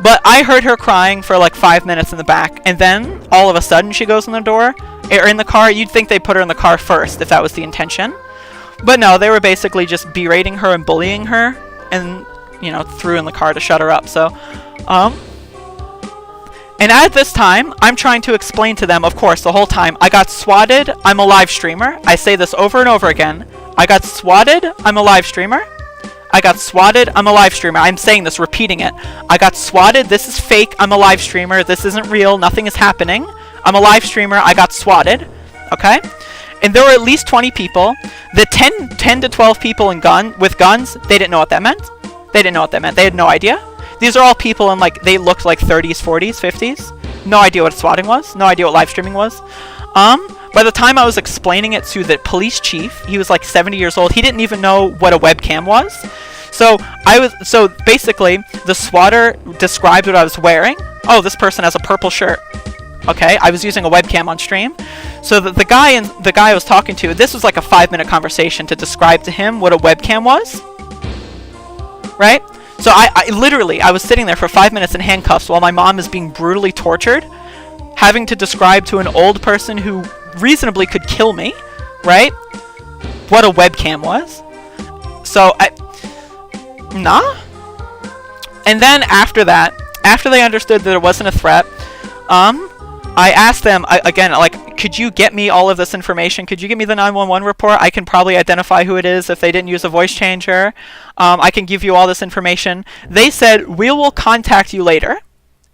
but I heard her crying for like 5 minutes in the back, and then all of a sudden she goes in the door, or in the car. You'd think they put her in the car first if that was the intention. But no, they were basically just berating her and bullying her, and, you know, threw in the car to shut her up. So, and at this time, I'm trying to explain to them, of course, the whole time, I got swatted, I'm a live streamer. I say this over and over again. I got swatted, I'm a live streamer. I got swatted, I'm a live streamer. I'm saying this, repeating it. I got swatted, this is fake, I'm a live streamer. This isn't real, nothing is happening. I'm a live streamer, I got swatted. Okay? And there were at least 20 people. The 10 to 12 people with guns, they didn't know what that meant. They didn't know what that meant. They had no idea. These are all people in, like, they looked like 30s, 40s, 50s. No idea what swatting was. No idea what live streaming was. By the time I was explaining it to the police chief, he was like 70 years old. He didn't even know what a webcam was. So basically, the swatter described what I was wearing. Oh, this person has a purple shirt. Okay, I was using a webcam on stream. So the guy I was talking to, this was like a 5-minute conversation to describe to him what a webcam was. Right? So I literally, I was sitting there for 5 minutes in handcuffs while my mom is being brutally tortured, having to describe to an old person who reasonably could kill me, right, what a webcam was. So nah. And then after that, after they understood that it wasn't a threat, I asked them, again, like, could you get me all of this information? Could you give me the 911 report? I can probably identify who it is if they didn't use a voice changer. I can give you all this information. They said, we will contact you later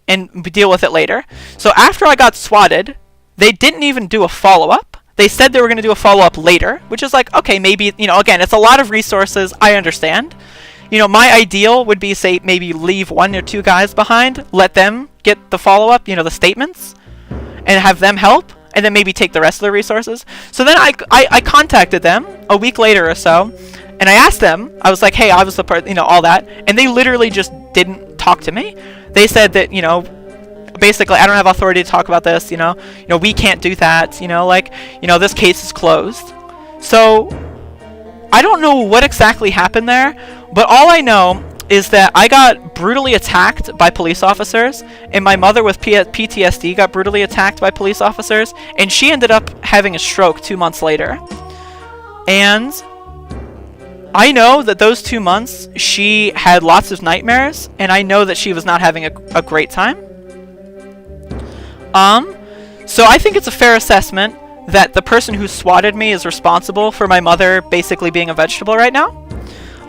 and deal with it later. So after I got swatted, they didn't even do a follow-up. They said they were going to do a follow-up later, which is like, okay, maybe, you know, again, it's a lot of resources. I understand. You know, my ideal would be, say, maybe leave 1 or 2 guys behind, let them get the follow-up, you know, the statements, and have them help, and then maybe take the rest of the resources. So then I contacted them a week later or so, and I asked them, I was like, hey, I was the part, you know, all that, and they literally just didn't talk to me. They said that, you know, basically, I don't have authority to talk about this, you know, we can't do that, you know, like, you know, this case is closed. So, I don't know what exactly happened there, but all I know is that I got brutally attacked by police officers, and my mother with PTSD got brutally attacked by police officers, and she ended up having a stroke 2 months later. And I know that those 2 months, she had lots of nightmares, and I know that she was not having a great time. So I think it's a fair assessment that the person who swatted me is responsible for my mother basically being a vegetable right now.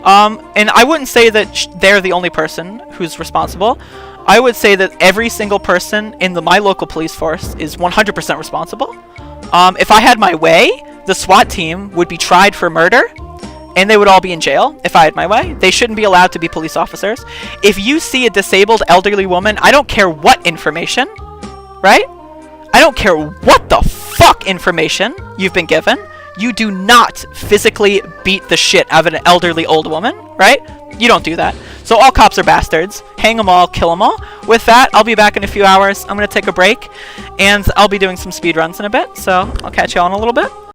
And I wouldn't say that they're the only person who's responsible. I would say that every single person in my local police force is 100% responsible. If I had my way, the SWAT team would be tried for murder, and they would all be in jail if I had my way. They shouldn't be allowed to be police officers. If you see a disabled elderly woman, I don't care what information, right? I don't care what the fuck information you've been given. You do not physically beat the shit out of an elderly old woman, right? You don't do that. So all cops are bastards. Hang them all, kill them all. With that, I'll be back in a few hours. I'm going to take a break, and I'll be doing some speedruns in a bit, so I'll catch you all in a little bit.